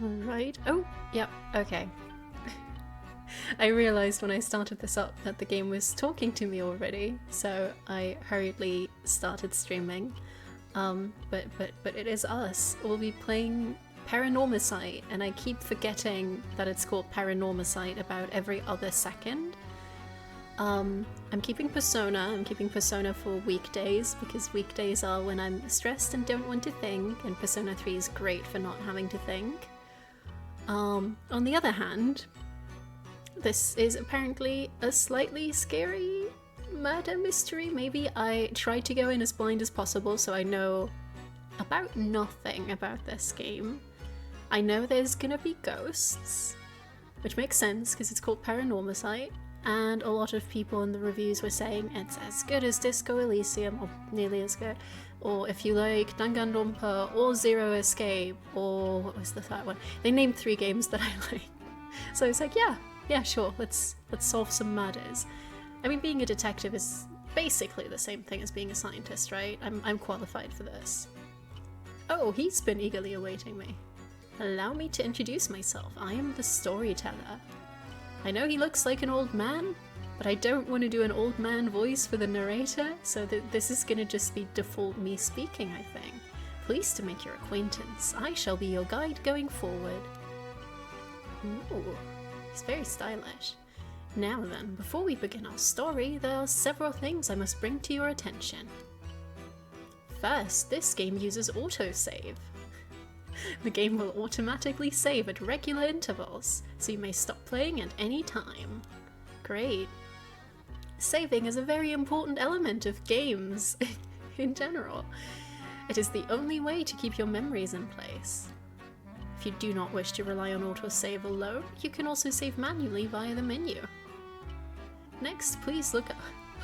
Right. Oh, yep, okay. I realized when I started this up that the game was talking to me already, so I hurriedly started streaming. But it is us. We'll be playing Paranormasight, and I keep forgetting that it's called Paranormasight about every other second. I'm keeping Persona. I'm keeping Persona for weekdays, because weekdays are when I'm stressed and don't want to think, and Persona 3 is great for not having to think. On the other hand, this is apparently a slightly scary murder mystery. Maybe I tried to go in as blind as possible, so I know about nothing about this game. I know there's gonna be ghosts, which makes sense because it's called Paranormasight, and a lot of people in the reviews were saying it's as good as Disco Elysium, or nearly as good, or if you like Danganronpa, or Zero Escape, or what was the third one? They named 3 games that I like. So I was like, yeah, sure, let's solve some murders. I mean, being a detective is basically the same thing as being a scientist, right? I'm qualified for this. Oh, he's been eagerly awaiting me. Allow me to introduce myself. I am the storyteller. I know he looks like an old man, but I don't want to do an old man voice for the narrator, so this is gonna just be default me speaking, I think. Pleased to make your acquaintance. I shall be your guide going forward. Ooh, he's very stylish. Now then, before we begin our story, there are several things I must bring to your attention. First, this game uses autosave. The game will automatically save at regular intervals, so you may stop playing at any time. Great. Saving is a very important element of games in general. It is the only way to keep your memories in place. If you do not wish to rely on autosave alone, you can also save manually via the menu. Next, please look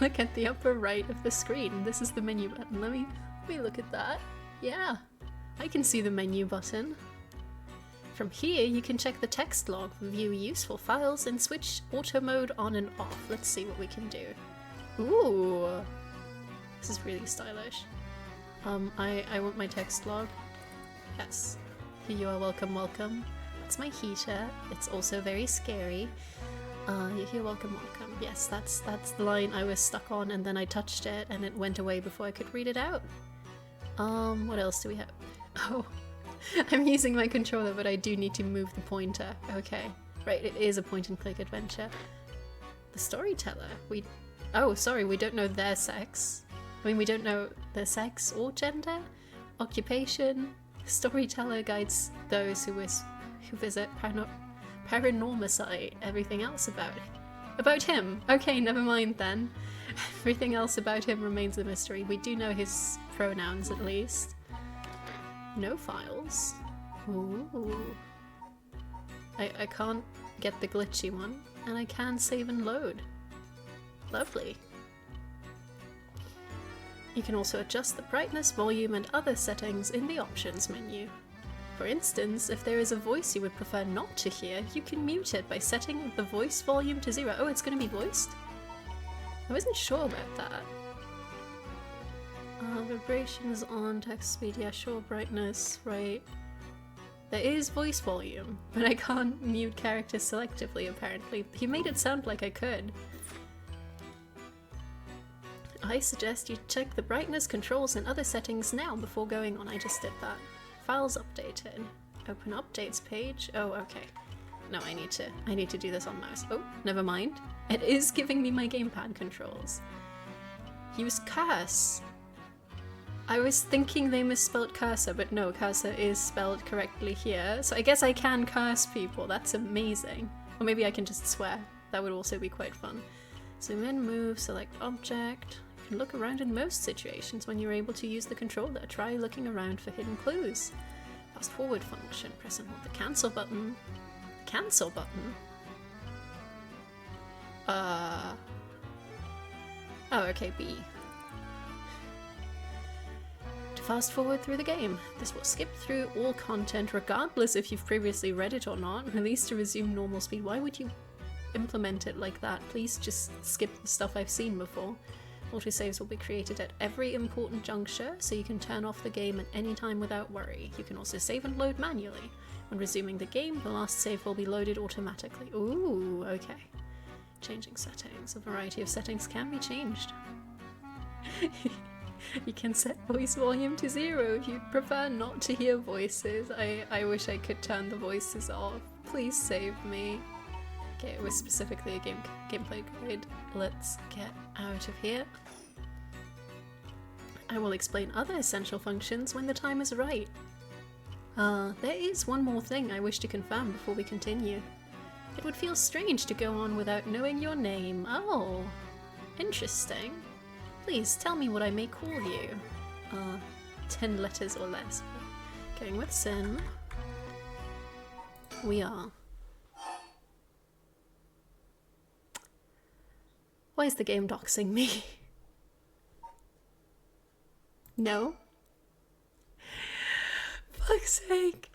at the upper right of the screen. This is the menu button. Let me look at that. Yeah, I can see the menu button. From here, you can check the text log, view useful files, and switch auto mode on and off. Let's see what we can do. Ooh, this is really stylish. I want my text log. Yes. You are welcome, welcome. That's my heater. It's also very scary. You're welcome, welcome. Yes, that's the line I was stuck on, and then I touched it and it went away before I could read it out. What else do we have? Oh, I'm using my controller, but I do need to move the pointer. Okay, right, it is a point and click adventure. The storyteller. Oh, sorry, we don't know their sex. I mean, we don't know their sex or gender, occupation. Storyteller guides those who visit Paranormasight. Everything else about him. Okay, never mind then. Everything else about him remains a mystery. We do know his pronouns at least. No files. Ooh. I can't get the glitchy one, and I can save and load. Lovely. You can also adjust the brightness, volume, and other settings in the options menu. For instance, if there is a voice you would prefer not to hear, you can mute it by setting the voice volume to 0. Oh, it's going to be voiced? I wasn't sure about that. Vibrations on, text speed, yeah, sure, brightness, right. There is voice volume, but I can't mute characters selectively, apparently. He made it sound like I could. I suggest you check the brightness, controls, and other settings now before going on. I just did that. Files updated. Open updates page. Oh, okay. No, I need to do this on mouse. Oh, never mind. It is giving me my gamepad controls. Use curse. I was thinking they misspelled cursor, but no, cursor is spelled correctly here. So I guess I can curse people. That's amazing. Or maybe I can just swear. That would also be quite fun. Zoom in, move, select object. You can look around in most situations when you're able to use the controller. Try looking around for hidden clues. Fast forward function. Press and hold the cancel button. Cancel button? Oh, okay, B. To fast forward through the game. This will skip through all content regardless if you've previously read it or not. Release to resume normal speed. Why would you implement it like that? Please just skip the stuff I've seen before. Autosaves will be created at every important juncture, so you can turn off the game at any time without worry. You can also save and load manually. When resuming the game, the last save will be loaded automatically. Ooh, okay. Changing settings. A variety of settings can be changed. You can set voice volume to 0 if you prefer not to hear voices. I wish I could turn the voices off. Please save me. Okay, it was specifically a gameplay guide. Let's get out of here. I will explain other essential functions when the time is right. There is one more thing I wish to confirm before we continue. It would feel strange to go on without knowing your name. Oh, interesting. Please tell me what I may call you. 10 letters or less. Going with Sin. We are. Why is the game doxing me? No? Fuck's sake.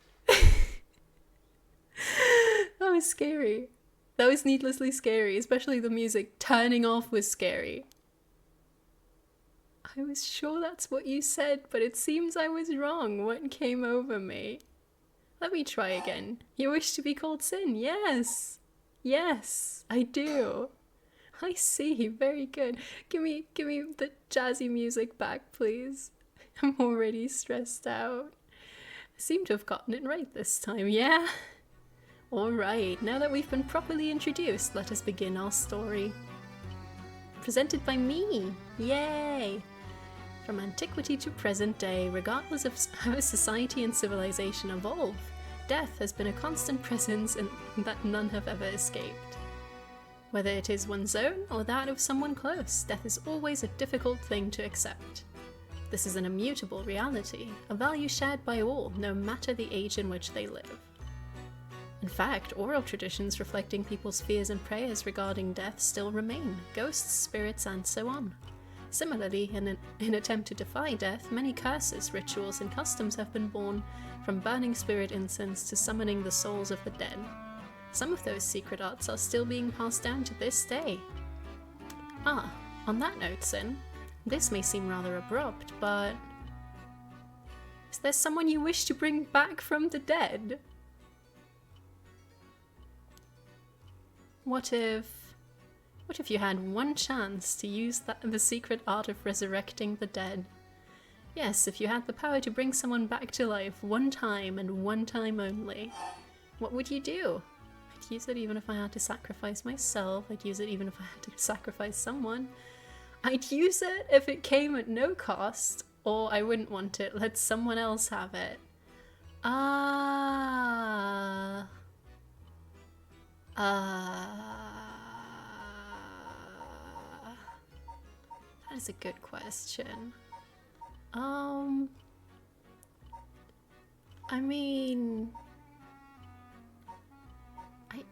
That was scary. That was needlessly scary, especially the music turning off was scary. I was sure that's what you said, but it seems I was wrong. What came over me? Let me try again. You wish to be called Sin? Yes. Yes, I do. I see. Very good. Give me the jazzy music back, please. I'm already stressed out. I seem to have gotten it right this time, yeah? Alright, now that we've been properly introduced, let us begin our story. Presented by me! Yay! From antiquity to present day, regardless of how society and civilization evolve, death has been a constant presence and that none have ever escaped. Whether it is one's own or that of someone close, death is always a difficult thing to accept. This is an immutable reality, a value shared by all, no matter the age in which they live. In fact, oral traditions reflecting people's fears and prayers regarding death still remain, ghosts, spirits, and so on. Similarly, in an attempt to defy death, many curses, rituals, and customs have been born, from burning spirit incense to summoning the souls of the dead. Some of those secret arts are still being passed down to this day. Ah, on that note, Sin, this may seem rather abrupt, but is there someone you wish to bring back from the dead? What if you had one chance to use the secret art of resurrecting the dead? Yes, if you had the power to bring someone back to life one time and one time only, what would you do? I'd use it even if I had to sacrifice myself. I'd use it even if I had to sacrifice someone. I'd use it if it came at no cost, or I wouldn't want it. Let someone else have it. That is a good question. I mean,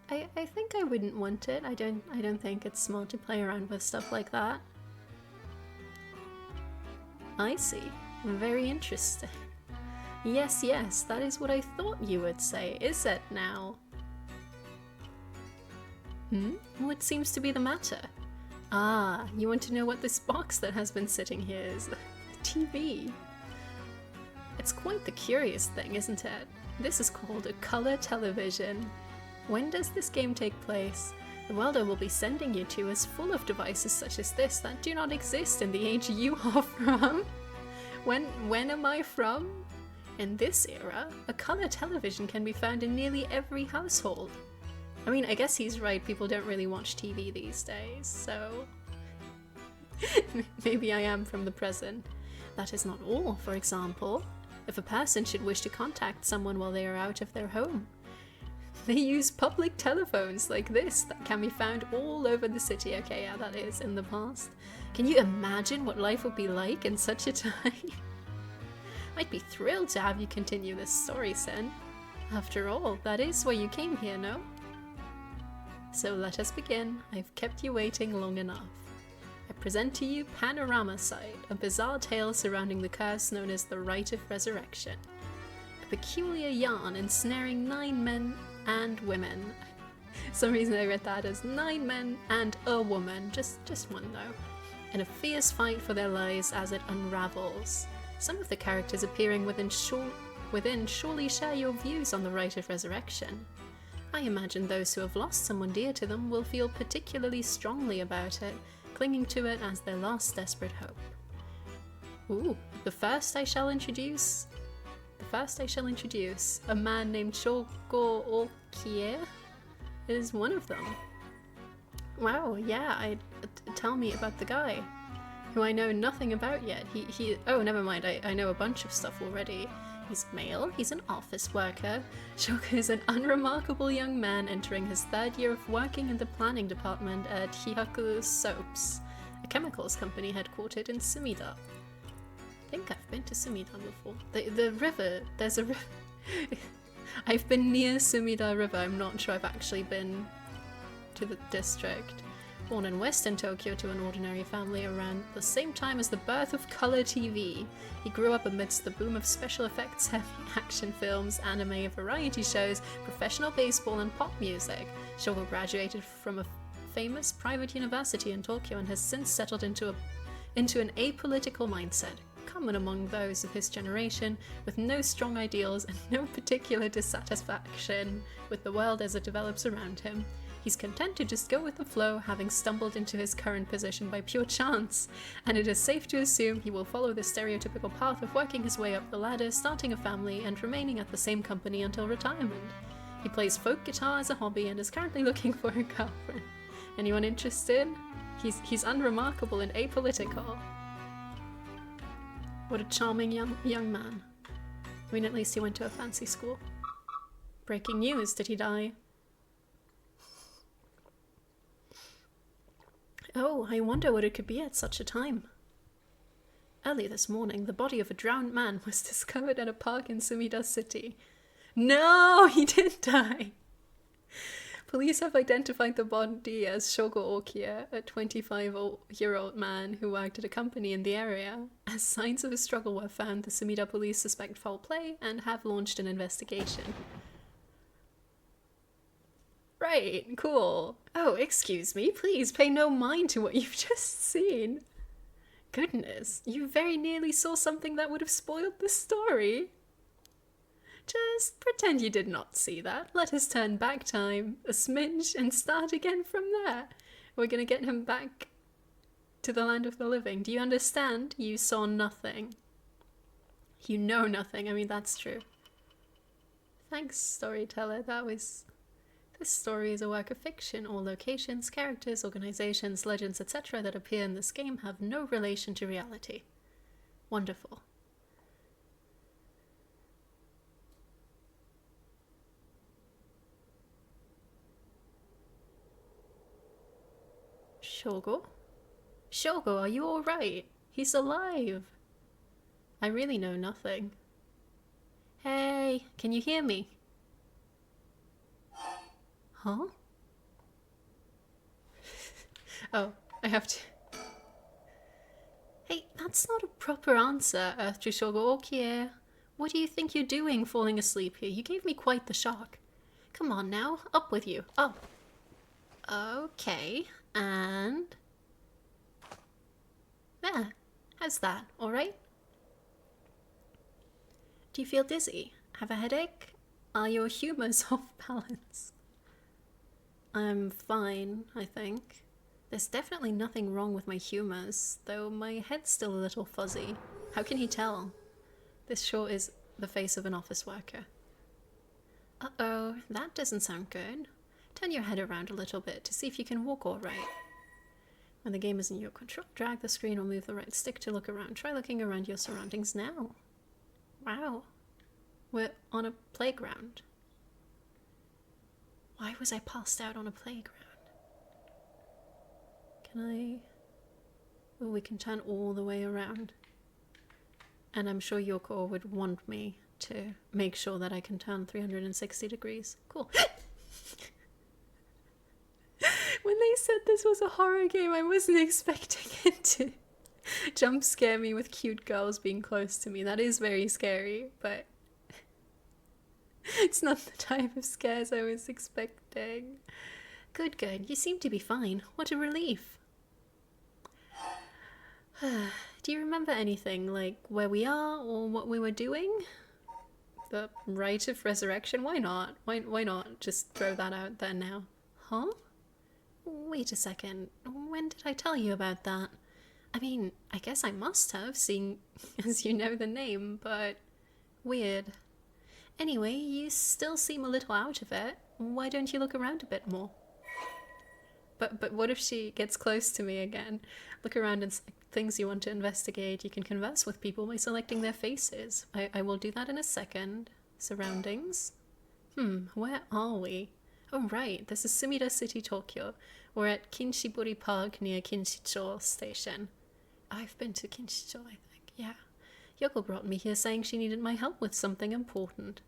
I think I wouldn't want it. I don't think it's smart to play around with stuff like that. I see. Very interesting. Yes, that is what I thought you would say. Is it now? What seems to be the matter? Ah, you want to know what this box that has been sitting here is? The TV. It's quite the curious thing, isn't it? This is called a color television. When does this game take place? The world I will be sending you to is full of devices such as this that do not exist in the age you are from. When am I from? In this era, a color television can be found in nearly every household. I mean, I guess he's right, people don't really watch TV these days, so maybe I am from the present. That is not all. For example, if a person should wish to contact someone while they are out of their home, they use public telephones like this that can be found all over the city. Okay, yeah, that is in the past. Can you imagine what life would be like in such a time? I'd be thrilled to have you continue this story, Sin. After all, that is why you came here, no? So let us begin. I've kept you waiting long enough. I present to you Paranormasight, a bizarre tale surrounding the curse known as the Rite of Resurrection. A peculiar yarn ensnaring 9 men and women. For some reason I read that as 9 men and a woman, just one though. in a fierce fight for their lives as it unravels. Some of the characters appearing within surely share your views on the rite of resurrection. I imagine those who have lost someone dear to them will feel particularly strongly about it, clinging to it as their last desperate hope. Ooh, the first I shall introduce, a man named Shogo Okie is one of them. Wow, yeah, tell me about the guy, who I know nothing about yet. Oh, never mind, I know a bunch of stuff already. He's male, he's an office worker. Shogo is an unremarkable young man entering his 3rd year of working in the planning department at Hihaku Soaps, a chemicals company headquartered in Sumida. I think I've been to Sumida before. The river, there's a river. I've been near Sumida River, I'm not sure I've actually been to the district. Born in Western Tokyo to an ordinary family around the same time as the birth of color TV, he grew up amidst the boom of special effects, heavy action films, anime, variety shows, professional baseball, and pop music. Shogo graduated from a famous private university in Tokyo and has since settled into an apolitical mindset, common among those of his generation, with no strong ideals and no particular dissatisfaction with the world as it develops around him. He's content to just go with the flow, having stumbled into his current position by pure chance, and it is safe to assume he will follow the stereotypical path of working his way up the ladder, starting a family, and remaining at the same company until retirement. He plays folk guitar as a hobby and is currently looking for a girlfriend. Anyone interested? He's unremarkable and apolitical. What a charming young man. I mean, at least he went to a fancy school. Breaking news, did he die? Oh, I wonder what it could be at such a time. Early this morning, the body of a drowned man was discovered at a park in Sumida City. No, he did die! Police have identified the body as Shogo Okie, a 25-year-old man who worked at a company in the area. As signs of a struggle were found, the Sumida police suspect foul play and have launched an investigation. Right, cool. Oh, excuse me, please pay no mind to what you've just seen. Goodness, you very nearly saw something that would have spoiled the story. Just pretend you did not see that. Let us turn back time a smidge and start again from there. We're gonna get him back to the land of the living. Do you understand? You saw nothing. You know nothing. I mean, that's true. Thanks, storyteller. This story is a work of fiction. All locations, characters, organizations, legends, etc. that appear in this game have no relation to reality. Wonderful. Shogo? Shogo, are you alright? He's alive. I really know nothing. Hey, can you hear me? Huh? Oh, I have to... Hey, that's not a proper answer, Earth to Shogo Okie. What do you think you're doing falling asleep here? You gave me quite the shock. Come on now, up with you. Oh. Okay, and... There. How's that? Alright? Do you feel dizzy? Have a headache? Are your humors off balance? I'm fine, I think. There's definitely nothing wrong with my humors, though my head's still a little fuzzy. How can he tell? This sure is the face of an office worker. Uh-oh, that doesn't sound good. Turn your head around a little bit to see if you can walk all right. When the game is in your control, drag the screen or move the right stick to look around. Try looking around your surroundings now. Wow. We're on a playground. Why was I passed out on a playground? Can I... Oh, we can turn all the way around. And I'm sure Yoko would want me to make sure that I can turn 360 degrees. Cool. When they said this was a horror game, I wasn't expecting it to jump scare me with cute girls being close to me. That is very scary, but it's not the type of scares I was expecting. Good, good. You seem to be fine. What a relief. Do you remember anything, like where we are or what we were doing? The rite of resurrection? Why not? Why not just throw that out there now? Huh? Wait a second. When did I tell you about that? I mean, I guess I must have, seeing as you know the name, but weird. Anyway, you still seem a little out of it. Why don't you look around a bit more? But what if she gets close to me again? Look around and things you want to investigate. You can converse with people by selecting their faces. I will do that in a second. Surroundings. Where are we? Oh right, this is Sumida City, Tokyo. We're at Kinshiburi Park near Kinshicho Station. I've been to Kinshicho, I think, yeah. Yoko brought me here saying she needed my help with something important.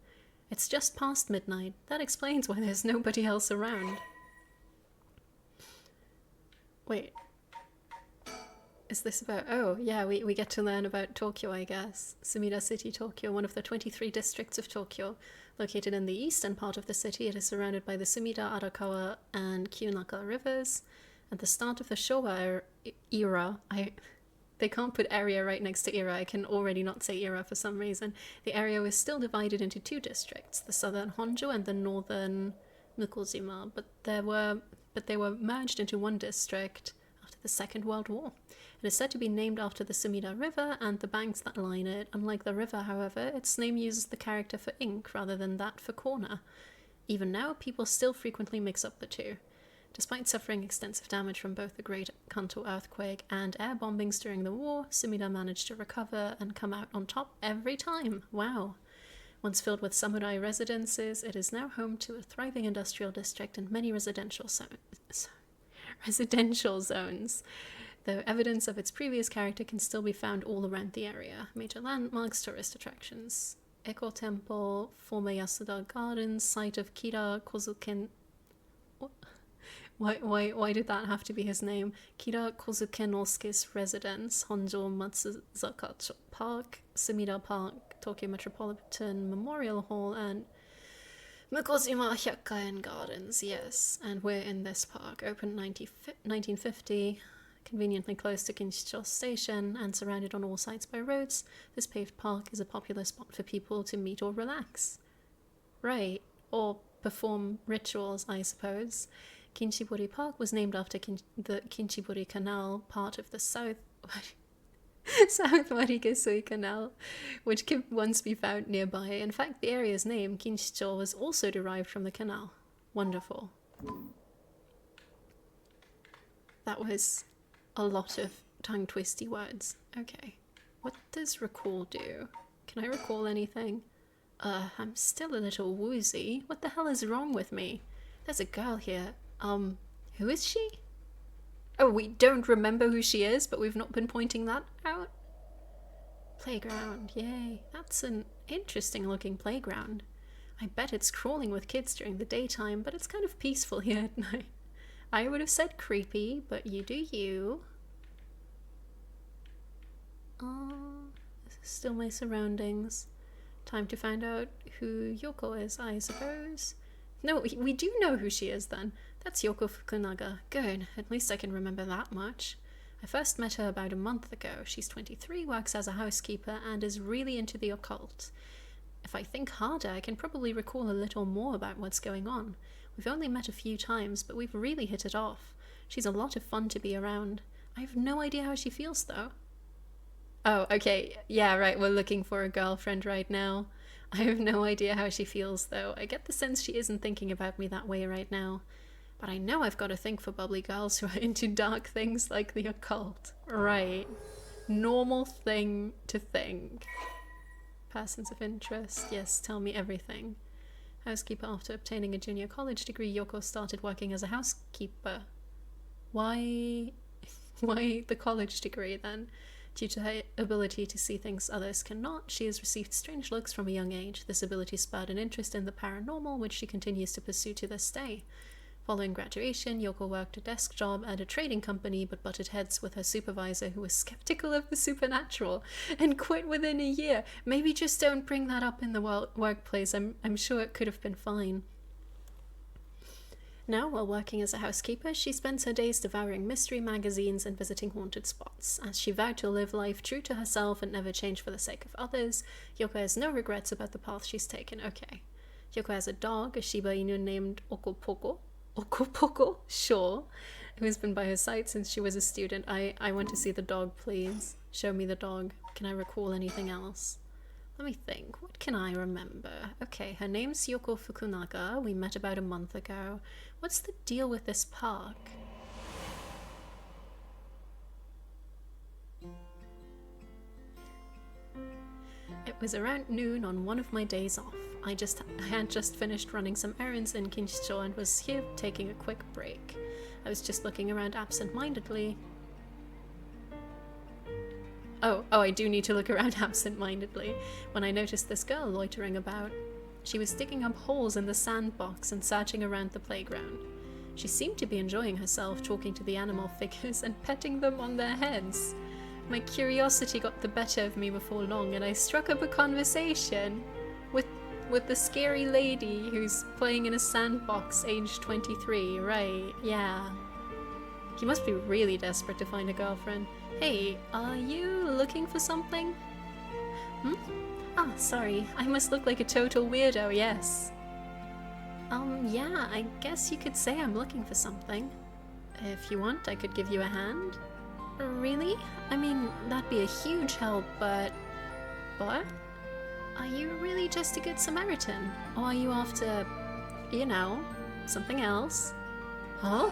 It's just past midnight. That explains why there's nobody else around. Wait. Is this about... Oh, yeah, we get to learn about Tokyo, I guess. Sumida City, Tokyo, one of the 23 districts of Tokyo. Located in the eastern part of the city, it is surrounded by the Sumida, Arakawa, and Kyunaka rivers. At the start of the Showa era... They can't put area right next to era. I can already not say era for some reason. The area was still divided into two districts, the southern Honjo and the northern Mukojima, but they were merged into one district after the Second World War. It is said to be named after the Sumida River and the banks that line it. Unlike the river, however, its name uses the character for ink rather than that for corner. Even now, people still frequently mix up the two. Despite suffering extensive damage from both the Great Kanto earthquake and air bombings during the war, Sumida managed to recover and come out on top every time. Wow. Once filled with samurai residences, it is now home to a thriving industrial district and many residential zones. Though evidence of its previous character can still be found all around the area. Major landmarks, tourist attractions. Echo Temple, former Yasuda Gardens, site of Kira Kozuken... Why did that have to be his name? Kira Kozukenosuke's residence, Honjo Matsuzaka Park, Sumida Park, Tokyo Metropolitan Memorial Hall, and Mukojima Hyakkaen Gardens, yes. And we're in this park, opened 1950, conveniently close to Kinshicho Station, and surrounded on all sides by roads. This paved park is a popular spot for people to meet or relax. Right, or perform rituals, I suppose. Kinshiburi Park was named after the Kinshiburi Canal, part of the South Marigesui Canal, which could once be found nearby. In fact, the area's name, Kinshicho, was also derived from the canal. Wonderful. That was a lot of tongue-twisty words. Okay. What does recall do? Can I recall anything? I'm still a little woozy. What the hell is wrong with me? There's a girl here. Who is she? Oh, we don't remember who she is, but we've not been pointing that out? Playground, yay. That's an interesting looking playground. I bet it's crawling with kids during the daytime, but it's kind of peaceful here at night. I would have said creepy, but you do you. This is still my surroundings. Time to find out who Yoko is, I suppose. No, we do know who she is then. That's Yoko Fukunaga. Good, at least I can remember that much. I first met her about a month ago. She's 23, works as a housekeeper, and is really into the occult. If I think harder, I can probably recall a little more about what's going on. We've only met a few times, but we've really hit it off. She's a lot of fun to be around. I have no idea how she feels, though. Oh, okay. Yeah, right, we're looking for a girlfriend right now. I have no idea how she feels, though. I get the sense she isn't thinking about me that way right now. But I know I've got a thing for bubbly girls who are into dark things like the occult. Right. Normal thing to think. Persons of interest. Yes, tell me everything. Housekeeper after obtaining a junior college degree, Yoko started working as a housekeeper. Why the college degree then? Due to her ability to see things others cannot, she has received strange looks from a young age. This ability spurred an interest in the paranormal, which she continues to pursue to this day. Following graduation, Yoko worked a desk job at a trading company but butted heads with her supervisor, who was skeptical of the supernatural, and quit within a year. Maybe just don't bring that up in the workplace. I'm sure it could have been fine. Now, while working as a housekeeper, she spends her days devouring mystery magazines and visiting haunted spots. As she vowed to live life true to herself and never change for the sake of others, Yoko has no regrets about the path she's taken. Okay. Yoko has a dog, a Shiba Inu named Okopoko. Okopoko? Sure. Who has been by her side since she was a student. I want to see the dog, please. Show me the dog. Can I recall anything else? Let me think. What can I remember? Okay, her name's Yoko Fukunaga. We met about a month ago. What's the deal with this park? It was around noon on one of my days off. I had just finished running some errands in Kinshicho and was here taking a quick break. I was just looking around absent-mindedly. Oh, I do need to look around absent-mindedly when I noticed this girl loitering about. She was digging up holes in the sandbox and searching around the playground. She seemed to be enjoying herself, talking to the animal figures and petting them on their heads. My curiosity got the better of me before long, and I struck up a conversation with the scary lady who's playing in a sandbox, aged 23, right? Yeah. He must be really desperate to find a girlfriend. Hey, are you looking for something? Ah, sorry. I must look like a total weirdo, yes. Yeah, I guess you could say I'm looking for something. If you want, I could give you a hand. Really? I mean, that'd be a huge help, but... What? Are you really just a good Samaritan? Or are you after, you know, something else? Huh?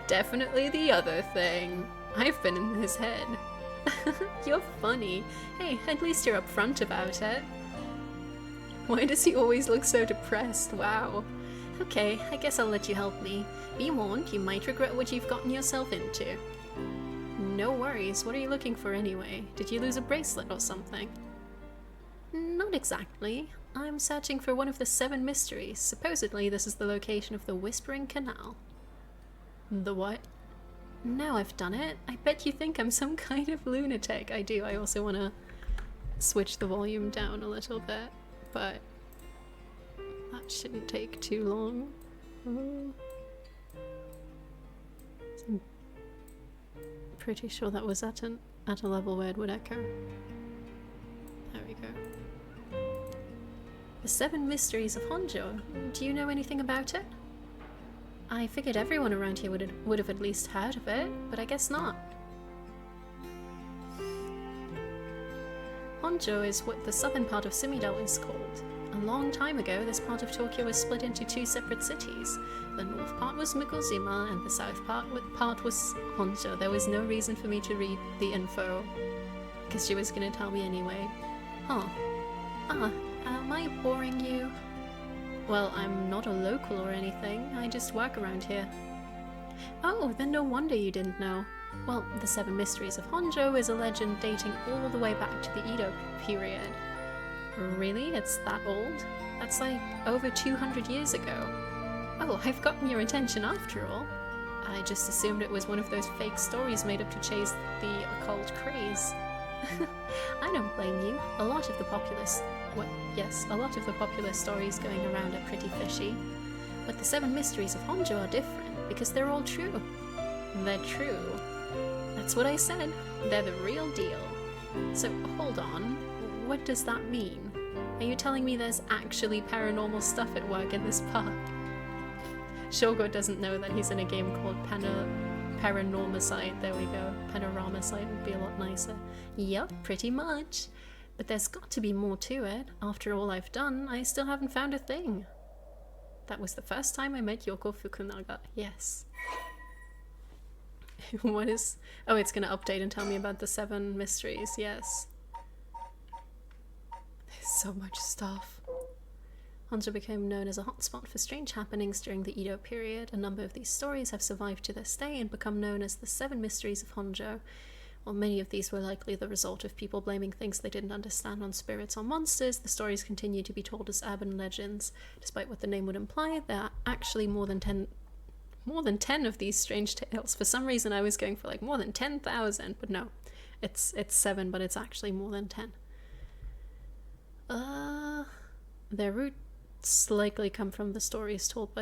Definitely the other thing. I've been in his head. You're funny. Hey, at least you're upfront about it. Why does he always look so depressed? Wow. Okay, I guess I'll let you help me. Be warned, you might regret what you've gotten yourself into. No worries. What are you looking for anyway? Did you lose a bracelet or something? Not exactly. I'm searching for one of the 7 mysteries. Supposedly this is the location of the Whispering Canal. The what? Now I've done it. I bet you think I'm some kind of lunatic. I do. I also want to switch the volume down a little bit, but that shouldn't take too long. I'm pretty sure that was at a level where it would echo. There we go. The 7 Mysteries of Honjo. Do you know anything about it? I figured everyone around here would have at least heard of it, but I guess not. Honjo is what the southern part of Sumida is called. A long time ago, this part of Tokyo was split into 2 separate cities. The north part was Mukojima, and the south part was Honjo. There was no reason for me to read the info, because she was going to tell me anyway. Huh. Am I boring you? Well, I'm not a local or anything. I just work around here. Oh, then no wonder you didn't know. Well, the 7 Mysteries of Honjo is a legend dating all the way back to the Edo period. Really? It's that old? That's like over 200 years ago. Oh, I've gotten your attention after all. I just assumed it was one of those fake stories made up to chase the occult craze. I don't blame you. A lot of the popular stories going around are pretty fishy. But the 7 Mysteries of Honjo are different because they're all true. They're true. That's what I said. They're the real deal. So hold on. What does that mean? Are you telling me there's actually paranormal stuff at work in this park? Shogo doesn't know that he's in a game called Paranormasight. There we go. Paranormasight would be a lot nicer. Yup, pretty much. But there's got to be more to it. After all I've done, I still haven't found a thing. That was the first time I met Yoko Fukunaga. Yes. What is... Oh, it's going to update and tell me about the 7 mysteries. Yes. There's so much stuff. Honjo became known as a hotspot for strange happenings during the Edo period. A number of these stories have survived to this day and become known as the 7 Mysteries of Honjo. While many of these were likely the result of people blaming things they didn't understand on spirits or monsters, the stories continue to be told as urban legends. Despite what the name would imply, there are actually more than 10 of these strange tales. For some reason I was going for like more than 10,000, but no. It's 7, but it's actually more than 10. Their root roots likely come from the stories told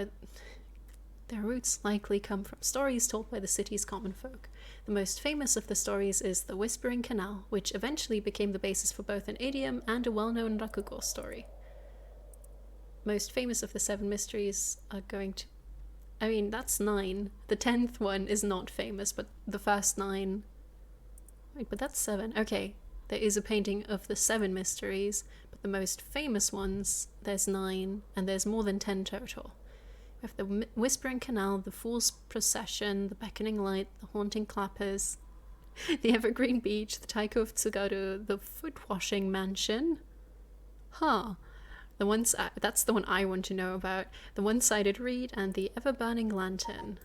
by the city's common folk. The most famous of the stories is the Whispering Canal, which eventually became the basis for both an idiom and a well-known rakugo story. Most famous of the 7 mysteries are going to... I mean, that's 9. The 10th one is not famous, but the first 9... Wait, but that's 7. Okay, there is a painting of the 7 mysteries, but the most famous ones, there's 9, and there's more than 10 total. We have the Whispering Canal, the Fool's Procession, the Beckoning Light, the Haunting Clappers, the Evergreen Beach, the Taiko of Tsugaru, the Foot-Washing Mansion. Huh. That's the one I want to know about. The One-Sided Reed and the Ever-Burning Lantern.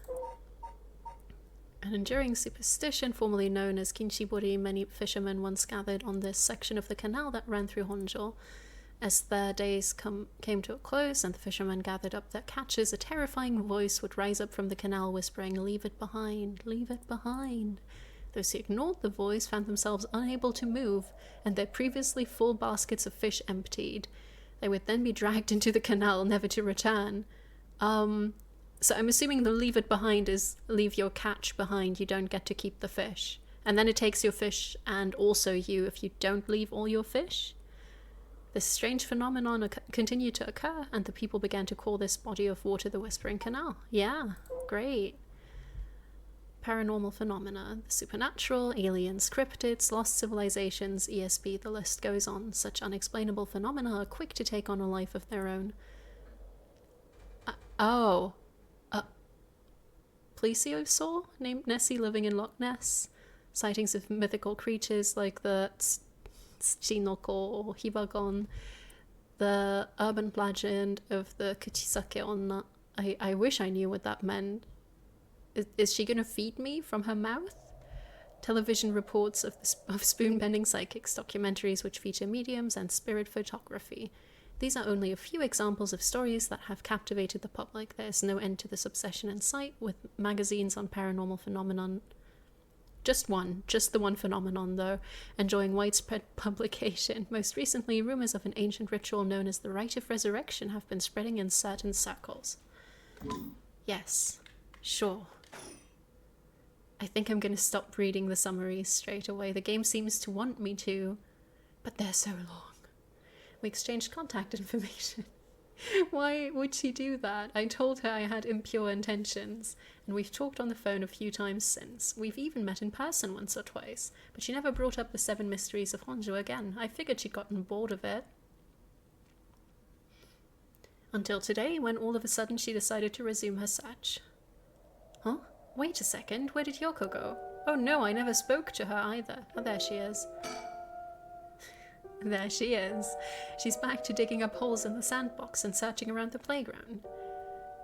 An enduring superstition formerly known as Kinshibori, many fishermen once gathered on this section of the canal that ran through Honjo. As their days came to a close and the fishermen gathered up their catches, a terrifying voice would rise up from the canal whispering, "Leave it behind, leave it behind." Those who ignored the voice found themselves unable to move, and their previously full baskets of fish emptied. They would then be dragged into the canal, never to return. So I'm assuming the leave it behind is leave your catch behind, you don't get to keep the fish. And then it takes your fish and also you if you don't leave all your fish. This strange phenomenon continued to occur, and the people began to call this body of water the Whispering Canal. Yeah, great. Paranormal phenomena, the supernatural, aliens, cryptids, lost civilizations, ESP, the list goes on. Such unexplainable phenomena are quick to take on a life of their own. Plesiosaur, named Nessie, living in Loch Ness. Sightings of mythical creatures like the Tsuchinoko or Hibagon. The urban legend of the Kuchisake Onna. I wish I knew what that meant. Is she gonna feed me from her mouth? Television reports of spoon-bending psychics, documentaries which feature mediums, and spirit photography. These are only a few examples of stories that have captivated the public. There is no end to this obsession in sight, with magazines on paranormal phenomenon. Just the one phenomenon, though, enjoying widespread publication. Most recently, rumors of an ancient ritual known as the Rite of Resurrection have been spreading in certain circles. Yes, sure. I think I'm going to stop reading the summaries straight away. The game seems to want me to, but they're so long. We exchanged contact information. Why would she do that? I told her I had impure intentions, and we've talked on the phone a few times since. We've even met in person once or twice, but she never brought up the 7 mysteries of Honjo again. I figured she'd gotten bored of it. Until today, when all of a sudden she decided to resume her search. Huh? Wait a second, where did Yoko go? Oh no, I never spoke to her either. Oh, there she is. There she is. She's back to digging up holes in the sandbox and searching around the playground.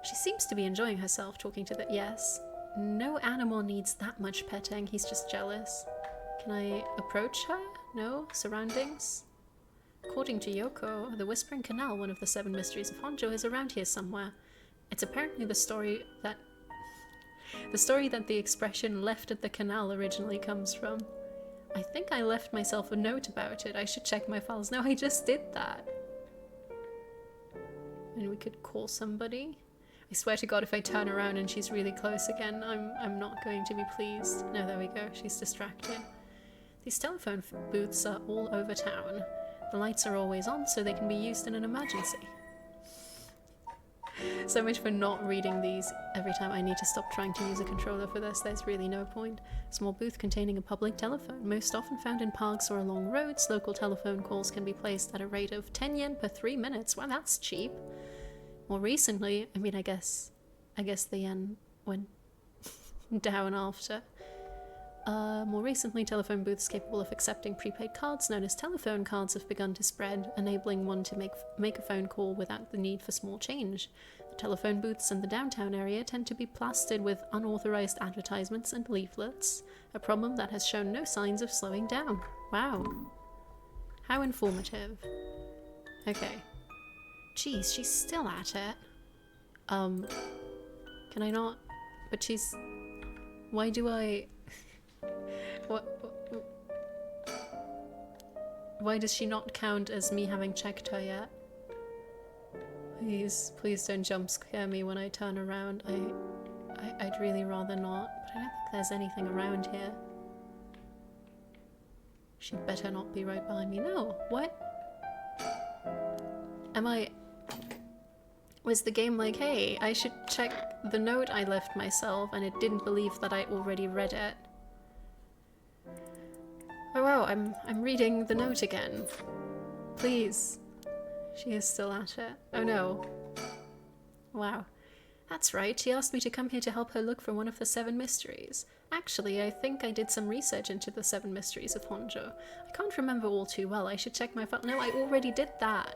She seems to be enjoying herself talking to the... Yes. No animal needs that much petting, he's just jealous. Can I approach her? No? Surroundings? According to Yoko, the Whispering Canal, one of the 7 mysteries of Honjo, is around here somewhere. It's apparently the story that the expression left at the canal originally comes from. I think I left myself a note about it. I should check my files. No, I just did that. And we could call somebody. I swear to God, if I turn around and she's really close again, I'm not going to be pleased. No, there we go. She's distracted. These telephone booths are all over town. The lights are always on, so they can be used in an emergency. So much for not reading these every time. I need to stop trying to use a controller for this. There's really no point. Small booth containing a public telephone. Most often found in parks or along roads, local telephone calls can be placed at a rate of 10 yen per 3 minutes. Wow, that's cheap. More recently, I mean, I guess the yen went down after. More recently, telephone booths capable of accepting prepaid cards known as telephone cards have begun to spread, enabling one to make a phone call without the need for small change. The telephone booths in the downtown area tend to be plastered with unauthorized advertisements and leaflets, a problem that has shown no signs of slowing down. Wow. How informative. Okay. Jeez, she's still at it. Can I not? But she's... Why do I... Why does she not count as me having checked her yet? Please don't jump scare me when I turn around. I'd really rather not, but I don't think there's anything around here. She'd better not be right behind me. No, what? Was the game like, hey, I should check the note I left myself, and it didn't believe that I already read it? Oh wow, I'm reading the note again. Please. She is still at it. Oh no. Wow. That's right, she asked me to come here to help her look for one of the 7 mysteries. Actually, I think I did some research into the 7 mysteries of Honjo. I can't remember all too well, I should check my file. No, I already did that.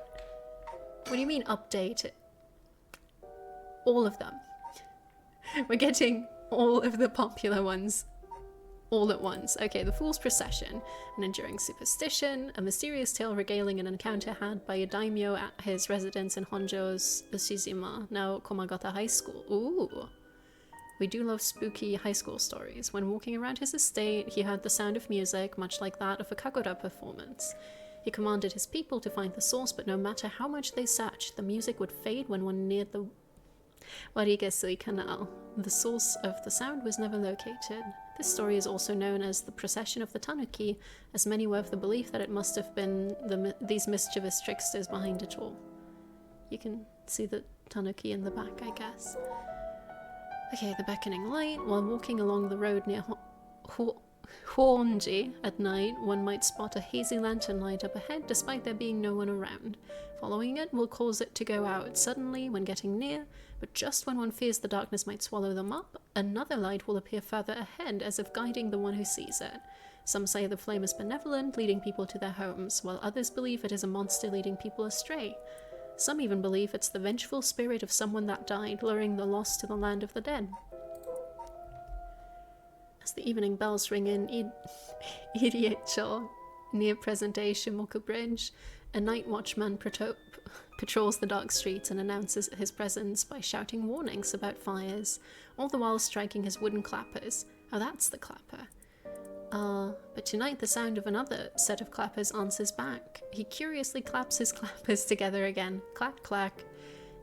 What do you mean update it? All of them. We're getting all of the popular ones all at once. Okay, the Fool's Procession, an enduring superstition, a mysterious tale regaling an encounter had by a daimyo at his residence in Honjo's Ushijima, now Komagata High School. Ooh. We do love spooky high school stories. When walking around his estate, he heard the sound of music, much like that of a kagura performance. He commanded his people to find the source, but no matter how much they searched, the music would fade when one neared the Warigesui Canal. The source of the sound was never located. This story is also known as the Procession of the Tanuki, as many were of the belief that it must have been these mischievous tricksters behind it all. You can see the Tanuki in the back, I guess. Okay, the beckoning light. While walking along the road near Honji at night, one might spot a hazy lantern light up ahead despite there being no one around. Following it will cause it to go out suddenly when getting near, but just when one fears the darkness might swallow them up, another light will appear further ahead as if guiding the one who sees it. Some say the flame is benevolent, leading people to their homes, while others believe it is a monster leading people astray. Some even believe it's the vengeful spirit of someone that died, luring the lost to the land of the dead. As the evening bells ring in Iriecho, near present-day Shimoku Bridge, a night watchman patrols the dark streets and announces his presence by shouting warnings about fires, all the while striking his wooden clappers. Oh, that's the clapper. But tonight the sound of another set of clappers answers back. He curiously claps his clappers together again. Clack, clack.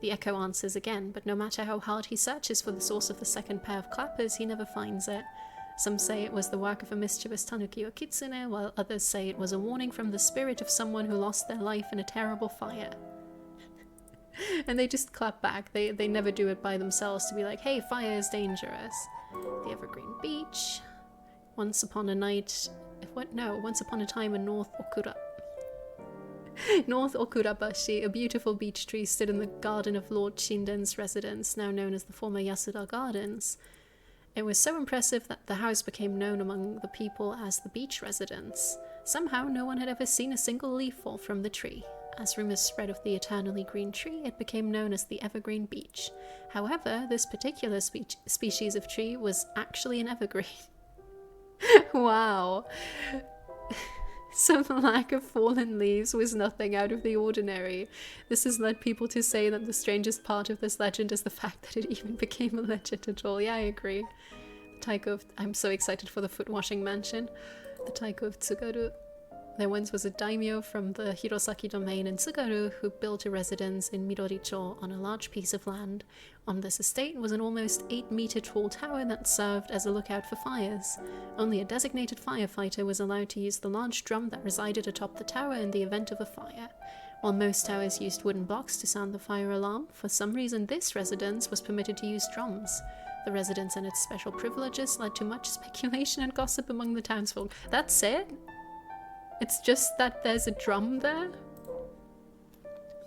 The echo answers again, but no matter how hard he searches for the source of the second pair of clappers, he never finds it. Some say it was the work of a mischievous tanuki or kitsune, while others say it was a warning from the spirit of someone who lost their life in a terrible fire. And they just clap back. They never do it by themselves to be like, hey, fire is dangerous. The Evergreen Beach. Once upon a time in North Okurabashi, a beautiful beech tree stood in the garden of Lord Shinden's residence, now known as the former Yasuda Gardens. It was so impressive that the house became known among the people as the beach residence. Somehow no one had ever seen a single leaf fall from the tree. As rumors spread of the eternally green tree, it became known as the Evergreen Beach. However, this particular species of tree was actually an evergreen. Wow. So the lack of fallen leaves was nothing out of the ordinary. This has led people to say that the strangest part of this legend is the fact that it even became a legend at all. Yeah, I agree. The Taiko of... I'm so excited for the foot-washing mansion. The Taiko of Tsugaru. There once was a daimyo from the Hirosaki domain in Tsugaru who built a residence in Midoricho on a large piece of land. On this estate was an almost 8-meter-tall tower that served as a lookout for fires. Only a designated firefighter was allowed to use the large drum that resided atop the tower in the event of a fire. While most towers used wooden blocks to sound the fire alarm, for some reason this residence was permitted to use drums. The residence and its special privileges led to much speculation and gossip among the townsfolk. That's it? It's just that there's a drum there?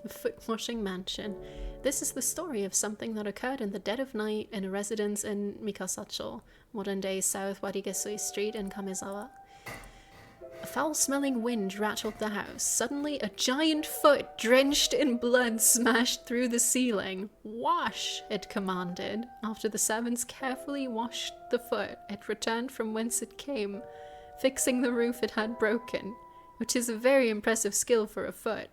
The foot-washing mansion. This is the story of something that occurred in the dead of night in a residence in Mikasacho, modern-day South Warigesui Street in Kamezawa. A foul-smelling wind rattled the house. Suddenly, a giant foot, drenched in blood, smashed through the ceiling. "Wash!" it commanded. After the servants carefully washed the foot, it returned from whence it came, fixing the roof it had broken, which is a very impressive skill for a foot.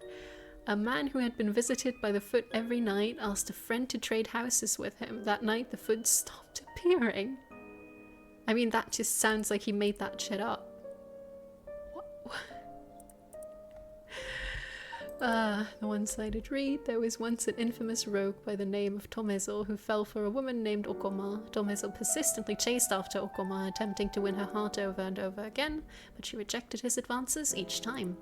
A man who had been visited by the foot every night asked a friend to trade houses with him. That night, the foot stopped appearing. I mean, that just sounds like he made that shit up. The one-sided read. There was once an infamous rogue by the name of Tomezo who fell for a woman named Okoma. Tomezo persistently chased after Okoma, attempting to win her heart over and over again, but she rejected his advances each time.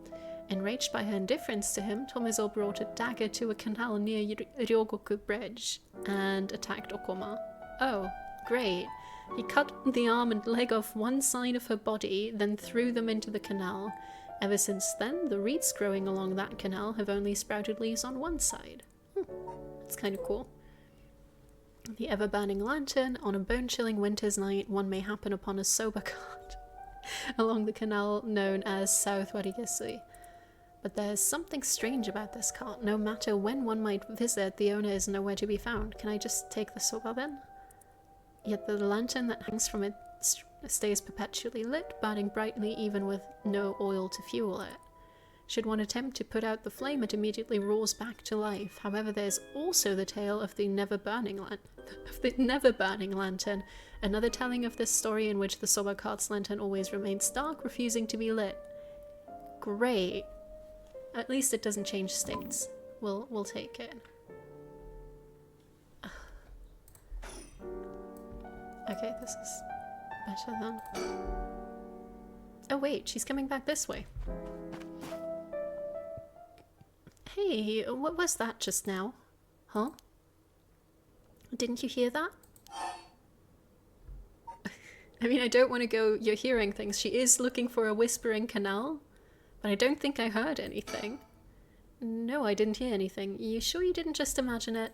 Enraged by her indifference to him, Tomezo brought a dagger to a canal near Ryogoku Bridge and attacked Okoma. Oh, great. He cut the arm and leg off one side of her body, then threw them into the canal. Ever since then, the reeds growing along that canal have only sprouted leaves on one side. That's kind of cool. The ever-burning lantern. On a bone-chilling winter's night, one may happen upon a soba cart along the canal known as South Warigesui. But there's something strange about this cart. No matter when one might visit, the owner is nowhere to be found. Can I just take the soba then? Yet the lantern that hangs from it stays perpetually lit, burning brightly even with no oil to fuel it. Should one attempt to put out the flame, it immediately roars back to life. However, there's also the tale of the never-burning lantern, another telling of this story in which the soba cart's lantern always remains dark, refusing to be lit. Great. At least it doesn't change states. We'll take it. Okay, this is better then. Oh wait, she's coming back this way. Hey, what was that just now? Huh? Didn't you hear that? I mean, I don't want to go, you're hearing things. She is looking for a whispering canal, but I don't think I heard anything. No, I didn't hear anything. You sure you didn't just imagine it?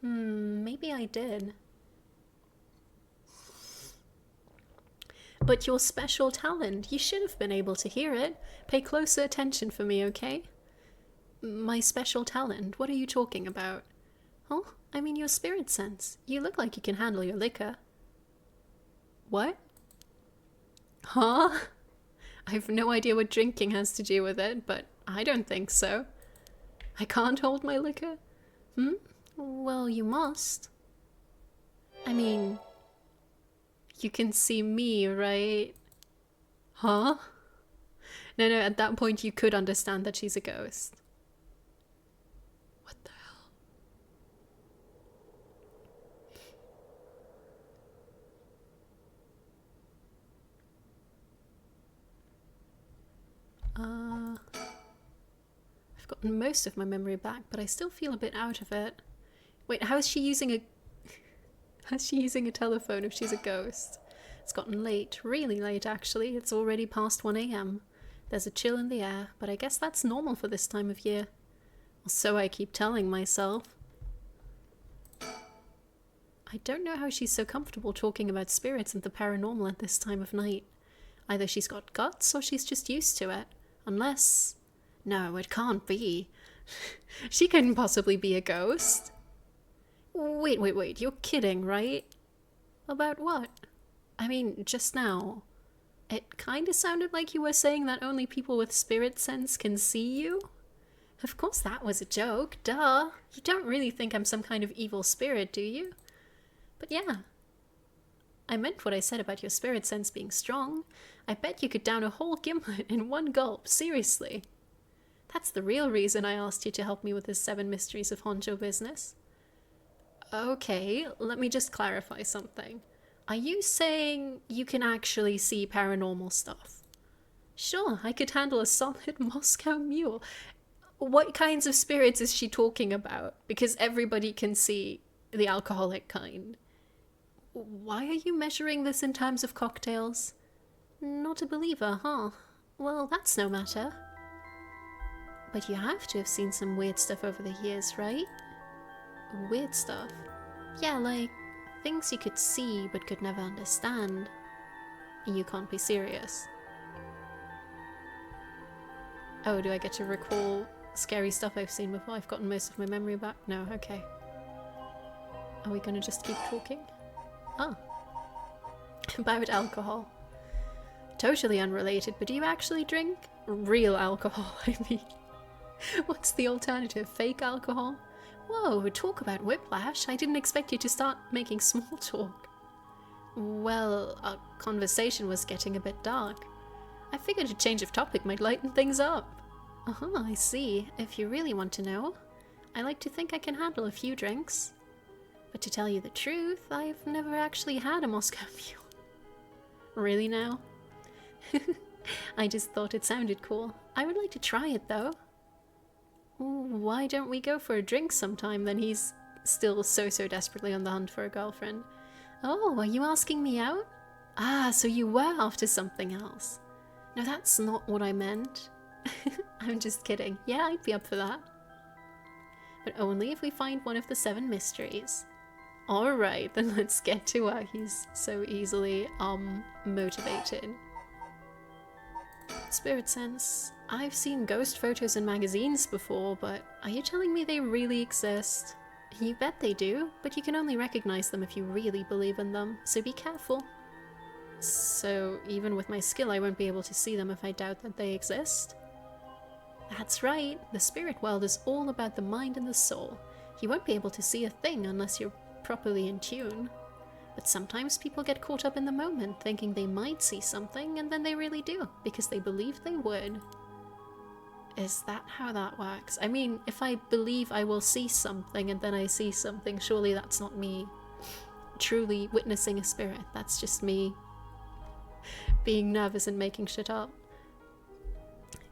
Maybe I did. But your special talent, you should have been able to hear it. Pay closer attention for me, okay? My special talent, what are you talking about? Oh, I mean your spirit sense. You look like you can handle your liquor. What? Huh? I have no idea what drinking has to do with it, but I don't think so. I can't hold my liquor? Well, you must. I mean, you can see me, right? Huh? No, at that point you could understand that she's a ghost. What the hell? I've gotten most of my memory back, but I still feel a bit out of it. Wait, how is she using a... How's she using a telephone if she's a ghost? It's gotten late, really late actually. It's already past 1 AM. There's a chill in the air, but I guess that's normal for this time of year. Or so I keep telling myself. I don't know how she's so comfortable talking about spirits and the paranormal at this time of night. Either she's got guts or she's just used to it. Unless... No, it can't be. She couldn't possibly be a ghost. Wait, you're kidding, right? About what? I mean, just now. It kinda sounded like you were saying that only people with spirit sense can see you? Of course that was a joke, duh. You don't really think I'm some kind of evil spirit, do you? But yeah. I meant what I said about your spirit sense being strong. I bet you could down a whole gimlet in one gulp, seriously. That's the real reason I asked you to help me with this 7 Mysteries of Honjo business. Okay, let me just clarify something. Are you saying you can actually see paranormal stuff? Sure, I could handle a solid Moscow mule. What kinds of spirits is she talking about? Because everybody can see the alcoholic kind. Why are you measuring this in terms of cocktails? Not a believer, huh? Well, that's no matter. But you have to have seen some weird stuff over the years, right? Weird stuff? Yeah, like things you could see but could never understand. You can't be serious. Oh, do I get to recall scary stuff I've seen before? I've gotten most of my memory back? No, okay. Are we gonna just keep talking? Ah. About alcohol. Totally unrelated, but do you actually drink? Real alcohol, I mean. What's the alternative? Fake alcohol? Whoa, talk about whiplash. I didn't expect you to start making small talk. Well, our conversation was getting a bit dark. I figured a change of topic might lighten things up. Uh-huh, I see. If you really want to know, I like to think I can handle a few drinks. But to tell you the truth, I've never actually had a Moscow Mule. Really now? I just thought it sounded cool. I would like to try it though. Why don't we go for a drink sometime then? He's still so desperately on the hunt for a girlfriend. Oh, are you asking me out? Ah, so you were after something else. No, that's not what I meant. I'm just kidding. Yeah, I'd be up for that. But only if we find one of the 7 mysteries. Alright, then let's get to work. He's so easily, motivated. Spirit sense. I've seen ghost photos in magazines before, but are you telling me they really exist? You bet they do, but you can only recognize them if you really believe in them, so be careful. So, even with my skill, I won't be able to see them if I doubt that they exist? That's right, the spirit world is all about the mind and the soul. You won't be able to see a thing unless you're properly in tune. But sometimes people get caught up in the moment, thinking they might see something, and then they really do, because they believe they would. Is that how that works? I mean, if I believe I will see something and then I see something, surely that's not me truly witnessing a spirit. That's just me being nervous and making shit up.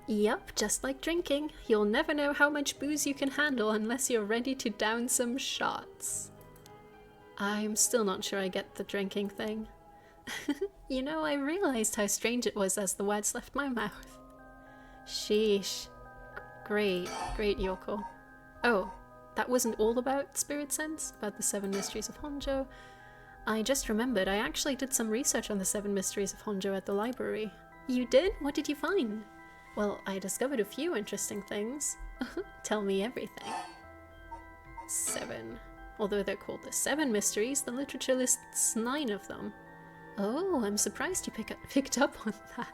Yup, just like drinking. You'll never know how much booze you can handle unless you're ready to down some shots. I'm still not sure I get the drinking thing. You know, I realized how strange it was as the words left my mouth. Sheesh. Great Yoko. Oh, that wasn't all about spirit sense? About the 7 mysteries of Honjo? I just remembered I actually did some research on the 7 mysteries of Honjo at the library. You did? What did you find? Well, I discovered a few interesting things. Tell me everything. 7. Although they're called the 7 mysteries, the literature lists 9 of them. Oh, I'm surprised you picked up on that.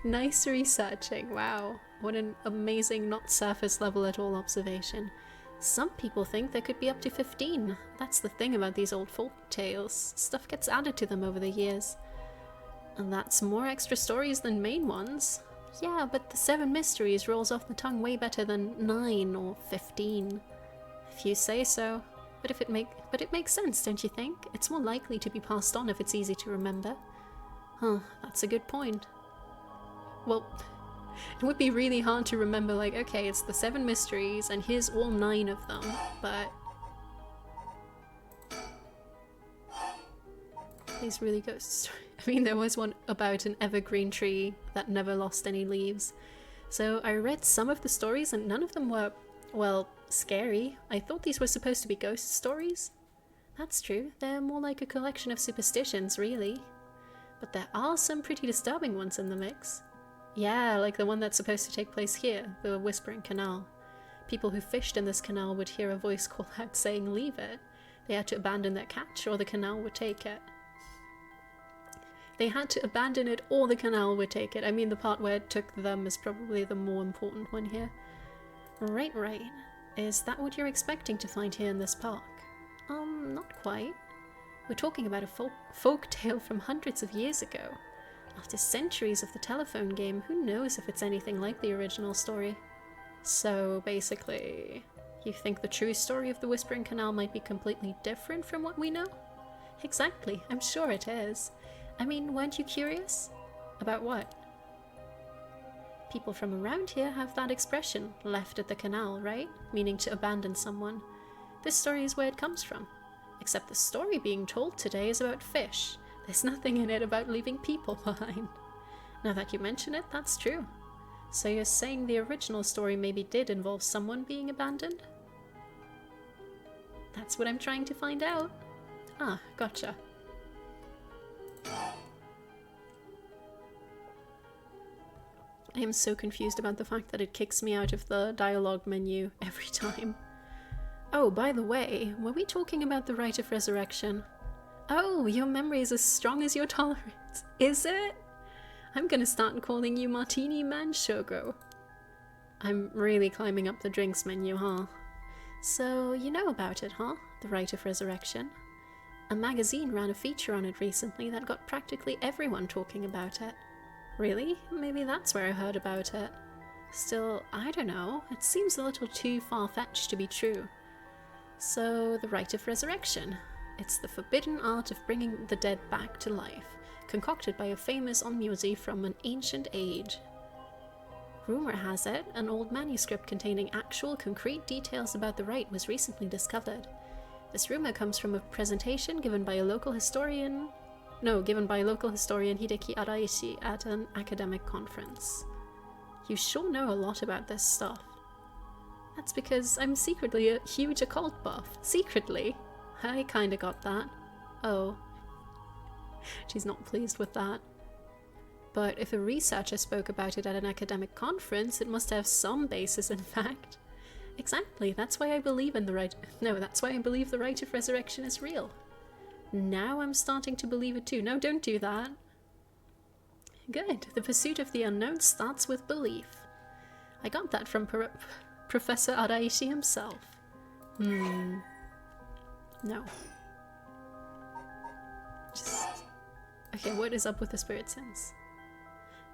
Nice researching, wow. What an amazing, not surface level at all observation. Some people think there could be up to 15. That's the thing about these old folk tales. Stuff gets added to them over the years. And that's more extra stories than main ones. Yeah, but the 7 mysteries rolls off the tongue way better than 9 or 15. If you say so. But it makes sense, don't you think? It's more likely to be passed on if it's easy to remember. Huh, that's a good point. Well, it would be really hard to remember, like, okay, it's the 7 mysteries, and here's all 9 of them, but... These really ghost stories. I mean, there was one about an evergreen tree that never lost any leaves. So I read some of the stories, and none of them were, well, scary. I thought these were supposed to be ghost stories. That's true, they're more like a collection of superstitions, really. But there are some pretty disturbing ones in the mix. Yeah, like the one that's supposed to take place here, the Whispering Canal. People who fished in this canal would hear a voice call out saying, "Leave it." They had to abandon their catch or the canal would take it. They had to abandon it or the canal would take it. I mean, the part where it took them is probably the more important one here. Right. Is that what you're expecting to find here in this park? Not quite. We're talking about a folk tale from hundreds of years ago. After centuries of the telephone game, who knows if it's anything like the original story? So, basically, you think the true story of the Whispering Canal might be completely different from what we know? Exactly, I'm sure it is. I mean, weren't you curious? About what? People from around here have that expression, left at the canal, right? Meaning to abandon someone. This story is where it comes from. Except the story being told today is about fish. There's nothing in it about leaving people behind. Now that you mention it, that's true. So you're saying the original story maybe did involve someone being abandoned? That's what I'm trying to find out. Ah, gotcha. I am so confused about the fact that it kicks me out of the dialogue menu every time. Oh, by the way, were we talking about the rite of resurrection? Oh, your memory is as strong as your tolerance. Is it? I'm gonna start calling you Martini Man Shogo. I'm really climbing up the drinks menu, huh? So, you know about it, huh? The rite of resurrection. A magazine ran a feature on it recently that got practically everyone talking about it. Really? Maybe that's where I heard about it. Still, I don't know. It seems a little too far-fetched to be true. So, the rite of resurrection. It's the forbidden art of bringing the dead back to life, concocted by a famous onmyoji from an ancient age. Rumor has it, an old manuscript containing actual concrete details about the rite was recently discovered. This rumor comes from a presentation given by local historian Hideki Araishi at an academic conference. You sure know a lot about this stuff. That's because I'm secretly a huge occult buff. Secretly. I kinda got that. Oh. She's not pleased with that. But if a researcher spoke about it at an academic conference, it must have some basis in fact. Exactly, that's why I believe in the rite. No, that's why I believe the rite of resurrection is real. Now I'm starting to believe it too. No, don't do that. Good. The pursuit of the unknown starts with belief. I got that from Professor Araishi himself. No. Okay, what is up with the spirit sense?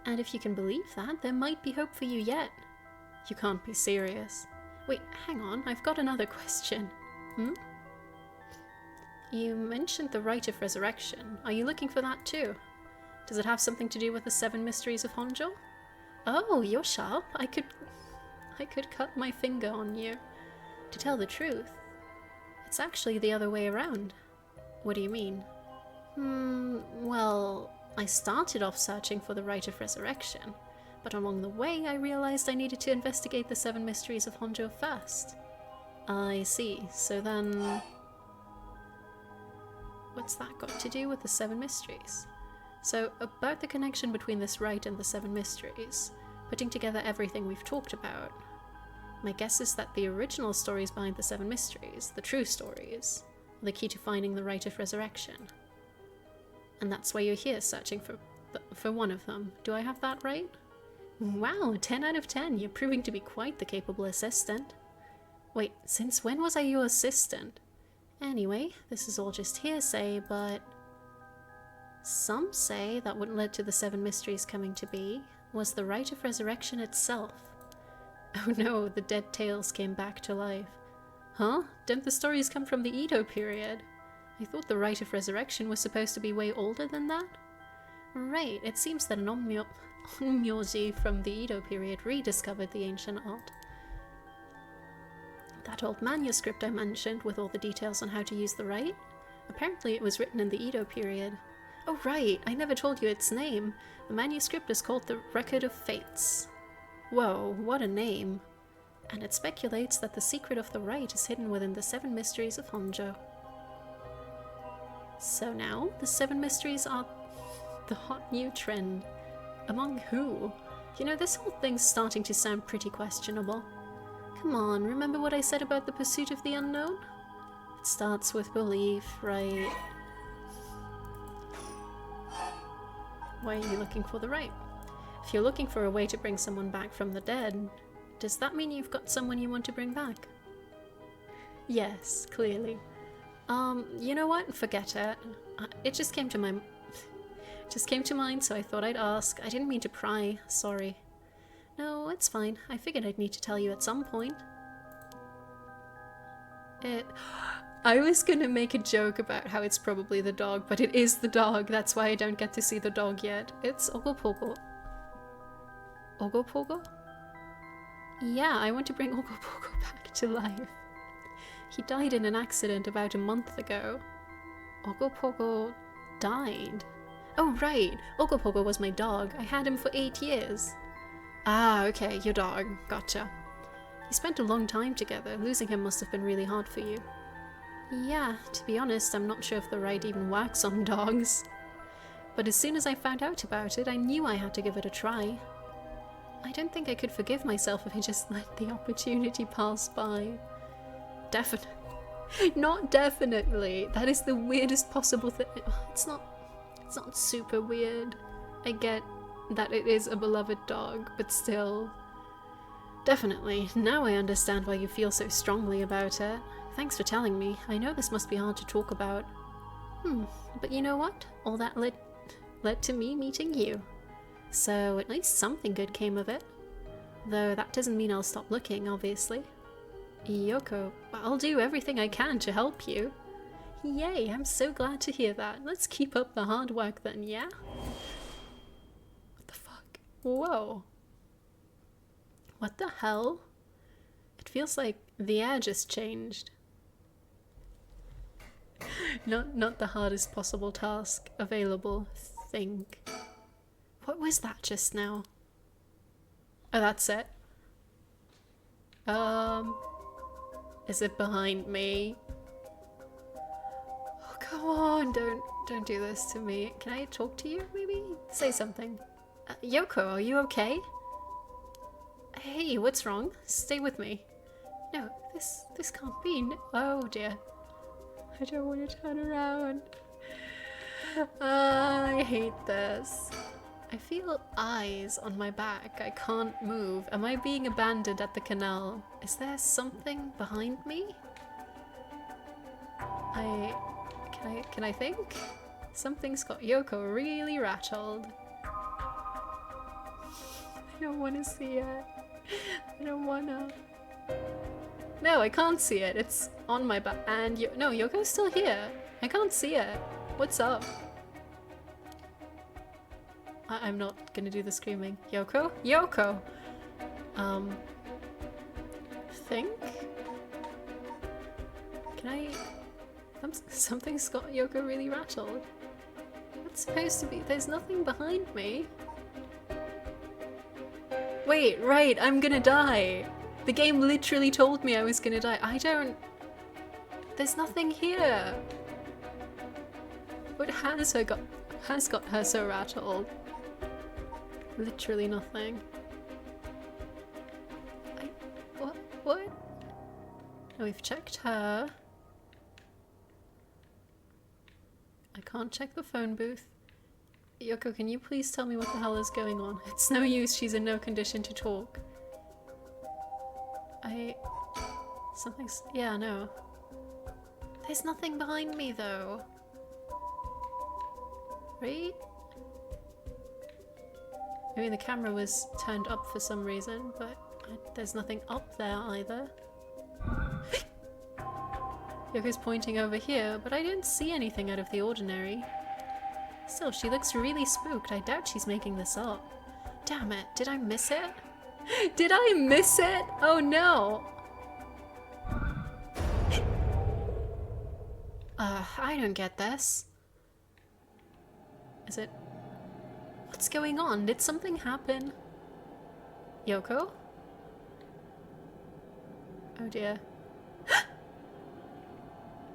And if you can believe that, there might be hope for you yet. You can't be serious. Wait, hang on, I've got another question. You mentioned the rite of resurrection. Are you looking for that too? Does it have something to do with the 7 mysteries of Honjo? Oh, you're sharp. I could cut my finger on you. To tell the truth, it's actually the other way around. What do you mean? Well, I started off searching for the rite of resurrection, but along the way I realized I needed to investigate the 7 mysteries of Honjo first. I see. So then, what's that got to do with the 7 mysteries? So, about the connection between this rite and the 7 mysteries, putting together everything we've talked about, my guess is that the original stories behind the 7 mysteries, the true stories, are the key to finding the rite of resurrection. And that's why you're here searching for one of them. Do I have that right? Wow, 10 out of 10. You're proving to be quite the capable assistant. Wait, since when was I your assistant? Anyway, this is all just hearsay, but some say that what led to the 7 mysteries coming to be was the rite of resurrection itself. Oh no, the dead tales came back to life. Huh? Don't the stories come from the Edo period? I thought the rite of resurrection was supposed to be way older than that? Right, it seems that an onmyoji from the Edo period rediscovered the ancient art. That old manuscript I mentioned with all the details on how to use the rite? Apparently it was written in the Edo period. Oh right, I never told you its name. The manuscript is called the Record of Fates. Whoa, what a name. And it speculates that the secret of the rite is hidden within the 7 mysteries of Honjo. So now, the 7 mysteries are the hot new trend. Among who? You know, this whole thing's starting to sound pretty questionable. Come on, remember what I said about the pursuit of the unknown? It starts with belief, right? Why are you looking for the rite? If you're looking for a way to bring someone back from the dead, does that mean you've got someone you want to bring back? Yes, clearly. You know what? Forget it. It just came to mind, so I thought I'd ask. I didn't mean to pry, sorry. No, it's fine. I figured I'd need to tell you at some point. I was gonna make a joke about how it's probably the dog, but it is the dog. That's why I don't get to see the dog yet. It's Ogopogo. Ogopogo? Yeah, I want to bring Ogopogo back to life. He died in an accident about a month ago. Ogopogo died? Oh right, Ogopogo was my dog. I had him for 8 years. Ah, okay, your dog. Gotcha. You spent a long time together. Losing him must have been really hard for you. Yeah, to be honest, I'm not sure if the rite even works on dogs. But as soon as I found out about it, I knew I had to give it a try. I don't think I could forgive myself if I just let the opportunity pass by. Definitely. Not definitely. That is the weirdest possible thing. It's not super weird. I get that it is a beloved dog, but still. Definitely. Now I understand why you feel so strongly about it. Thanks for telling me. I know this must be hard to talk about. But you know what? All that led to me meeting you. So at least something good came of it. Though that doesn't mean I'll stop looking, obviously. Yoko, I'll do everything I can to help you. Yay, I'm so glad to hear that. Let's keep up the hard work then, yeah? What the fuck? Whoa. What the hell? It feels like the air just changed. Not the hardest possible task available, think. What was that just now? Oh, that's it. Is it behind me? Oh, come on, don't do this to me. Can I talk to you, maybe? Say something. Yoko, are you okay? Hey, what's wrong? Stay with me. No, this can't be. No. Oh dear. I don't want to turn around. I hate this. I feel eyes on my back. I can't move. Am I being abandoned at the canal? Is there something behind me? Can I think? Something's got Yoko really rattled. I don't want to see it. I don't wanna. No, I can't see it. It's on my back. And no, Yoko's still here. I can't see it. What's up? I'm not gonna do the screaming. Yoko? Yoko! Think? Can I... Something's got Yoko really rattled. What's supposed to be? There's nothing behind me. Wait, right, I'm gonna die. The game literally told me I was gonna die. I don't... There's nothing here. What has got her so rattled? Literally nothing. What? Oh, we've checked her. I can't check the phone booth. Yoko, can you please tell me what the hell is going on? It's no use, she's in no condition to talk. Something's... yeah, no. There's nothing behind me, though. Right? Maybe the camera was turned up for some reason, but there's nothing up there either. Yoko's pointing over here, but I didn't see anything out of the ordinary. Still, she looks really spooked. I doubt she's making this up. Damn it, did I miss it? Did I miss it? Oh no! I don't get this. Is it... What's going on? Did something happen? Yoko? Oh dear.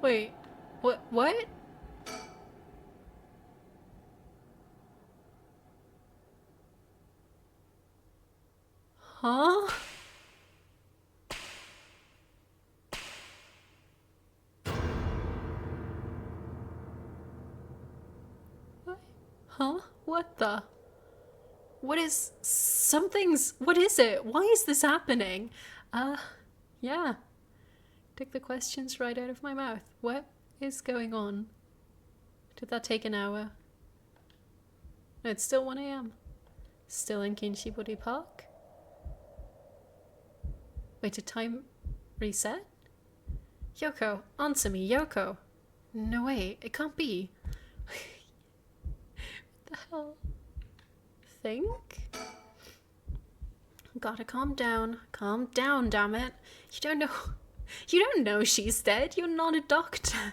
Wait, what? Huh? What? Huh? What the? What is... Something's... What is it? Why is this happening? Yeah. Took the questions right out of my mouth. What is going on? Did that take an hour? No, it's still 1 AM. Still in Kinshibori Park? Wait, did time reset? Yoko, answer me, Yoko! No way, it can't be. What the hell? Think? Gotta calm down. Calm down, damn it. You don't know she's dead. You're not a doctor.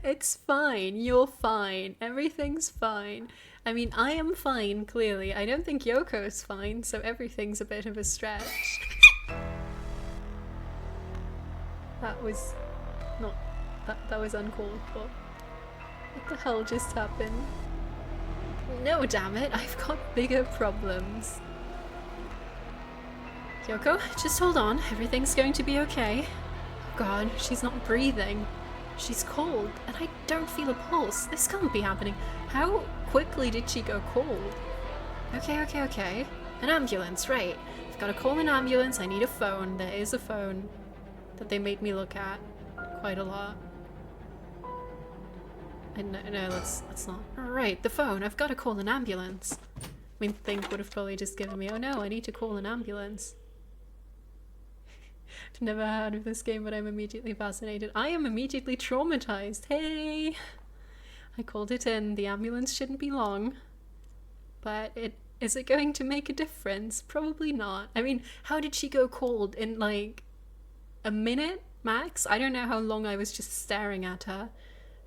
It's fine. You're fine. Everything's fine. I mean, I am fine, clearly. I don't think Yoko's fine, so everything's a bit of a stretch. That was not... That was uncalled for. What the hell just happened? No, damn it. I've got bigger problems. Yoko, just hold on. Everything's going to be okay. Oh god, she's not breathing. She's cold, and I don't feel a pulse. This can't be happening. How quickly did she go cold? Okay. An ambulance, right. I've got to call an ambulance. I need a phone. There is a phone that they made me look at quite a lot. And no, let's not. Right, the phone. I've got to call an ambulance. mean, think would have probably just given me, oh no, I need to call an ambulance. I've never heard of this game, but I'm immediately fascinated. I am immediately traumatized. Hey! I called it in. The ambulance shouldn't be long. But is it going to make a difference? Probably not. I mean, how did she go cold in like a minute max? I don't know how long I was just staring at her.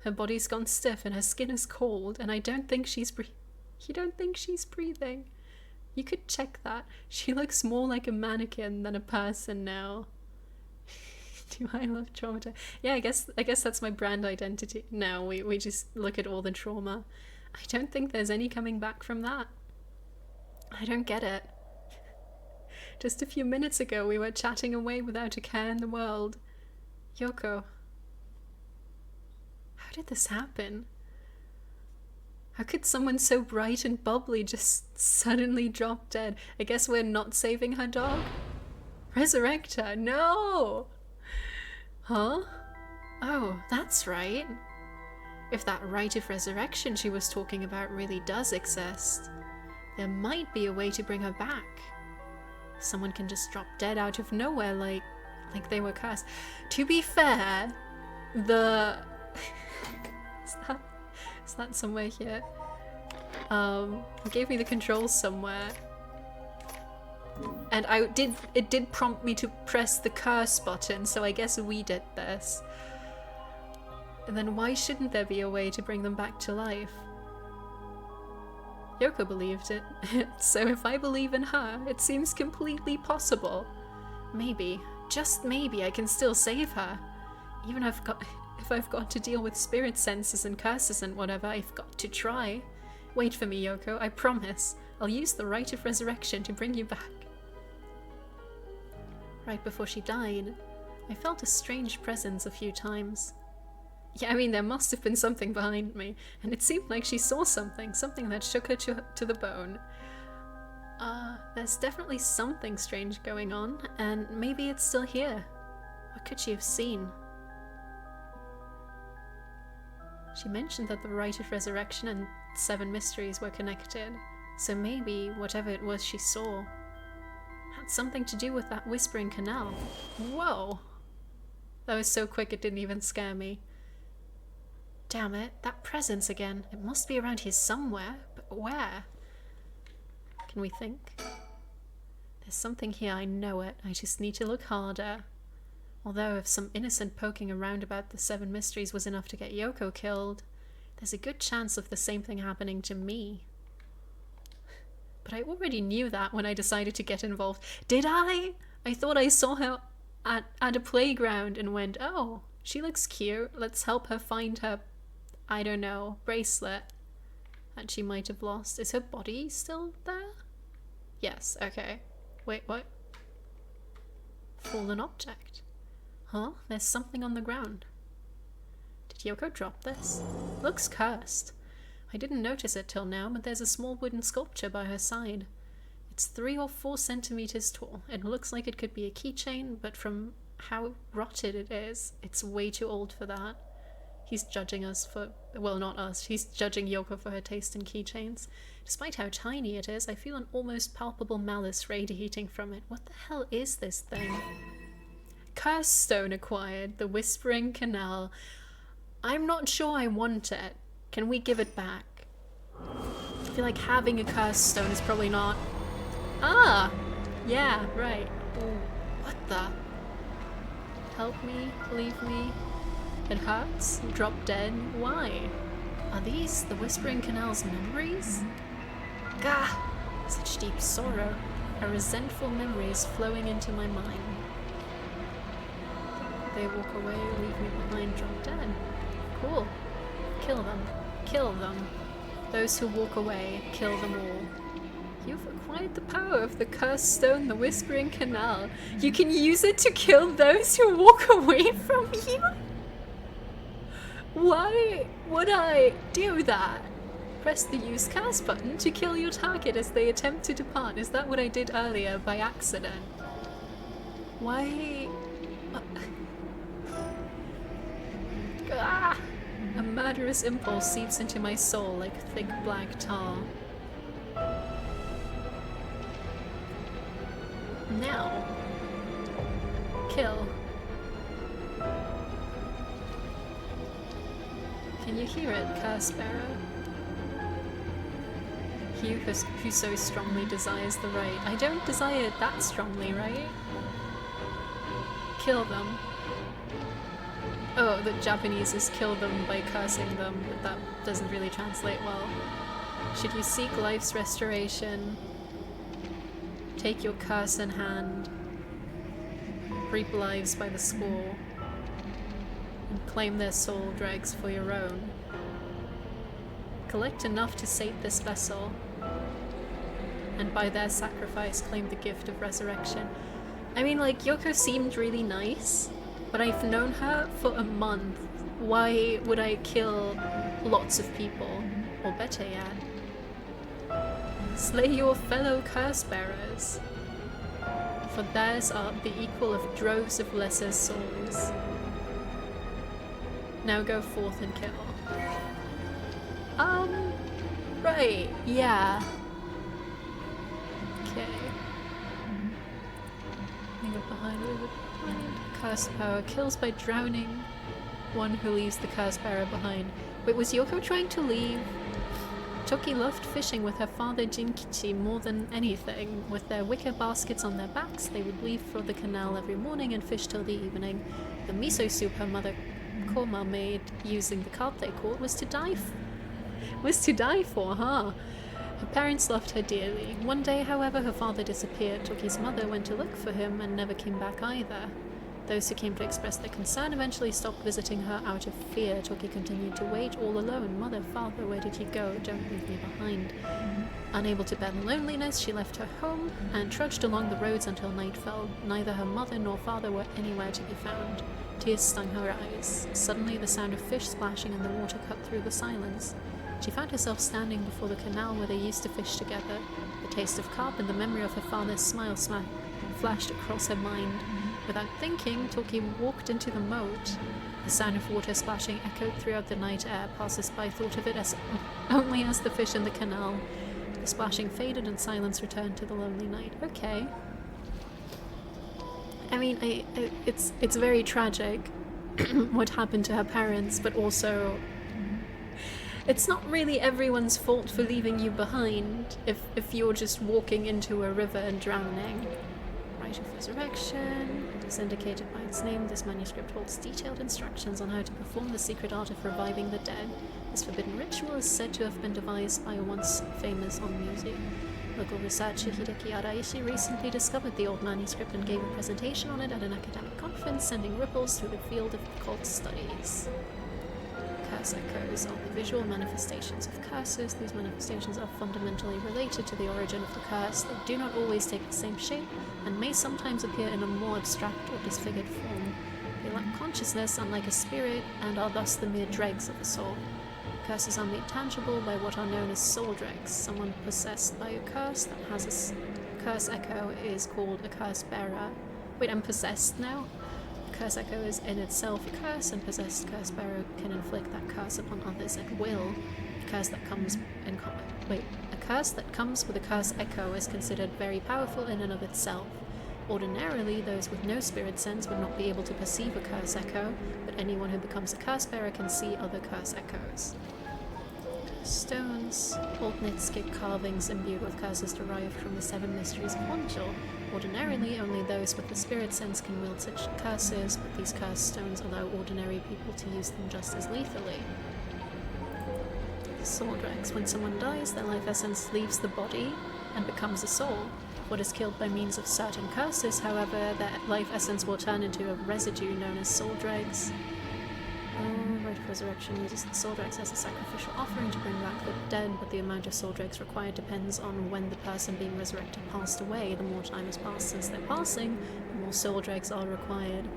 Her body's gone stiff and her skin is cold, and I don't think she's breathing. You don't think she's breathing? You could check that. She looks more like a mannequin than a person now. Do I love trauma? Yeah, I guess that's my brand identity. No, we just look at all the trauma. I don't think there's any coming back from that. I don't get it. Just a few minutes ago we were chatting away without a care in the world. Yoko. How did this happen? How could someone so bright and bubbly just suddenly drop dead? I guess we're not saving her dog? Resurrect her? No! Huh? Oh, that's right. If that rite of resurrection she was talking about really does exist, there might be a way to bring her back. Someone can just drop dead out of nowhere like they were cursed. To be fair, the... Is that somewhere here? It gave me the controls somewhere. And it did prompt me to press the curse button, so I guess we did this. And then why shouldn't there be a way to bring them back to life? Yoko believed it, so if I believe in her, it seems completely possible. Maybe, just maybe, I can still save her. Even if I've got to deal with spirit senses and curses and whatever, I've got to try. Wait for me, Yoko, I promise. I'll use the rite of resurrection to bring you back. Right before she died, I felt a strange presence a few times. Yeah, I mean, there must have been something behind me, and it seemed like she saw something that shook her to the bone. There's definitely something strange going on, and maybe it's still here. What could she have seen? She mentioned that the rite of resurrection and 7 mysteries were connected, so maybe whatever it was she saw had something to do with that whispering canal. Whoa! That was so quick it didn't even scare me. Damn it, that presence again. It must be around here somewhere, but where? Can we think? There's something here, I know it. I just need to look harder. Although if some innocent poking around about the 7 mysteries was enough to get Yoko killed, there's a good chance of the same thing happening to me. But I already knew that when I decided to get involved. Did I? I thought I saw her at a playground and went, oh, she looks cute. Let's help her find her, I don't know, bracelet that she might have lost. Is her body still there? Yes, okay. Wait, what? Fallen object. Huh? There's something on the ground. Did Yoko drop this? Looks cursed. I didn't notice it till now, but there's a small wooden sculpture by her side. It's 3 or 4 centimeters tall. It looks like it could be a keychain, but from how rotted it is, it's way too old for that. He's judging us for... well, not us. He's judging Yoko for her taste in keychains. Despite how tiny it is, I feel an almost palpable malice radiating from it. What the hell is this thing? Curse stone acquired. The Whispering Canal. I'm not sure I want it. Can we give it back? I feel like having a curse stone is probably not... Ah! Yeah, right. Ooh, what the... Help me, leave me. It hurts. Drop dead. Why? Are these the Whispering Canal's memories? Gah! Such deep sorrow. A resentful memory is flowing into my mind. They walk away, leave me behind, drop dead. Cool. Kill them. Kill them. Those who walk away, kill them all. You've acquired the power of the Cursed Stone, the Whispering Canal. You can use it to kill those who walk away from you? Why would I do that? Press the Use Curse button to kill your target as they attempt to depart. Is that what I did earlier by accident? Why... Ah! A murderous impulse seeps into my soul like thick black tar. Now. Kill. Can you hear it, Curse Bearer? He who so strongly desires the right. I don't desire it that strongly, right? Kill them. Oh, the Japanese is kill them by cursing them, but that doesn't really translate well. Should you seek life's restoration, take your curse in hand, reap lives by the score, and claim their soul dregs for your own. Collect enough to sate this vessel, and by their sacrifice claim the gift of resurrection. I mean, like, Yoko seemed really nice, but I've known her for a month. Why would I kill lots of people? Or better yet, slay your fellow curse bearers, for theirs are the equal of droves of lesser souls. Now go forth and kill. Right, yeah. Okay. Leave it behind, leave it behind. Curse power kills by drowning one who leaves the curse bearer behind. Wait, was Yoko trying to leave? Toki loved fishing with her father Jinkichi more than anything. With their wicker baskets on their backs, they would leave for the canal every morning and fish till the evening. The miso soup her mother Koma made using the carp they caught was to die for, huh? Her parents loved her dearly. One day, however, her father disappeared. Toki's mother went to look for him and never came back either. Those who came to express their concern eventually stopped visiting her out of fear. Toki continued to wait all alone. Mother, father, where did you go? Don't leave me behind. Unable to bear the loneliness, she left her home and trudged along the roads until night fell. Neither her mother nor father were anywhere to be found. Tears stung her eyes. Suddenly, the sound of fish splashing in the water cut through the silence. She found herself standing before the canal where they used to fish together. The taste of carp and the memory of her father's smile flashed across her mind. Without thinking, Toki walked into the moat. The sound of water splashing echoed throughout the night air. Passers-by thought of it as only as the fish in the canal. The splashing faded and silence returned to the lonely night. Okay. I mean, it's very tragic what happened to her parents, but also it's not really everyone's fault for leaving you behind if you're just walking into a river and drowning. Rite of Resurrection. As indicated by its name, this manuscript holds detailed instructions on how to perform the secret art of reviving the dead. This forbidden ritual is said to have been devised by a once famous on-musi. Local researcher Hideki Araishi recently discovered the old manuscript and gave a presentation on it at an academic conference, sending ripples through the field of occult studies. Curse echoes are the visual manifestations of curses. These manifestations are fundamentally related to the origin of the curse. They do not always take the same shape and may sometimes appear in a more abstract or disfigured form. They lack consciousness, unlike a spirit, and are thus the mere dregs of a soul. Curses are made tangible by what are known as soul dregs. Someone possessed by a curse that has a curse echo is called a curse bearer. Wait, I'm possessed now? Curse echo is in itself a curse, and possessed curse bearer can inflict that curse upon others at will. A curse that comes with a curse echo is considered very powerful in and of itself. Ordinarily, those with no spirit sense would not be able to perceive a curse echo, but anyone who becomes a curse bearer can see other curse echoes. Stones, old Nitskid carvings imbued with curses derived from the 7 mysteries of Honjo. Ordinarily, only those with the spirit sense can wield such curses, but these cursed stones allow ordinary people to use them just as lethally. Soul dregs. When someone dies, their life essence leaves the body and becomes a soul. What is killed by means of certain curses, however, their life essence will turn into a residue known as soul dregs. Rite of Resurrection uses the soul dregs as a sacrificial offering to bring back the dead, but the amount of soul dregs required depends on when the person being resurrected passed away. The more time has passed since their passing, the more soul dregs are required.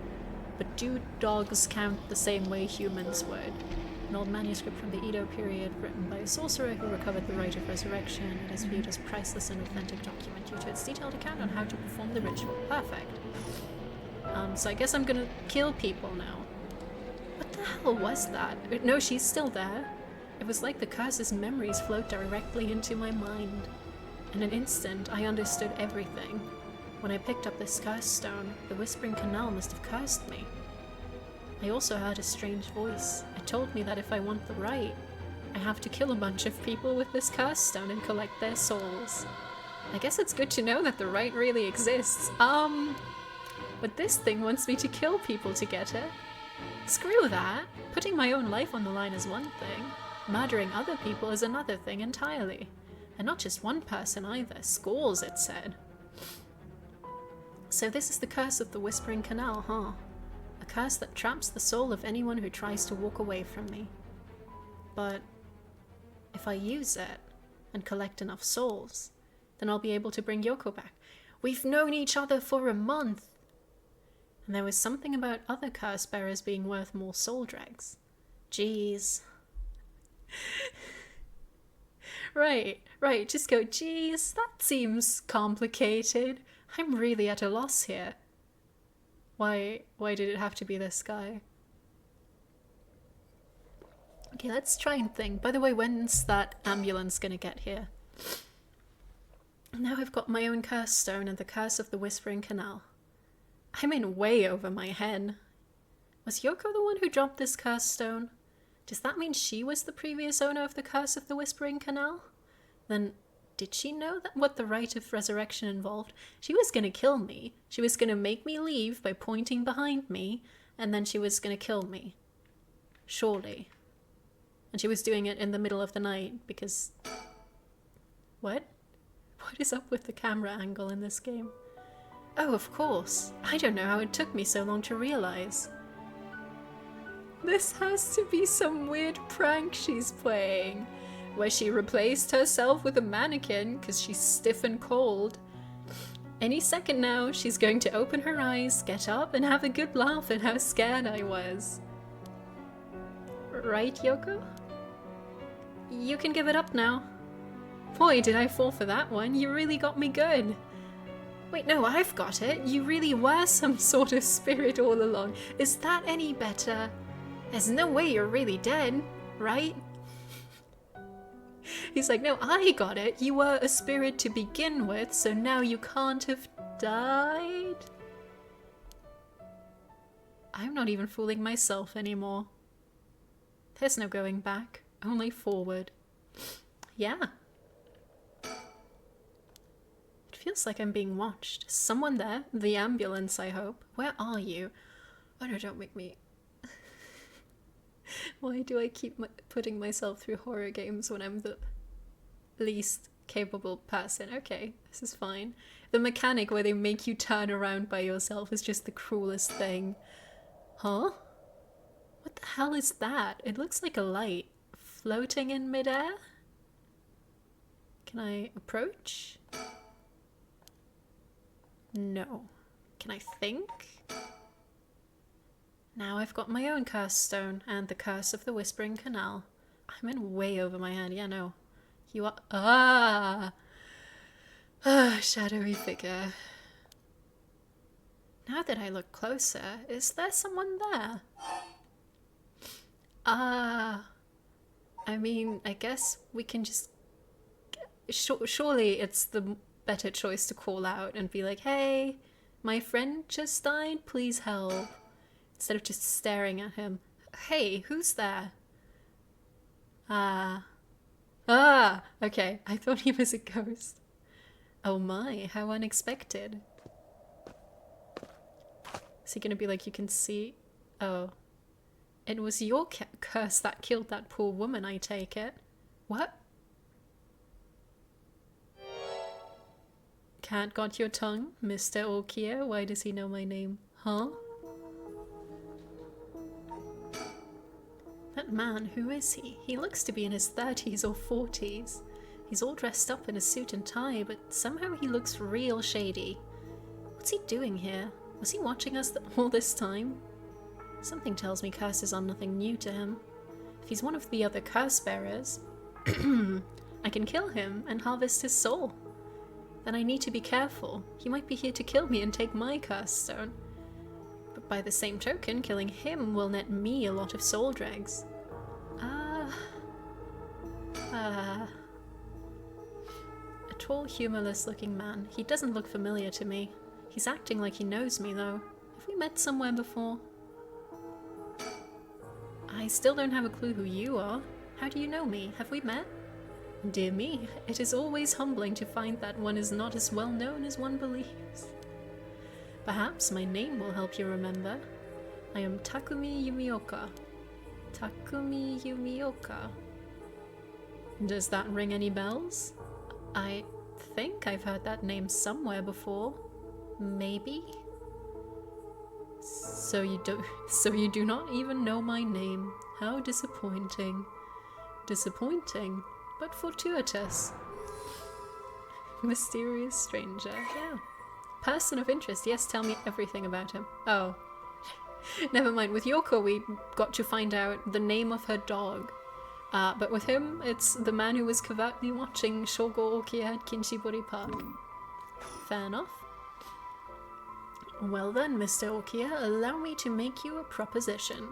But do dogs count the same way humans would? An old manuscript from the Edo period written by a sorcerer who recovered the Rite of Resurrection. It is viewed as priceless and authentic document due to its detailed account on how to perform the ritual. Perfect. So I guess I'm gonna kill people now. What the hell was that? No, she's still there. It was like the curse's memories flowed directly into my mind. In an instant, I understood everything. When I picked up this curse stone, the Whispering Canal must have cursed me. I also heard a strange voice. It told me that if I want the right, I have to kill a bunch of people with this curse stone and collect their souls. I guess it's good to know that the right really exists. But this thing wants me to kill people to get it. Screw that. Putting my own life on the line is one thing. Murdering other people is another thing entirely. And not just one person either. Scores, it said. So this is the curse of the Whispering Canal, huh? A curse that traps the soul of anyone who tries to walk away from me. But if I use it and collect enough souls, then I'll be able to bring Yoko back. We've known each other for a month! And there was something about other curse bearers being worth more soul dregs. Jeez. Right, just go, geez, that seems complicated. I'm really at a loss here. Why did it have to be this guy? Okay, let's try and think. By the way, when's that ambulance gonna get here? Now I've got my own curse stone and the curse of the Whispering Canal. I'm in way over my head. Was Yoko the one who dropped this curse stone? Does that mean she was the previous owner of the curse of the Whispering Canal? Then, did she know that what the rite of resurrection involved? She was gonna kill me. She was gonna make me leave by pointing behind me, and then she was gonna kill me. Surely. And she was doing it in the middle of the night, because... What? What is up with the camera angle in this game? Oh, of course. I don't know how it took me so long to realize. This has to be some weird prank she's playing, where she replaced herself with a mannequin because she's stiff and cold. Any second now, she's going to open her eyes, get up, and have a good laugh at how scared I was. Right, Yoko? You can give it up now. Boy, did I fall for that one. You really got me good. Wait, no, I've got it. You really were some sort of spirit all along. Is that any better? There's no way you're really dead, right? He's like, no, I got it. You were a spirit to begin with, so now you can't have died? I'm not even fooling myself anymore. There's no going back, only forward. Yeah. It feels like I'm being watched. Is someone there? The ambulance, I hope. Where are you? Oh no, don't make me... Why do I keep putting myself through horror games when I'm the least capable person? Okay, this is fine. The mechanic where they make you turn around by yourself is just the cruelest thing. Huh? What the hell is that? It looks like a light floating in midair. Can I approach? No. Can I think? Now I've got my own curse stone and the curse of the Whispering Canal. I'm in way over my head. Yeah, no. You are... shadowy figure. Now that I look closer, is there someone there? I mean, I guess we can just... Surely it's the better choice to call out and be like, hey, my friend just died, please help. Instead of just staring at him. Hey, who's there? Okay, I thought he was a ghost. Oh my, how unexpected. Is he gonna be like, you can see? Oh. It was your curse that killed that poor woman, I take it. What? Cat got your tongue? Mr. Okia? Why does he know my name? Huh? That man, who is he? He looks to be in his 30s or 40s. He's all dressed up in a suit and tie, but somehow he looks real shady. What's he doing here? Was he watching us all this time? Something tells me curses are nothing new to him. If he's one of the other curse bearers, I can kill him and harvest his soul. Then I need to be careful. He might be here to kill me and take my curse stone. But by the same token, killing him will net me a lot of soul dregs. A tall, humorless looking man. He doesn't look familiar to me. He's acting like he knows me, though. Have we met somewhere before? I still don't have a clue who you are. How do you know me? Have we met? Dear me, it is always humbling to find that one is not as well known as one believes. Perhaps my name will help you remember. I am Takumi Yumioka. Takumi Yumioka. Does that ring any bells? I think I've heard that name somewhere before. Maybe? So you do not even know my name. How disappointing. Disappointing, but fortuitous. Mysterious stranger, yeah. Person of interest, yes, tell me everything about him. Oh. Never mind, with Yoko we got to find out the name of her dog. But with him, it's the man who was covertly watching Shogo Okiya at Kinshibori Park. Fair enough. Well then, Mr. Okiya, allow me to make you a proposition.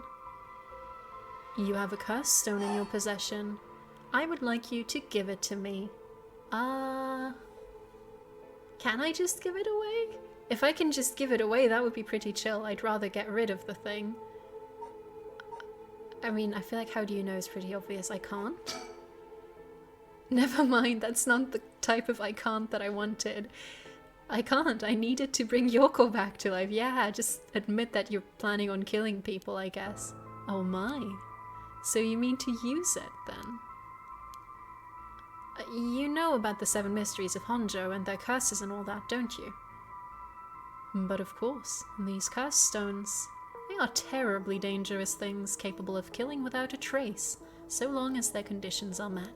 You have a cursed stone in your possession. I would like you to give it to me. Can I just give it away? If I can just give it away, that would be pretty chill. I'd rather get rid of the thing. I mean, I feel like how do you know is pretty obvious. I can't. Never mind, that's not the type of I can't that I wanted. I can't. I needed to bring Yoko back to life. Yeah, just admit that you're planning on killing people, I guess. Oh my. So you mean to use it, then? You know about the 7 mysteries of Honjo and their curses and all that, don't you? But of course, these curse stones, they are terribly dangerous things capable of killing without a trace, so long as their conditions are met.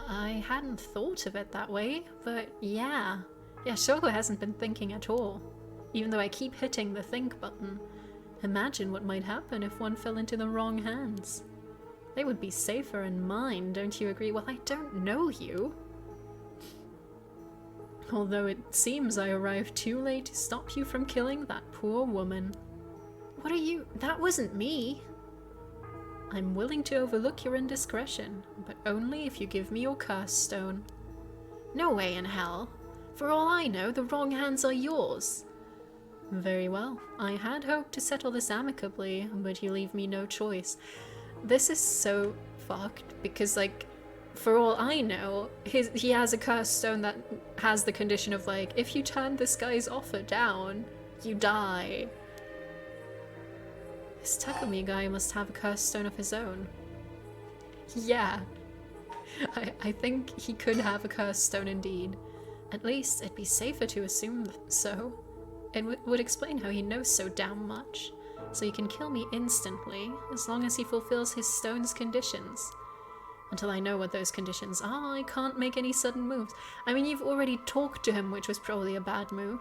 I hadn't thought of it that way, but yeah. Yeah, Shogo hasn't been thinking at all. Even though I keep hitting the think button. Imagine what might happen if one fell into the wrong hands. They would be safer in mine, don't you agree? Well, I don't know you. Although it seems I arrived too late to stop you from killing that poor woman. What are you? That wasn't me. I'm willing to overlook your indiscretion, but only if you give me your curse stone. No way in hell. For all I know, the wrong hands are yours. Very well. I had hoped to settle this amicably, but you leave me no choice. This is so fucked, because, like, for all I know, he has a curse stone that has the condition of, like, if you turn this guy's offer down, you die. This Takumi guy must have a curse stone of his own. Yeah. I think he could have a curse stone indeed. At least, it'd be safer to assume so. It would explain how he knows so damn much. So he can kill me instantly, as long as he fulfills his stone's conditions. Until I know what those conditions are, I can't make any sudden moves. I mean, you've already talked to him, which was probably a bad move.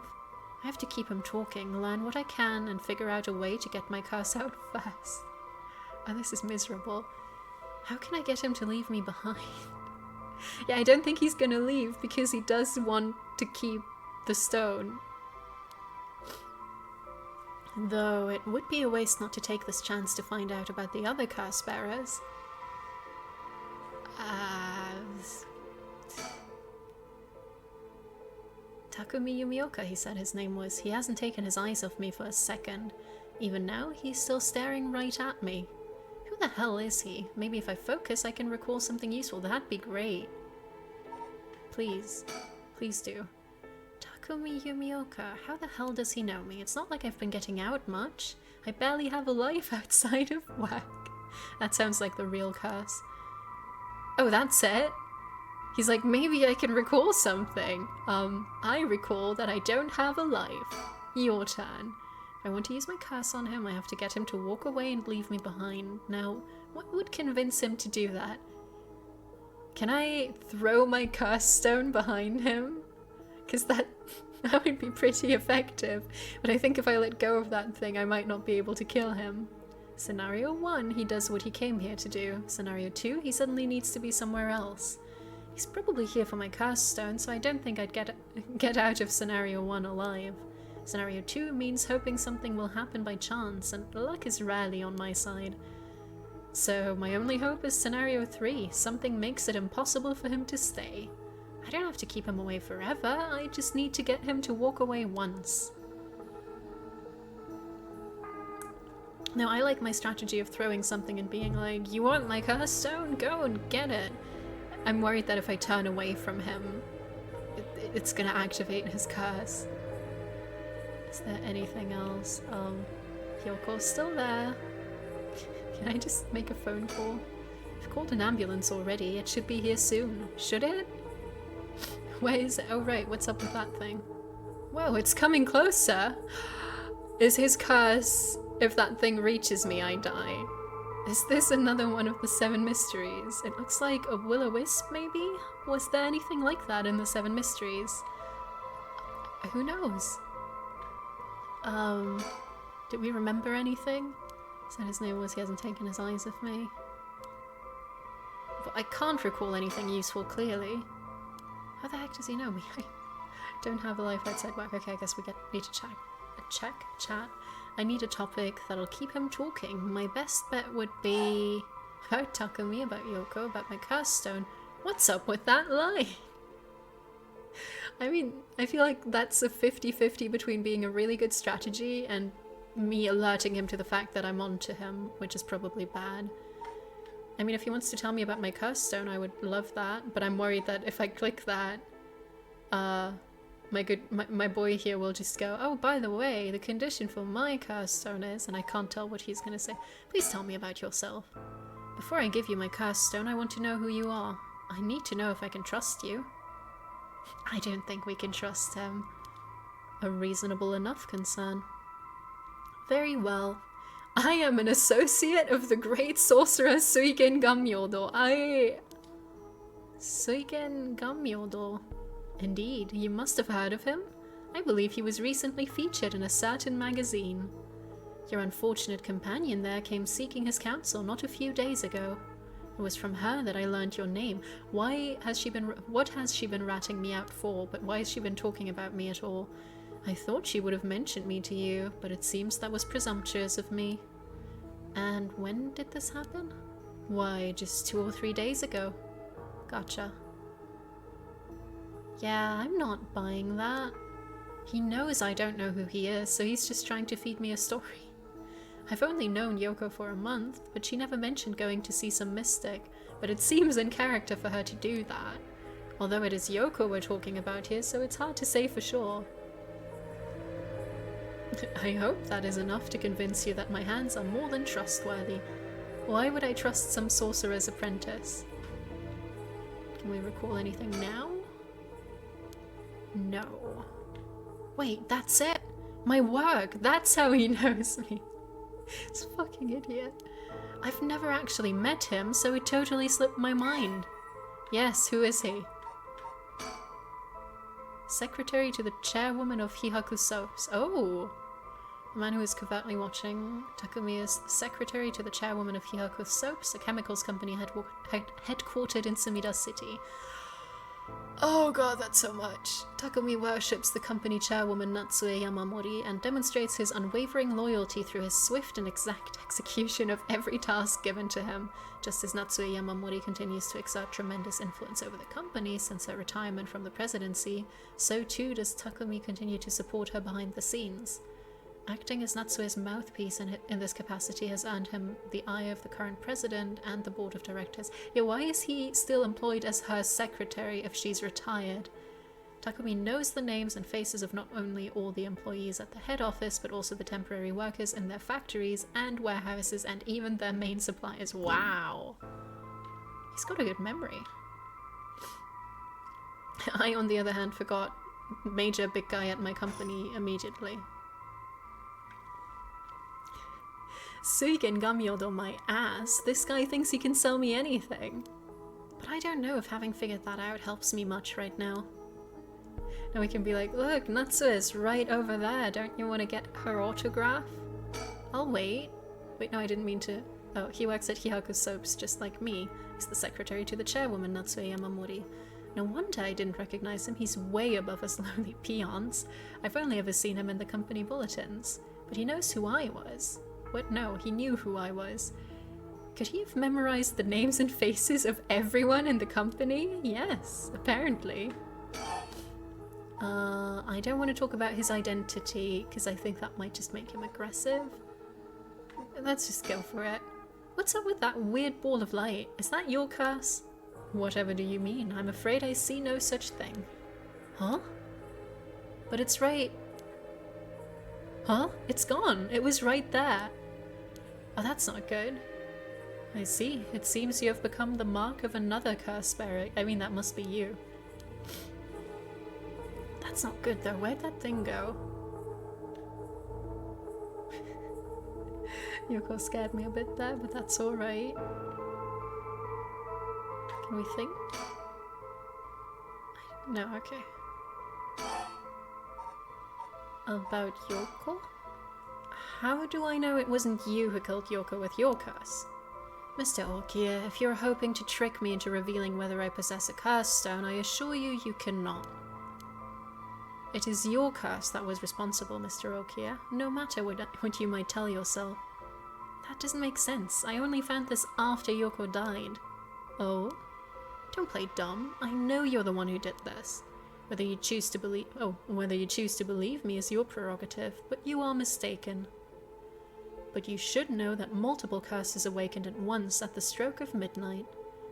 I have to keep him talking, learn what I can, and figure out a way to get my curse out fast. Oh, this is miserable. How can I get him to leave me behind? Yeah, I don't think he's gonna leave, because he does want to keep the stone. Though it would be a waste not to take this chance to find out about the other curse bearers. Takumi Yumioka, he said his name was. He hasn't taken his eyes off me for a second. Even now, he's still staring right at me. Who the hell is he? Maybe if I focus, I can recall something useful. That'd be great. Please. Please do. Takumi Yumioka. How the hell does he know me? It's not like I've been getting out much. I barely have a life outside of whack. That sounds like the real curse. Oh, that's it? He's like, maybe I can recall something. I recall that I don't have a life. Your turn. If I want to use my curse on him, I have to get him to walk away and leave me behind. Now, what would convince him to do that? Can I throw my curse stone behind him? Because that would be pretty effective. But I think if I let go of that thing, I might not be able to kill him. Scenario 1, he does what he came here to do. Scenario 2, he suddenly needs to be somewhere else. He's probably here for my curse stone, so I don't think I'd get out of Scenario 1 alive. Scenario 2 means hoping something will happen by chance, and luck is rarely on my side. So my only hope is Scenario 3. Something makes it impossible for him to stay. I don't have to keep him away forever. I just need to get him to walk away once. No, I like my strategy of throwing something and being like, you want my curse stone? Go and get it. I'm worried that if I turn away from him, it's gonna activate his curse. Is there anything else? Hyoko's still there. Can I just make a phone call? I've called an ambulance already. It should be here soon. Should it? Where is it? Oh right, what's up with that thing? Whoa, it's coming closer! Is his curse, if that thing reaches me, I die? Is this another one of the 7 mysteries? It looks like a will-o-wisp, maybe? Was there anything like that in the 7 mysteries? Who knows? Did we remember anything? So his name was, he hasn't taken his eyes off me. But I can't recall anything useful, clearly. How the heck does he know me? I don't have a life outside work. Okay, I guess we need to chat. I need a topic that'll keep him talking. My best bet would be about Takumi, about Yoko, about my curse stone. What's up with that line? I mean, I feel like that's a 50-50 between being a really good strategy and me alerting him to the fact that I'm on to him, which is probably bad. I mean, if he wants to tell me about my curse stone, I would love that, but I'm worried that if I click that, my boy here will just go, oh, by the way, the condition for my curse stone is, and I can't tell what he's gonna say. Please tell me about yourself. Before I give you my curse stone, I want to know who you are. I need to know if I can trust you. I don't think we can trust him. A reasonable enough concern. Very well. I am an associate of the great sorcerer Suigen Gamyodo. Suigen Gamyodo. Indeed, you must have heard of him. I believe he was recently featured in a certain magazine. Your unfortunate companion there came seeking his counsel not a few days ago. It was from her that I learned your name. What has she been ratting me out for, but why has she been talking about me at all? I thought she would have mentioned me to you, but it seems that was presumptuous of me. And when did this happen? Why, just 2 or 3 days ago. Gotcha. Yeah, I'm not buying that. He knows I don't know who he is, so he's just trying to feed me a story. I've only known Yoko for a month, but she never mentioned going to see some mystic, but it seems in character for her to do that. Although it is Yoko we're talking about here, so it's hard to say for sure. I hope that is enough to convince you that my hands are more than trustworthy. Why would I trust some sorcerer's apprentice? Can we recall anything now? No. Wait, that's it? My work! That's how he knows me! This fucking idiot. I've never actually met him, so it totally slipped my mind. Yes, who is he? Secretary to the chairwoman of Hihaku Soaps. Oh! The man who is covertly watching Takumi is the secretary to the chairwoman of Hihaku Soaps, a chemicals company headquartered in Sumida City. Oh god, that's so much. Takumi worships the company chairwoman Natsue Yamamori and demonstrates his unwavering loyalty through his swift and exact execution of every task given to him. Just as Natsue Yamamori continues to exert tremendous influence over the company since her retirement from the presidency, so too does Takumi continue to support her behind the scenes. Acting as Natsue's mouthpiece in this capacity has earned him the eye of the current president and the board of directors. Yeah, why is he still employed as her secretary if she's retired? Takumi knows the names and faces of not only all the employees at the head office, but also the temporary workers in their factories and warehouses and even their main suppliers. Wow. He's got a good memory. I, on the other hand, forgot major big guy at my company immediately. Suigen Gamyodo my ass. This guy thinks he can sell me anything. But I don't know if having figured that out helps me much right now. Now we can be like, look, Natsu is right over there. Don't you want to get her autograph? I'll wait. Wait, no, I didn't mean to. Oh, he works at Hihaku Soaps just like me. He's the secretary to the chairwoman, Natsue Yamamori. No wonder I didn't recognize him. He's way above us lowly peons. I've only ever seen him in the company bulletins. But he knows who I was. What? No, he knew who I was. Could he have memorized the names and faces of everyone in the company? Yes, apparently. I don't want to talk about his identity, because I think that might just make him aggressive. Let's just go for it. What's up with that weird ball of light? Is that your curse? Whatever do you mean? I'm afraid I see no such thing. Huh? But it's right... Huh? It's gone. It was right there. Oh, that's not good. I see. It seems you have become the mark of another curse bearer. I mean, that must be you. That's not good, though. Where'd that thing go? Yoko scared me a bit there, but that's alright. Can we think? No, okay. About Yoko? How do I know it wasn't you who killed Yoko with your curse? Mr. Orkia, if you're hoping to trick me into revealing whether I possess a curse stone, I assure you, you cannot. It is your curse that was responsible, Mr. Orkia, no matter what you might tell yourself. That doesn't make sense. I only found this after Yoko died. Oh? Don't play dumb. I know you're the one who did this. Whether you choose to believe me is your prerogative, but you are mistaken. But you should know that multiple curses awakened at once at the stroke of midnight.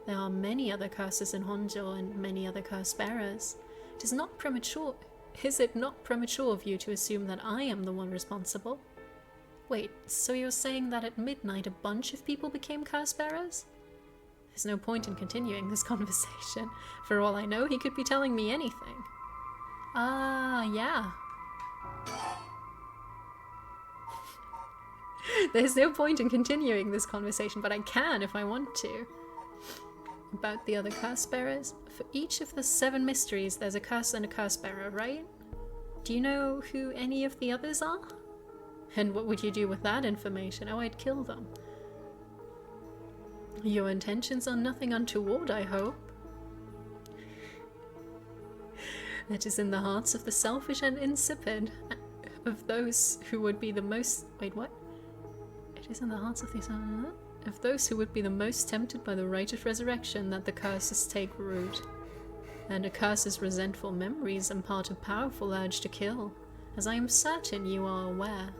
There are many other curses in Honjo and many other curse bearers. Is it not premature of you to assume that I am the one responsible? Wait, so you're saying that at midnight a bunch of people became curse bearers? There's no point in continuing this conversation. For all I know, he could be telling me anything. Yeah. There's no point in continuing this conversation, but I can if I want to. About the other curse bearers? For each of the 7 mysteries, there's a curse and a curse bearer, right? Do you know who any of the others are? And what would you do with that information? Oh, I'd kill them. Your intentions are nothing untoward, I hope. It is in the hearts of the selfish and insipid, of those who would be the most... Wait, what? It is in the hearts of those who would be the most tempted by the rite of resurrection that the curses take root. And a curse's resentful memories impart a powerful urge to kill, as I am certain you are aware.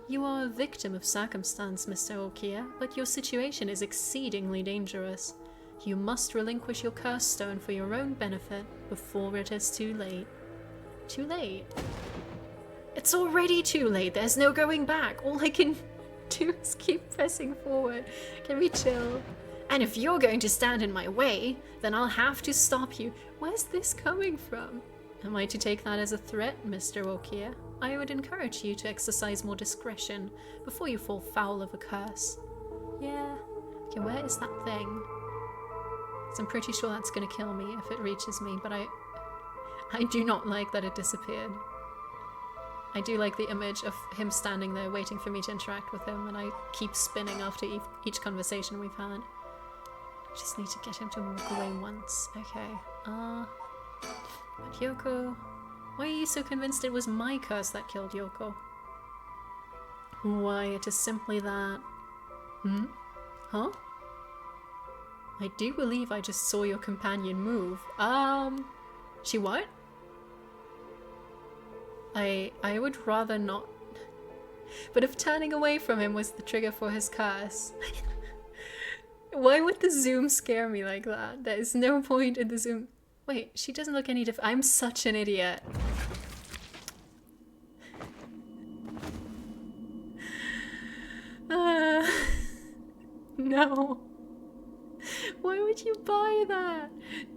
You are a victim of circumstance, Mr. Orkia, but your situation is exceedingly dangerous. You must relinquish your curse stone for your own benefit before it is too late. Too late? It's already too late. There's no going back. All I can do is keep pressing forward. Can we chill? And if you're going to stand in my way, then I'll have to stop you. Where's this coming from? Am I to take that as a threat, Mr. Orkia? I would encourage you to exercise more discretion before you fall foul of a curse. Yeah. Okay, where is that thing? So I'm pretty sure that's going to kill me if it reaches me, but I do not like that it disappeared. I do like the image of him standing there waiting for me to interact with him, and I keep spinning after each conversation we've had. I just need to get him to walk away once. Okay. But Yoko... Why are you so convinced it was my curse that killed Yoko? Why, it is simply that... Huh? I do believe I just saw your companion move. She what? I would rather not... But if turning away from him was the trigger for his curse... Why would the zoom scare me like that? There is no point in the zoom... Wait, she doesn't look any different. I'm such an idiot. No. Why would you buy that?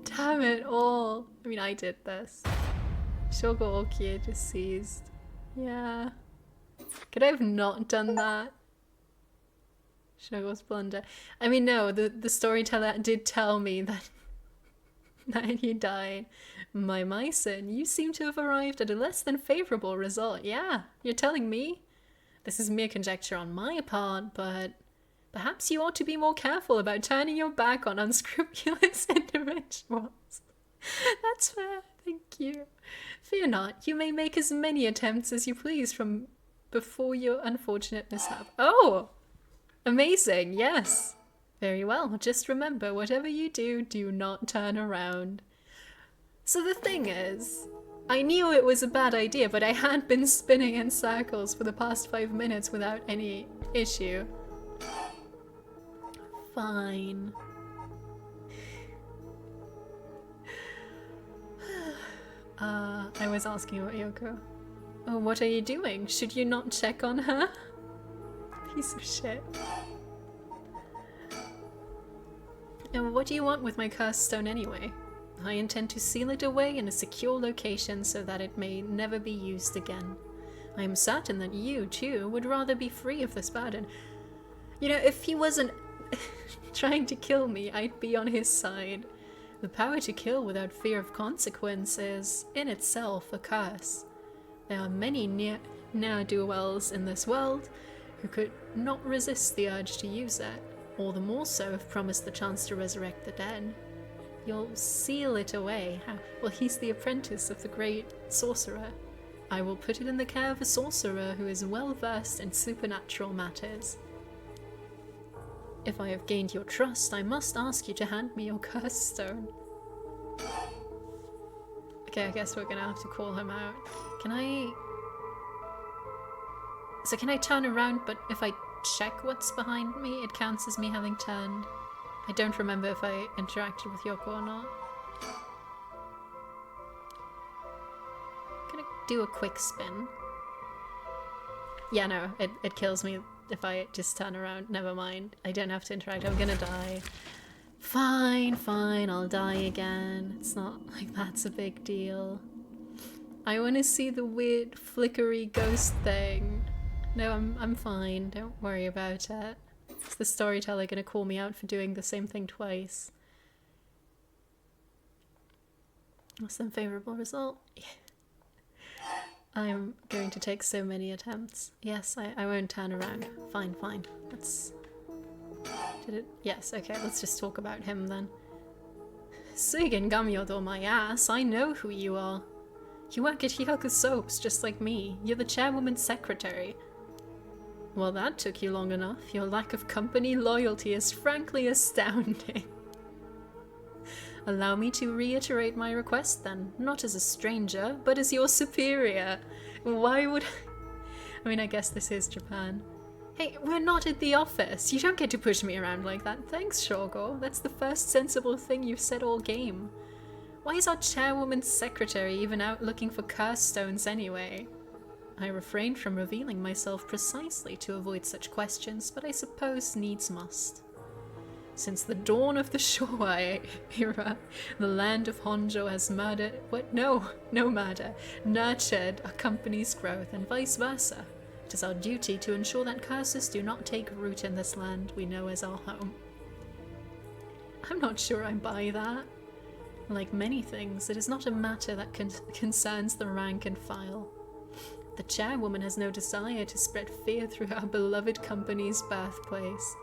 Damn it all. I mean, I did this. Shogo Okie deceased. Yeah. Could I have not done that? Shogo's blunder. I mean, no, the storyteller did tell me that he died. My Myson, you seem to have arrived at a less than favourable result. Yeah, you're telling me? This is mere conjecture on my part, but perhaps you ought to be more careful about turning your back on unscrupulous individuals. That's fair, thank you. Fear not, you may make as many attempts as you please from before your unfortunate mishap. Oh! Amazing, yes. Very well, just remember, whatever you do, do not turn around. So the thing is, I knew it was a bad idea, but I had been spinning in circles for the past 5 minutes without any issue. Fine. I was asking about Yoko. Oh, what are you doing? Should you not check on her? Piece of shit. And what do you want with my cursed stone anyway? I intend to seal it away in a secure location so that it may never be used again. I am certain that you, too, would rather be free of this burden. You know, if he wasn't trying to kill me, I'd be on his side. The power to kill without fear of consequence is, in itself, a curse. There are many ne'er-do-wells in this world who could not resist the urge to use it, all the more so if promised the chance to resurrect the dead. You'll seal it away. How? Well, he's the apprentice of the great sorcerer. I will put it in the care of a sorcerer who is well versed in supernatural matters. If I have gained your trust, I must ask you to hand me your cursed stone. Okay, I guess we're gonna have to call him out. Can I... So can I turn around, but if I check what's behind me, it counts as me having turned? I don't remember if I interacted with Yoko or not. I'm gonna do a quick spin. Yeah, no, it kills me if I just turn around. Never mind. I don't have to interact. I'm gonna die. Fine, fine, I'll die again. It's not like that's a big deal. I want to see the weird flickery ghost thing. No, I'm fine. Don't worry about it. Is the storyteller gonna call me out for doing the same thing twice? What's the unfavorable result? Yeah. I'm going to take so many attempts. Yes, I won't turn around. Fine, fine. Let's... Did it? Yes, okay, let's just talk about him then. Suigen Gamyodo, my ass, I know who you are. You work at Hihaku Soaps, just like me. You're the chairwoman's secretary. Well, that took you long enough. Your lack of company loyalty is frankly astounding. Allow me to reiterate my request then, not as a stranger, but as your superior. Why would... I mean, I guess this is Japan. Hey, we're not at the office. You don't get to push me around like that. Thanks, Shogo. That's the first sensible thing you've said all game. Why is our chairwoman's secretary even out looking for curse stones anyway? I refrained from revealing myself precisely to avoid such questions, but I suppose needs must. Since the dawn of the Showa era, the land of Honjo has murdered... What? No murder. Nurtured a company's growth and vice versa. It is our duty to ensure that curses do not take root in this land we know as our home. I'm not sure I buy that. Like many things, it is not a matter that concerns the rank and file. The chairwoman has no desire to spread fear through our beloved company's birthplace.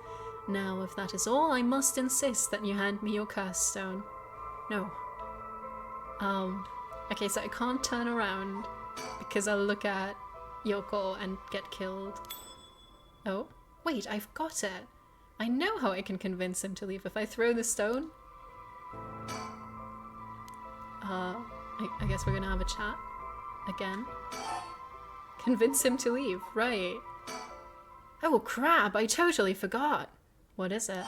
Now, if that is all, I must insist that you hand me your curse stone. No. Okay, so I can't turn around because I'll look at Yoko and get killed. Oh, wait, I've got it. I know how I can convince him to leave if I throw the stone. I guess we're gonna have a chat again. Convince him to leave, right. Oh crap, I totally forgot. What is it?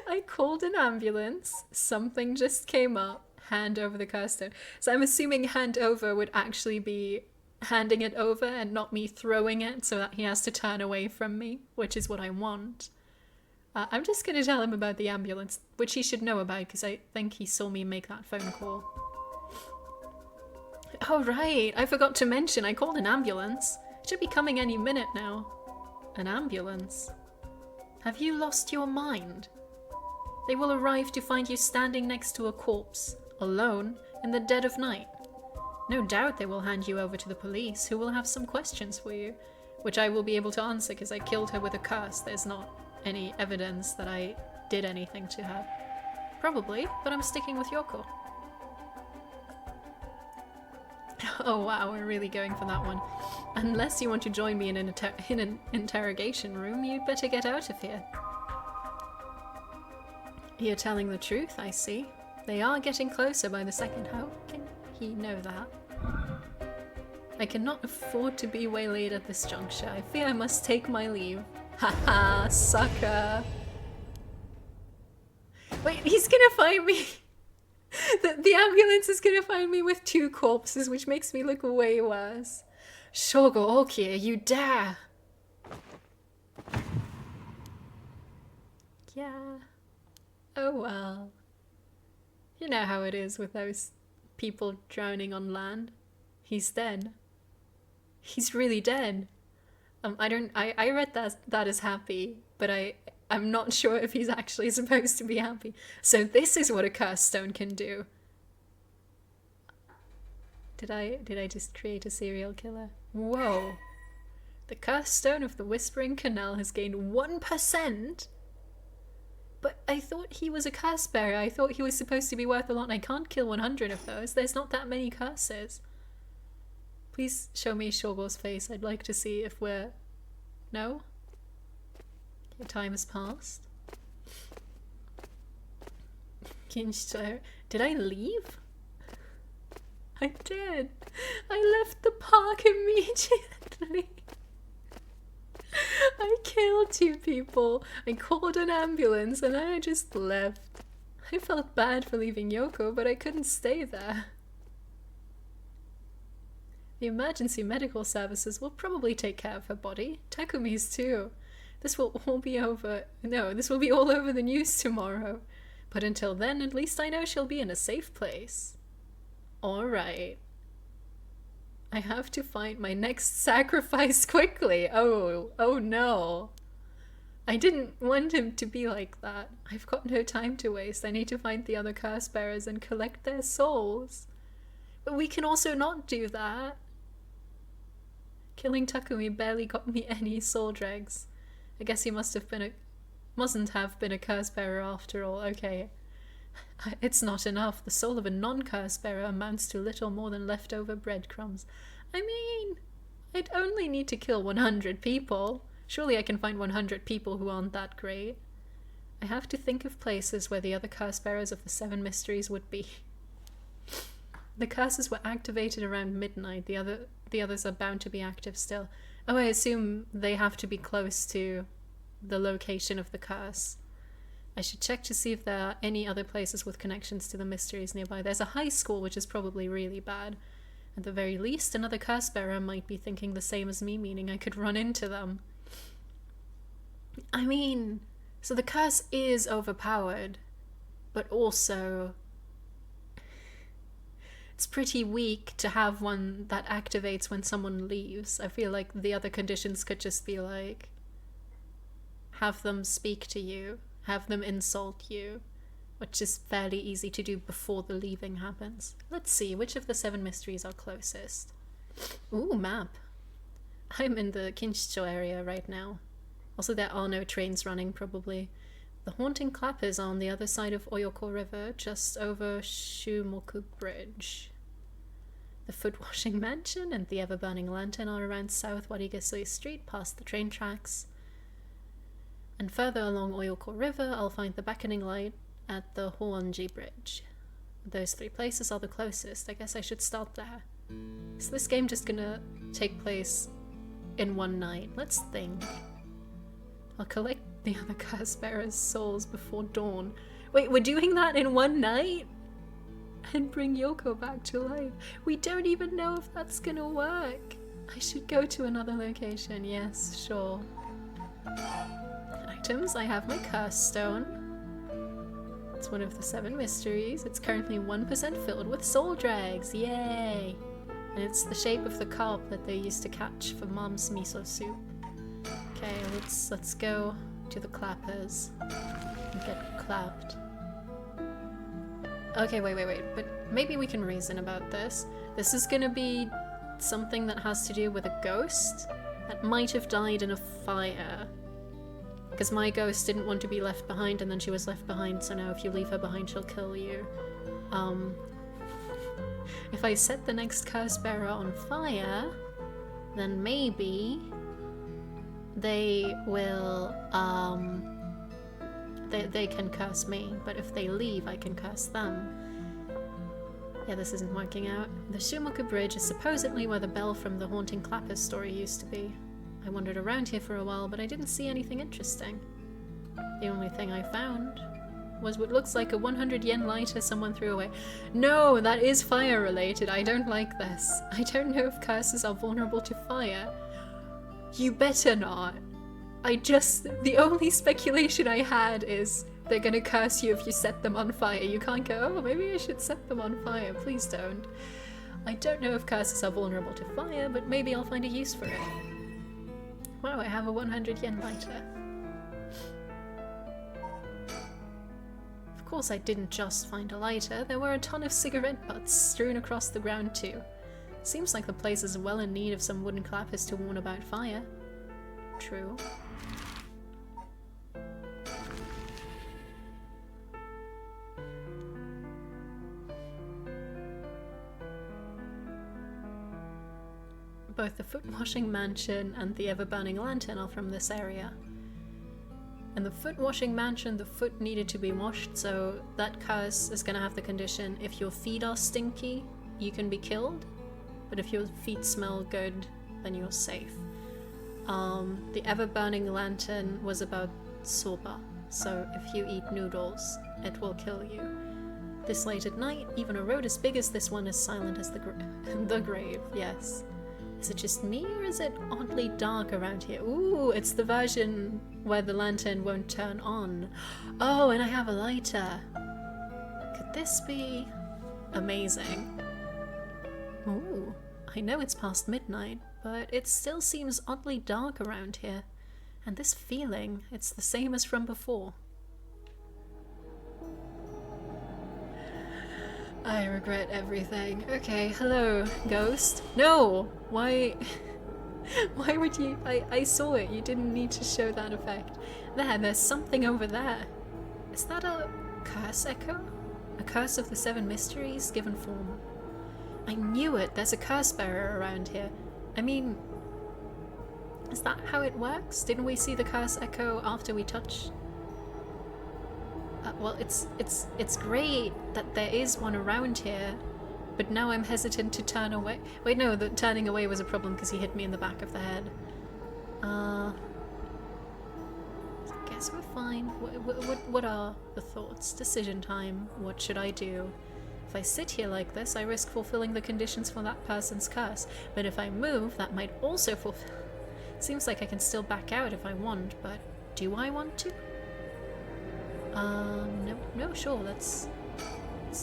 I called an ambulance, something just came up, hand over the curse stone. So I'm assuming hand over would actually be handing it over and not me throwing it so that he has to turn away from me, which is what I want. I'm just going to tell him about the ambulance, which he should know about because I think he saw me make that phone call. Oh right, I forgot to mention I called an ambulance. It should be coming any minute now. An ambulance? Have you lost your mind? They will arrive to find you standing next to a corpse, alone, in the dead of night. No doubt they will hand you over to the police, who will have some questions for you, which I will be able to answer because I killed her with a curse. There's not any evidence that I did anything to her. Probably, but I'm sticking with Yoko. Oh wow, we're really going for that one. Unless you want to join me in an interrogation room, you'd better get out of here. You're telling the truth, I see. They are getting closer by the second. How can he know that? I cannot afford to be waylaid at this juncture. I fear I must take my leave. Haha, sucker. Wait, he's gonna find me. The ambulance is gonna find me with 2 corpses, which makes me look way worse. Shogo Oki, you dare! Yeah. Oh well. You know how it is with those people drowning on land. He's dead. He's really dead. I read that as happy, but I'm not sure if he's actually supposed to be happy. So this is what a curse stone can do. Did I just create a serial killer? Whoa. The curse stone of the Whispering Canal has gained 1%? But I thought he was a curse bearer. I thought he was supposed to be worth a lot, and I can't kill 100 of those. There's not that many curses. Please show me Shogo's face. I'd like to see if we're... No? Your time has passed. Did I leave? I did. I left the park immediately. I killed 2 people. I called an ambulance and then I just left. I felt bad for leaving Yoko, but I couldn't stay there. The emergency medical services will probably take care of her body. Takumi's too. This will all be over. No, this will be all over the news tomorrow. But until then, at least I know she'll be in a safe place. Alright. I have to find my next sacrifice quickly. Oh no. I didn't want him to be like that. I've got no time to waste. I need to find the other curse bearers and collect their souls. But we can also not do that. Killing Takumi barely got me any soul dregs. I guess he mustn't have been a curse bearer after all. Okay. It's not enough. The soul of a non-curse bearer amounts to little more than leftover breadcrumbs. I mean, I'd only need to kill 100 people. Surely I can find 100 people who aren't that great. I have to think of places where the other curse bearers of the 7 mysteries would be. The curses were activated around midnight. The others are bound to be active still. Oh, I assume they have to be close to the location of the curse. I should check to see if there are any other places with connections to the mysteries nearby. There's a high school, which is probably really bad. At the very least, another curse bearer might be thinking the same as me, meaning I could run into them. I mean, so the curse is overpowered, but also it's pretty weak to have one that activates when someone leaves. I feel like the other conditions could just be like, have them speak to you, have them insult you, which is fairly easy to do before the leaving happens. Let's see, which of the 7 mysteries are closest? Ooh, map. I'm in the Kinshicho area right now. Also, there are no trains running, probably. The Haunting Clap is on the other side of Oyoko River, just over Shumoku Bridge. The Foot Washing Mansion and the Ever-Burning Lantern are around South Warigasui Street, past the train tracks. And further along Oyoko River, I'll find the Beckoning Light at the Hoonji Bridge. Those 3 places are the closest. I guess I should start there. Is this game just gonna take place in one night? Let's think. I'll collect the other curse bearers' souls before dawn. Wait, we're doing that in one night? And bring Yoko back to life. We don't even know if that's gonna work. I should go to another location. Yes, sure. Items, I have my curse stone. It's one of the 7 mysteries. It's currently 1% filled with soul drags. Yay! And it's the shape of the carp that they used to catch for Mom's miso soup. Okay, let's go to the clappers and get clapped. Okay, wait, but maybe we can reason about this. This is gonna be something that has to do with a ghost that might have died in a fire. Because my ghost didn't want to be left behind and then she was left behind, so now if you leave her behind she'll kill you. if I set the next curse bearer on fire, then maybe they will, they can curse me, but if they leave, I can curse them. Yeah, this isn't working out. The Shumoku Bridge is supposedly where the bell from the Haunting Clappers story used to be. I wandered around here for a while, but I didn't see anything interesting. The only thing I found was what looks like a 100 yen lighter someone threw away. No, that is fire related. I don't like this. I don't know if curses are vulnerable to fire. You better not. The only speculation I had is they're gonna curse you if you set them on fire. You can't go, oh, maybe I should set them on fire. Please don't. I don't know if curses are vulnerable to fire, but maybe I'll find a use for it. Wow, I have a 100 yen lighter. Of course I didn't just find a lighter. There were a ton of cigarette butts strewn across the ground too. Seems like the place is well in need of some wooden clappers to warn about fire. True. Both the foot-washing mansion and the ever-burning lantern are from this area. In the foot-washing mansion, the foot needed to be washed, so that curse is gonna have the condition, if your feet are stinky, you can be killed, but if your feet smell good, then you're safe. The ever-burning lantern was about soba, so if you eat noodles, it will kill you. This late at night, even a road as big as this one is silent as the grave, yes. Is it just me, or is it oddly dark around here? Ooh, it's the version where the lantern won't turn on. Oh, and I have a lighter. Could this be amazing? Ooh, I know it's past midnight, but it still seems oddly dark around here. And this feeling, it's the same as from before. I regret everything. Okay, hello, ghost. No! Why? Why would you? I saw it. You didn't need to show that effect. There's something over there. Is that a curse echo? A curse of the 7 mysteries given form. I knew it. There's a curse bearer around here. I mean, is that how it works? Didn't we see the curse echo after we touched? Well, it's great that there is one around here, but now I'm hesitant to turn away. Wait, no, the turning away was a problem because he hit me in the back of the head. I guess we're fine. What are the thoughts? Decision time. What should I do? If I sit here like this, I risk fulfilling the conditions for that person's curse, but if I move, that might also fulfill... Seems like I can still back out if I want, but do I want to? No, sure, let's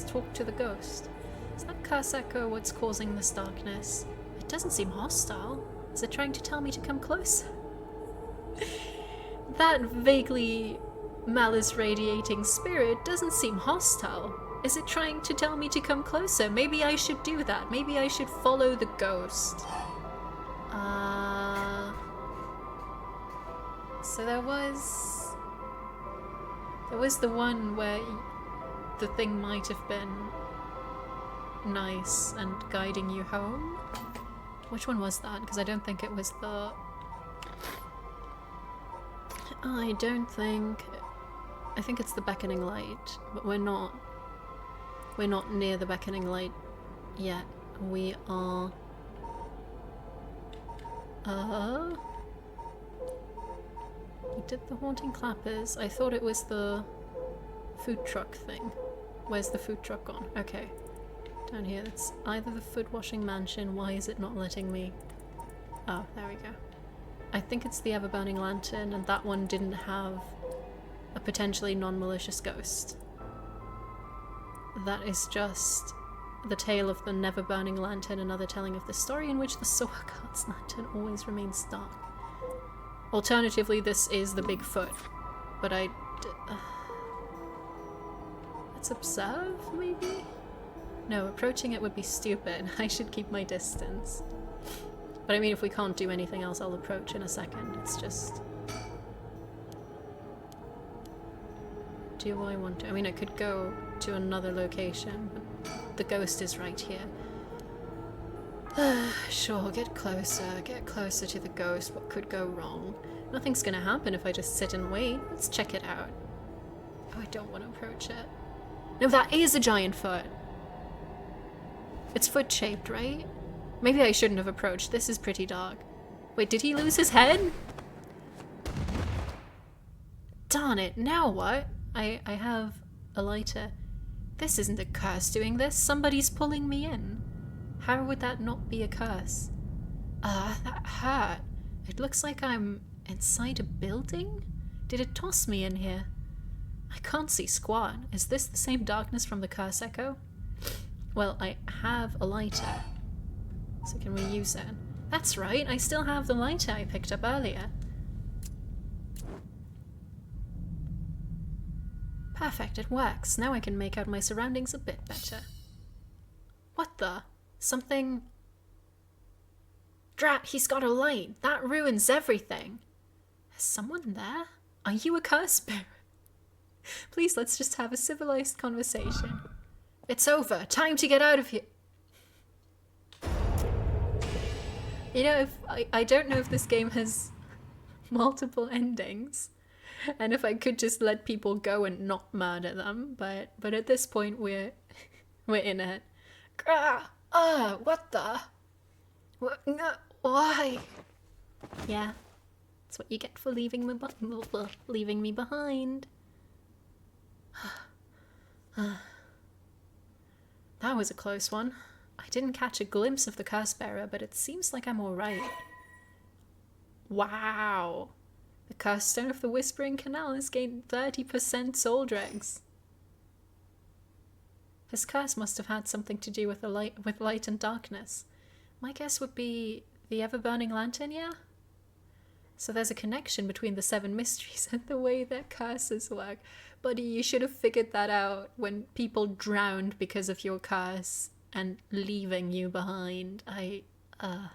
talk to the ghost. Is that curse echo what's causing this darkness? It doesn't seem hostile. Is it trying to tell me to come close? That vaguely malice-radiating spirit doesn't seem hostile. Is it trying to tell me to come closer? Maybe I should do that. Maybe I should follow the ghost. So there was the one where the thing might have been nice and guiding you home. Which one was that? Because I don't think it was the... I think it's the beckoning light, but we're not near the beckoning light yet. We are... We did the haunting clappers. I thought it was the food truck thing. Where's the food truck gone? Okay. Down here, it's either the foot washing mansion. Why is it not letting me? Oh, there we go. I think it's the ever-burning lantern, and that one didn't have a potentially non-malicious ghost. That is just the tale of the never-burning lantern, another telling of the story in which the Soakat's lantern always remains dark. Alternatively, this is the Bigfoot, but let's observe, maybe? No, approaching it would be stupid. I should keep my distance. But I mean, if we can't do anything else, I'll approach in a second. It's just... Do I want to? I mean, I could go to another location, but the ghost is right here. Sure, get closer to the ghost. What could go wrong? Nothing's gonna happen if I just sit and wait. Let's check it out. Oh, I don't want to approach it. No, that is a giant foot. It's foot-shaped, right? Maybe I shouldn't have approached. This is pretty dark. Wait, did he lose his head? Darn it, now what? I have a lighter. This isn't a curse doing this. Somebody's pulling me in. How would that not be a curse? That hurt. It looks like I'm inside a building? Did it toss me in here? I can't see squat. Is this the same darkness from the curse echo? Well, I have a lighter. So can we use it? That's right, I still have the lighter I picked up earlier. Perfect, it works. Now I can make out my surroundings a bit better. What the? Something... Drat, he's got a light. That ruins everything. Is someone there? Are you a curse bearer? Please, let's just have a civilized conversation. It's over. Time to get out of here. You know, if I don't know if this game has multiple endings, and if I could just let people go and not murder them, but at this point we're in it. What the? What? No, why? Yeah, that's what you get for leaving me behind. That was a close one. I didn't catch a glimpse of the curse bearer, but it seems like I'm alright. Wow. The curse stone of the Whispering Canal has gained 30% soul dregs. His curse must have had something to do with light and darkness. My guess would be the ever-burning lantern, yeah? So there's a connection between the 7 mysteries and the way their curses work. Buddy, you should have figured that out when people drowned because of your curse and leaving you behind. That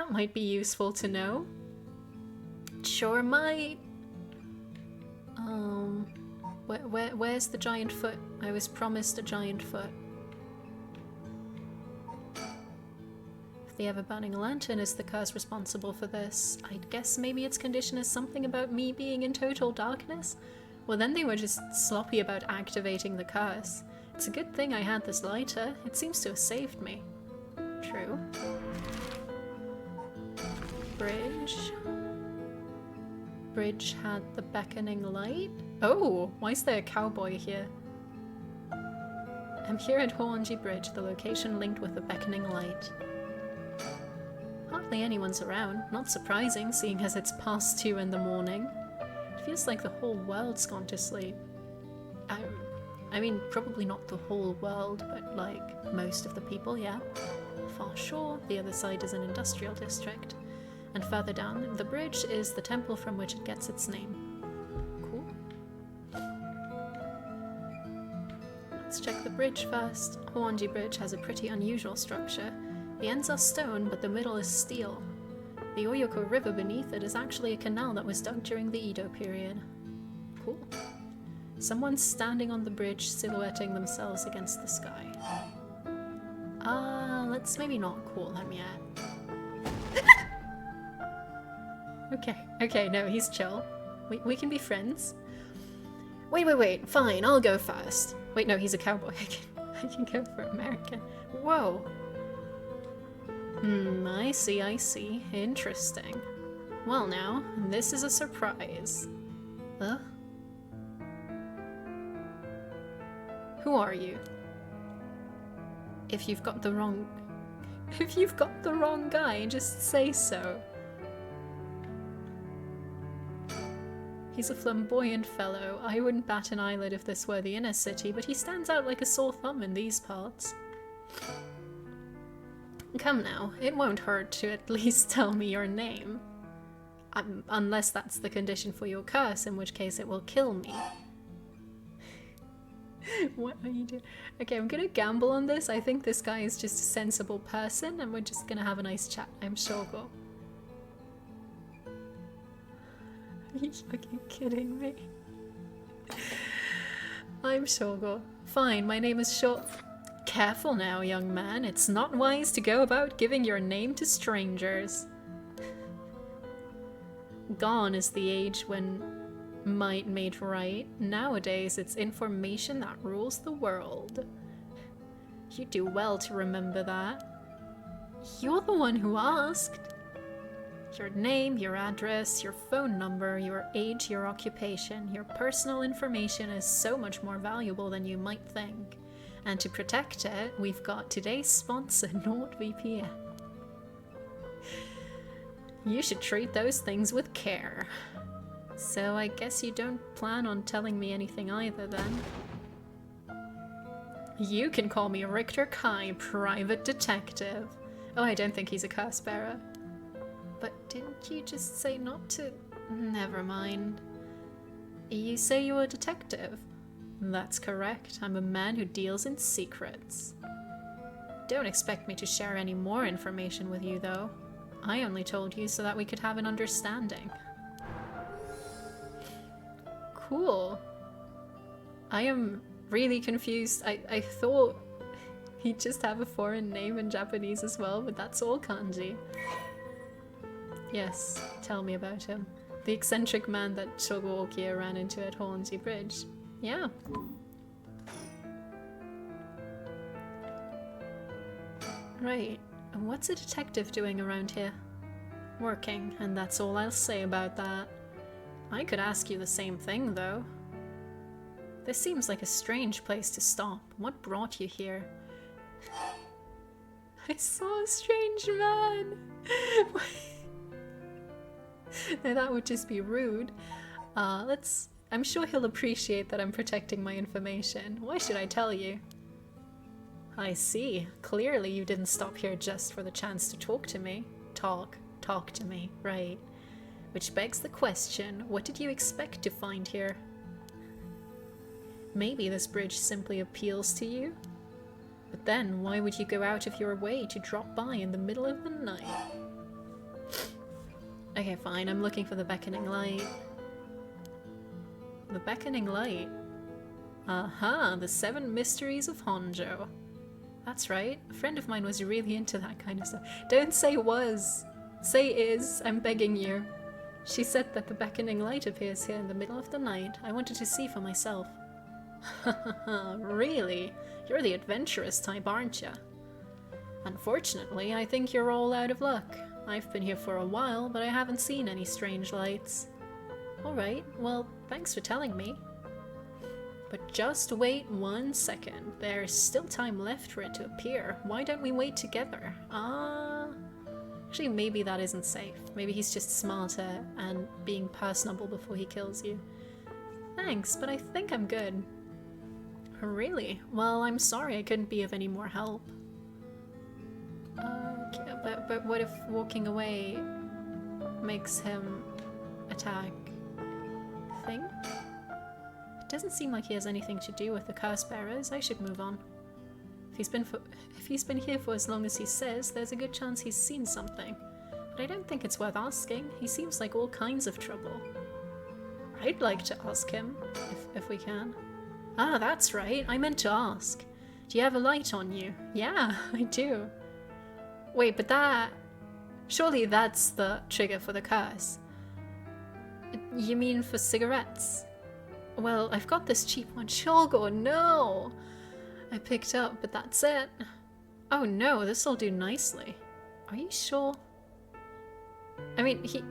might be useful to know. Sure might. Where's the giant foot? I was promised a giant foot. If the ever-burning lantern is the curse responsible for this, I'd guess maybe its condition is something about me being in total darkness? Well, then they were just sloppy about activating the curse. It's a good thing I had this lighter. It seems to have saved me. True. Bridge. Bridge had the beckoning light? Oh, why is there a cowboy here? I'm here at Hoanji Bridge, the location linked with the beckoning light. Hardly anyone's around. Not surprising, seeing as it's past 2 in the morning. It feels like the whole world's gone to sleep. I mean, probably not the whole world, but like most of the people, yeah. Far shore, the other side is an industrial district. And further down, the bridge is the temple from which it gets its name. Cool. Let's check the bridge first. Hoanji Bridge has a pretty unusual structure. The ends are stone, but the middle is steel. The Oyoko River beneath it is actually a canal that was dug during the Edo period. Cool. Someone's standing on the bridge, silhouetting themselves against the sky. Let's maybe not call him yet. Okay, no, he's chill. We can be friends. Wait, fine, I'll go first. Wait, no, he's a cowboy. I can go for American. Whoa. I see. Interesting. Well now, this is a surprise. Huh? Who are you? If you've got the wrong guy, just say so. He's a flamboyant fellow. I wouldn't bat an eyelid if this were the inner city, but he stands out like a sore thumb in these parts. Come now, it won't hurt to at least tell me your name. Unless that's the condition for your curse, in which case it will kill me. What are you doing? Okay, I'm gonna gamble on this. I think this guy is just a sensible person and we're just gonna have a nice chat. I'm Shogo. Are you fucking kidding me? I'm Shogo. Fine, my name is Careful now, young man. It's not wise to go about giving your name to strangers. Gone is the age when might made right. Nowadays, it's information that rules the world. You do well to remember that. You're the one who asked. Your name, your address, your phone number, your age, your occupation, your personal information is so much more valuable than you might think. And to protect it, we've got today's sponsor, NordVPN. You should treat those things with care. So I guess you don't plan on telling me anything either then? You can call me Richter Kai, private detective. Oh, I don't think he's a curse bearer. But didn't you just say not to... Never mind. You say you're a detective? That's correct. I'm a man who deals in secrets. Don't expect me to share any more information with you, though. I only told you so that we could have an understanding. Cool. I am really confused. I thought he'd just have a foreign name in Japanese as well, but that's all kanji. Yes, tell me about him. The eccentric man that Shogo Okiya ran into at Hornsey Bridge. Yeah. Right. And what's a detective doing around here? Working, and that's all I'll say about that. I could ask you the same thing, though. This seems like a strange place to stop. What brought you here? I saw a strange man! Now that would just be rude. I'm sure he'll appreciate that I'm protecting my information. Why should I tell you? I see. Clearly you didn't stop here just for the chance to talk to me. Talk to me, right. Which begs the question, what did you expect to find here? Maybe this bridge simply appeals to you? But then, why would you go out of your way to drop by in the middle of the night? Okay, fine, I'm looking for the beckoning light. The beckoning light? Aha, the 7 mysteries of Honjo. That's right, a friend of mine was really into that kind of stuff. Don't say was! Say is, I'm begging you. She said that the beckoning light appears here in the middle of the night. I wanted to see for myself. Really? You're the adventurous type, aren't ya? Unfortunately, I think you're all out of luck. I've been here for a while, but I haven't seen any strange lights. Alright, well, thanks for telling me. But just wait 1 second. There's still time left for it to appear. Why don't we wait together? Actually, maybe that isn't safe. Maybe he's just smarter and being personable before he kills you. Thanks, but I think I'm good. Really? Well, I'm sorry I couldn't be of any more help. Okay, but what if walking away makes him attack? Think? It doesn't seem like he has anything to do with the curse bearers. I should move on. If he's been here for as long as he says, there's a good chance he's seen something. But I don't think it's worth asking. He seems like all kinds of trouble. I'd like to ask him, if we can. Ah, that's right. I meant to ask. Do you have a light on you? Yeah, I do. Wait, but that... Surely that's the trigger for the curse. You mean for cigarettes? Well, I've got this cheap one. Shogo, no! I picked up, but that's it. Oh no, this'll do nicely. Are you sure? I mean, he's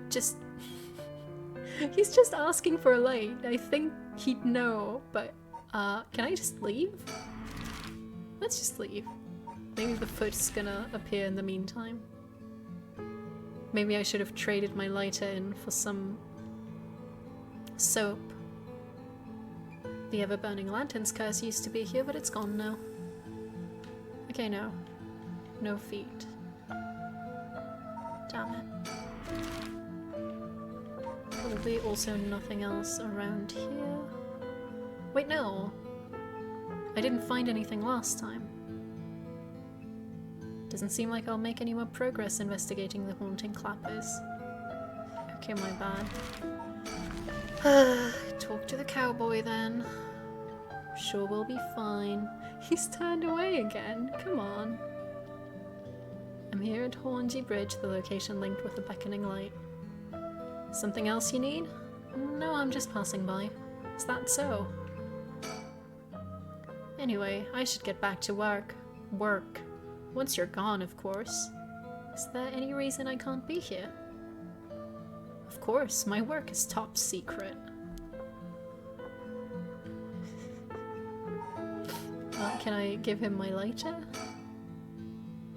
just asking for a light. I think he'd know, but, can I just leave? Let's just leave. Maybe the foot's gonna appear in the meantime. Maybe I should have traded my lighter in for some soap. The ever-burning lanterns curse used to be here, but it's gone now. Okay, no. No feet. Damn it. Probably also nothing else around here. Wait, no. I didn't find anything last time. Doesn't seem like I'll make any more progress investigating the haunting clappers. Okay, my bad. Talk to the cowboy then. Sure we'll be fine. He's turned away again. Come on. I'm here at Hornsey Bridge, the location linked with the beckoning light. Something else you need? No, I'm just passing by. Is that so? Anyway, I should get back to work. Work. Once you're gone, of course. Is there any reason I can't be here? Of course, my work is top secret. Can I give him my lighter?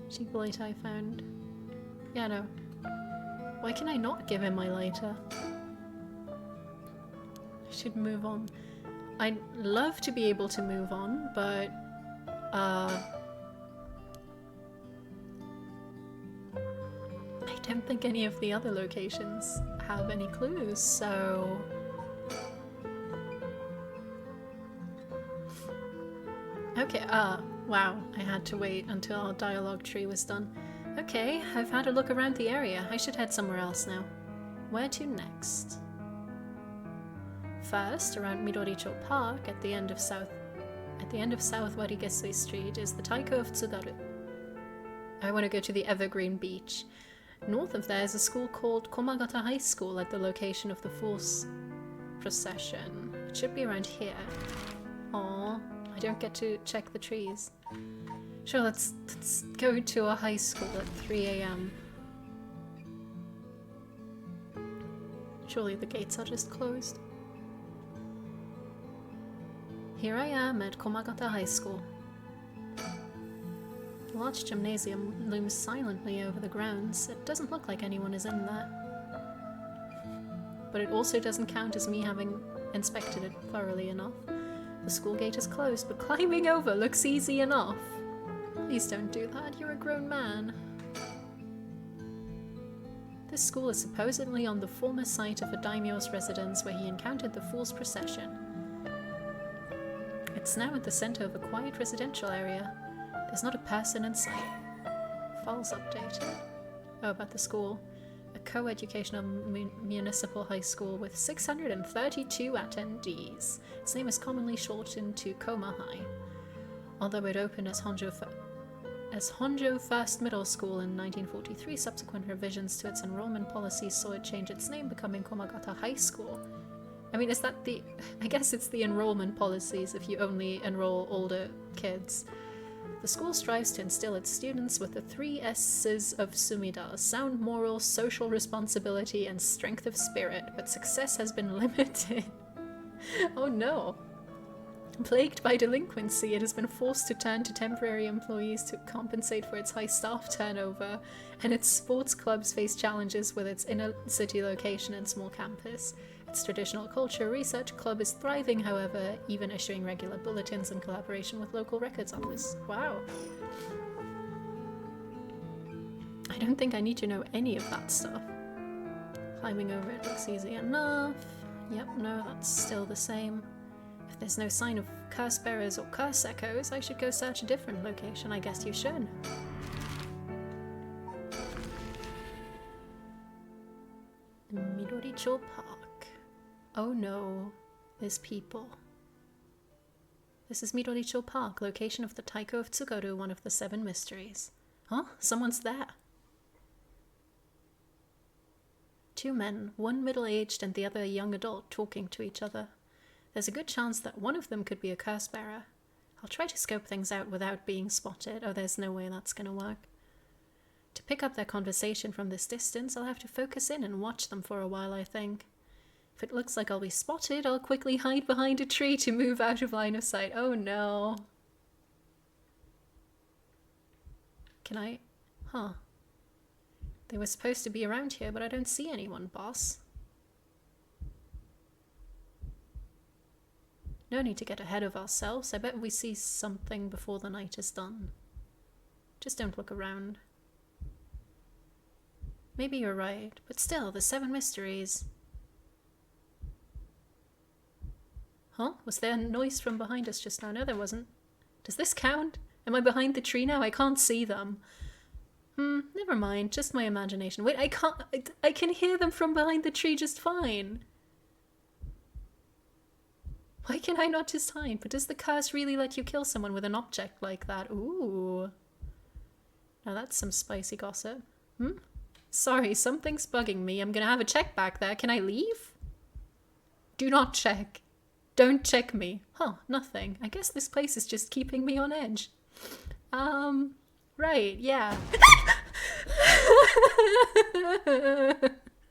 Cheap lighter I found. Yeah, no. Why can I not give him my lighter? I should move on. I'd love to be able to move on, but I don't think any of the other locations have any clues, so okay, wow, I had to wait until our dialogue tree was done. Okay, I've had a look around the area. I should head somewhere else now. Where to next? First, around Midoricho Park at the end of South Warigesui Street is the Taiko of Tsugaru. I want to go to the Evergreen Beach. North of there is a school called Komagata High School at the location of the Fool's Procession. It should be around here. Aww, I don't get to check the trees. Sure, let's go to a high school at 3 AM. Surely the gates are just closed. Here I am at Komagata High School. The large gymnasium looms silently over the grounds. It doesn't look like anyone is in there. But it also doesn't count as me having inspected it thoroughly enough. The school gate is closed, but climbing over looks easy enough. Please don't do that, you're a grown man. This school is supposedly on the former site of a daimyo's residence where he encountered the Fool's Procession. It's now at the center of a quiet residential area. There's not a person in sight. Files updated. Oh, about the school. A co-educational municipal high school with 632 attendees. Its name is commonly shortened to Koma High. Although it opened as Honjo First Middle School in 1943, subsequent revisions to its enrollment policies saw it change its name, becoming Komagata High School. I mean, is that the... I guess it's the enrollment policies if you only enroll older kids. The school strives to instill its students with the 3 S's of Sumida: sound moral, social responsibility, and strength of spirit, but success has been limited. Oh no. Plagued by delinquency, it has been forced to turn to temporary employees to compensate for its high staff turnover, and its sports clubs face challenges with its inner-city location and small campus. Its traditional culture research club is thriving, however, even issuing regular bulletins in collaboration with local records office. Wow. I don't think I need to know any of that stuff. Climbing over it looks easy enough. Yep, no, that's still the same. If there's no sign of curse bearers or curse echoes, I should go search a different location. I guess you should. Midoricho Park. Oh no, there's people. This is Midoricho Park, location of the Taiko of Tsugaru, one of the 7 mysteries. Huh? Someone's there. 2 men, one middle-aged and the other a young adult, talking to each other. There's a good chance that one of them could be a curse bearer. I'll try to scope things out without being spotted. Oh, there's no way that's gonna work. To pick up their conversation from this distance, I'll have to focus in and watch them for a while, I think. If it looks like I'll be spotted, I'll quickly hide behind a tree to move out of line of sight. Oh no. Can I? Huh. They were supposed to be around here, but I don't see anyone, boss. No need to get ahead of ourselves. I bet we see something before the night is done. Just don't look around. Maybe you're right, but still, the 7 mysteries. Huh? Was there a noise from behind us just now? No, there wasn't. Does this count? Am I behind the tree now? I can't see them. Never mind. Just my imagination. Wait, I can't... I can hear them from behind the tree just fine. Why can I not just hide? But does the curse really let you kill someone with an object like that? Ooh. Now that's some spicy gossip. Sorry, something's bugging me. I'm gonna have a check back there. Can I leave? Do not check. Don't check me. Huh, nothing. I guess this place is just keeping me on edge. Right, yeah.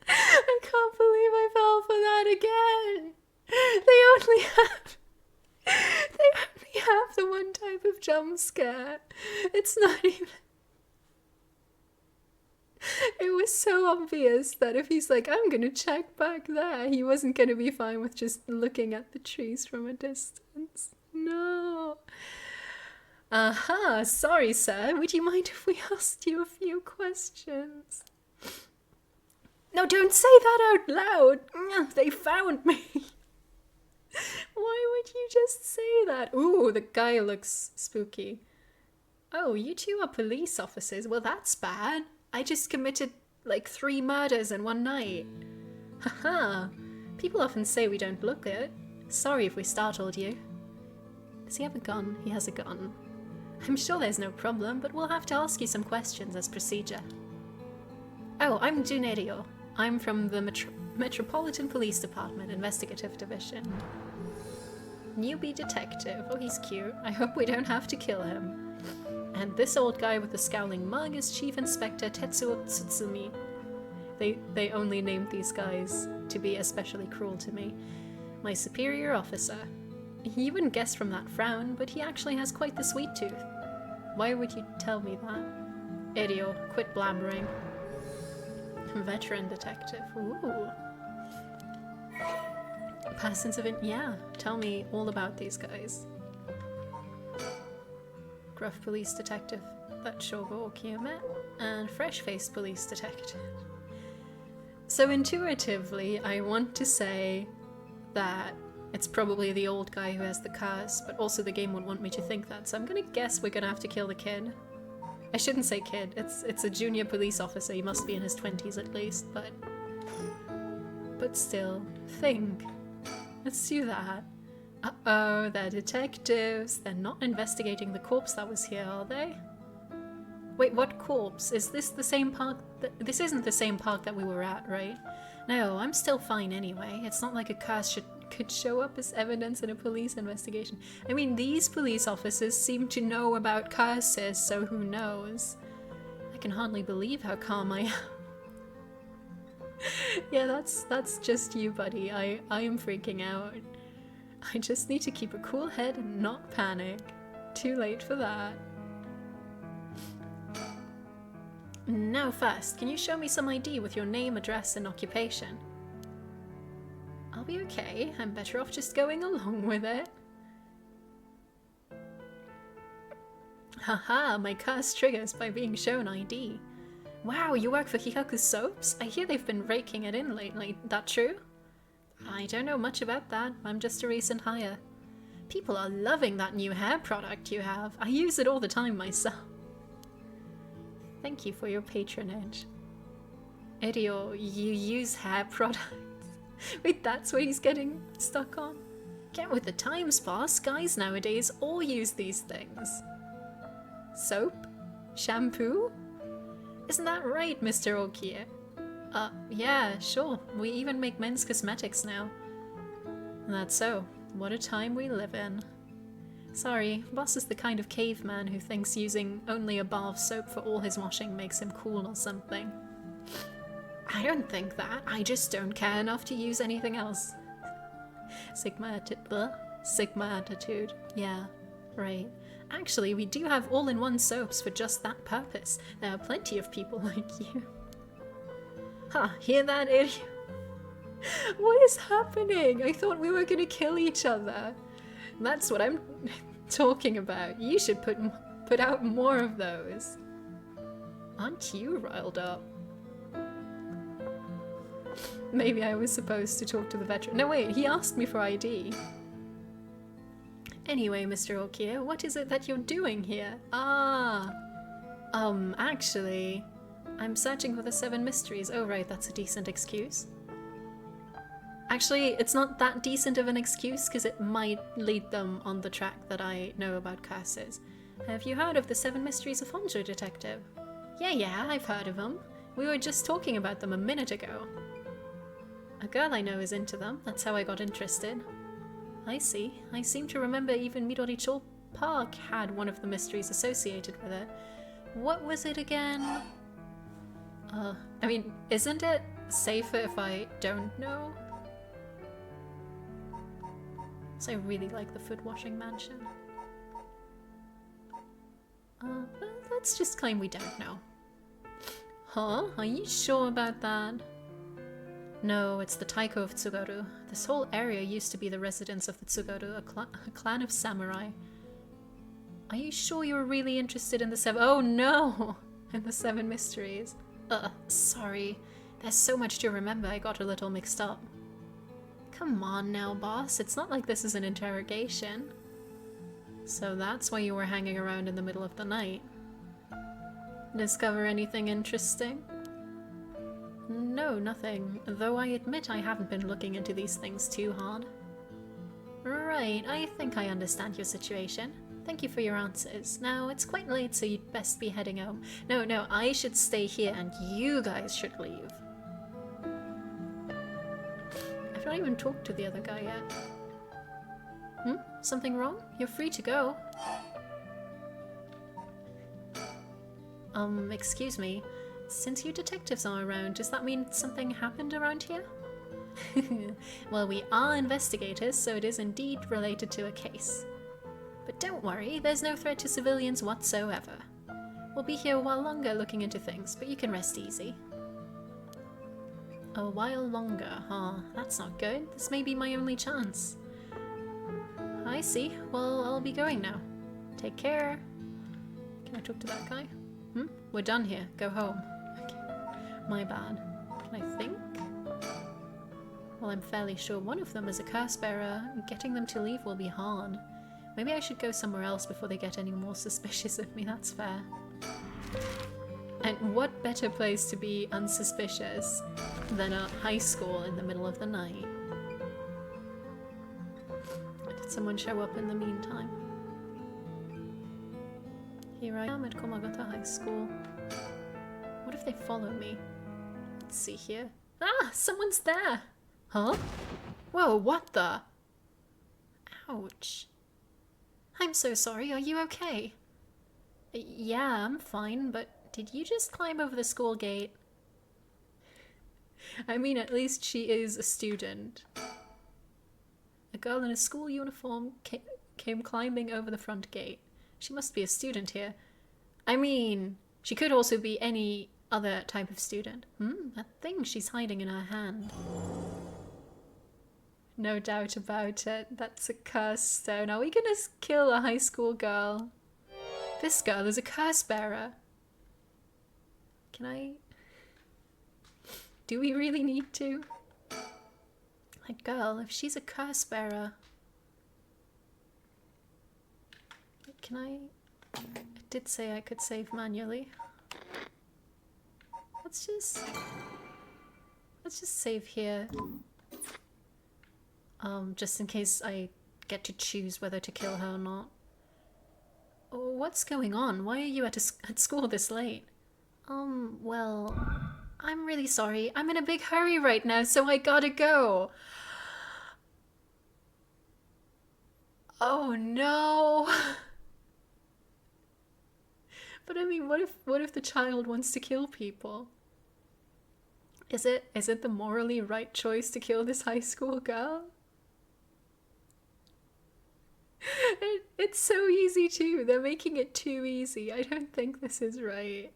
I can't believe I fell for that again. They only have the one type of jump scare. It's not even... It was so obvious that if he's like, I'm gonna check back there, he wasn't gonna be fine with just looking at the trees from a distance. No. Aha, sorry sir, would you mind if we asked you a few questions? No, don't say that out loud! They found me! Why would you just say that? Ooh, the guy looks spooky. Oh, you two are police officers? Well, that's bad. I just committed, like, 3 murders in one night. Haha. People often say we don't look it. Sorry if we startled you. Does he have a gun? He has a gun. I'm sure there's no problem, but we'll have to ask you some questions as procedure. Oh, I'm Junerio. I'm from the Metropolitan Police Department, Investigative Division. Newbie detective. Oh, he's cute. I hope we don't have to kill him. And this old guy with the scowling mug is Chief Inspector Tetsuo Tsutsumi. They only named these guys to be especially cruel to me. My superior officer. You wouldn't guess from that frown, but he actually has quite the sweet tooth. Why would you tell me that? Idio, quit blabbering. Veteran detective. Ooh. Persons of yeah, tell me all about these guys. Gruff police detective, that Shogo Okiyome, and fresh-faced police detective. So intuitively, I want to say that it's probably the old guy who has the curse, but also the game would want me to think that, so I'm gonna guess we're gonna have to kill the kid. I shouldn't say kid, it's a junior police officer, he must be in his 20s at least, but still, think. Let's do that. Uh-oh, they're detectives. They're not investigating the corpse that was here, are they? Wait, what corpse? Is this the same park? This isn't the same park that we were at, right? No, I'm still fine anyway. It's not like a curse could show up as evidence in a police investigation. I mean, these police officers seem to know about curses, so who knows? I can hardly believe how calm I am. Yeah, that's just you, buddy. I am freaking out. I just need to keep a cool head and not panic. Too late for that. Now first, can you show me some ID with your name, address, and occupation? I'll be okay. I'm better off just going along with it. Haha, my curse triggers by being shown ID. Wow, you work for Hikaku Soaps? I hear they've been raking it in lately. That true? I don't know much about that. I'm just a recent hire. People are loving that new hair product you have. I use it all the time myself. Thank you for your patronage. Idio, you use hair products? Wait, that's what he's getting stuck on? Get with the times, boss. Guys nowadays all use these things. Soap? Shampoo? Isn't that right, Mr. Okie? Yeah, sure. We even make men's cosmetics now. That's so. What a time we live in. Sorry, boss is the kind of caveman who thinks using only a bar of soap for all his washing makes him cool or something. I don't think that. I just don't care enough to use anything else. Sigma attitude. Yeah, right. Actually, we do have all-in-one soaps for just that purpose. There are plenty of people like you. Huh, hear that, idiot? What is happening? I thought we were gonna kill each other. That's what I'm talking about. You should put out more of those. Aren't you riled up? Maybe I was supposed to talk to the veteran. No, wait, he asked me for ID. Anyway, Mr. Okie, what is it that you're doing here? Actually, I'm searching for the 7 mysteries. Oh, right, that's a decent excuse. Actually, it's not that decent of an excuse because it might lead them on the track that I know about curses. Have you heard of the 7 Mysteries of Honjo, Detective? Yeah, I've heard of them. We were just talking about them a minute ago. A girl I know is into them. That's how I got interested. I see. I seem to remember even Midoricho Park had one of the mysteries associated with it. What was it again? I mean, isn't it safer if I don't know? So I really like the foot washing mansion. Let's just claim we don't know. Huh? Are you sure about that? No, it's the Taiko of Tsugaru. This whole area used to be the residence of the Tsugaru, a clan of samurai. Are you sure you're really interested in the 7— Oh no! In the 7 mysteries. Sorry. There's so much to remember, I got a little mixed up. Come on now, boss. It's not like this is an interrogation. So that's why you were hanging around in the middle of the night. Discover anything interesting? No, nothing. Though I admit I haven't been looking into these things too hard. Right, I think I understand your situation. Thank you for your answers. Now, it's quite late, so you'd best be heading home. No, I should stay here and you guys should leave. I've not even talked to the other guy yet. Something wrong? You're free to go. Excuse me. Since you detectives are around, does that mean something happened around here? Well, we are investigators, so it is indeed related to a case. But don't worry, there's no threat to civilians whatsoever. We'll be here a while longer looking into things, but you can rest easy. A while longer, huh? That's not good. This may be my only chance. I see. Well, I'll be going now. Take care. Can I talk to that guy? We're done here. Go home. Okay. My bad. Can I think? Well, I'm fairly sure one of them is a curse bearer. Getting them to leave will be hard. Maybe I should go somewhere else before they get any more suspicious of me. That's fair. And what better place to be unsuspicious than a high school in the middle of the night? Did someone show up in the meantime? Here I am at Komagata High School. What if they follow me? Let's see here. Ah! Someone's there! Huh? Whoa, what the? Ouch. I'm so sorry, are you okay? Yeah, I'm fine, but did you just climb over the school gate? I mean, at least she is a student. A girl in a school uniform came climbing over the front gate. She must be a student here. I mean, she could also be any other type of student. That thing she's hiding in her hand. No doubt about it. That's a curse stone. Are we gonna kill a high school girl? This girl is a curse bearer. Can I... Do we really need to? Like, girl, if she's a curse bearer... Can I did say I could save manually. Let's just save here. Just in case I get to choose whether to kill her or not. Oh, what's going on? Why are you at school this late? Well, I'm really sorry. I'm in a big hurry right now, so I gotta go. Oh no. But I mean, what if the child wants to kill people? Is it the morally right choice to kill this high school girl? It's so easy too. They're making it too easy. I don't think this is right.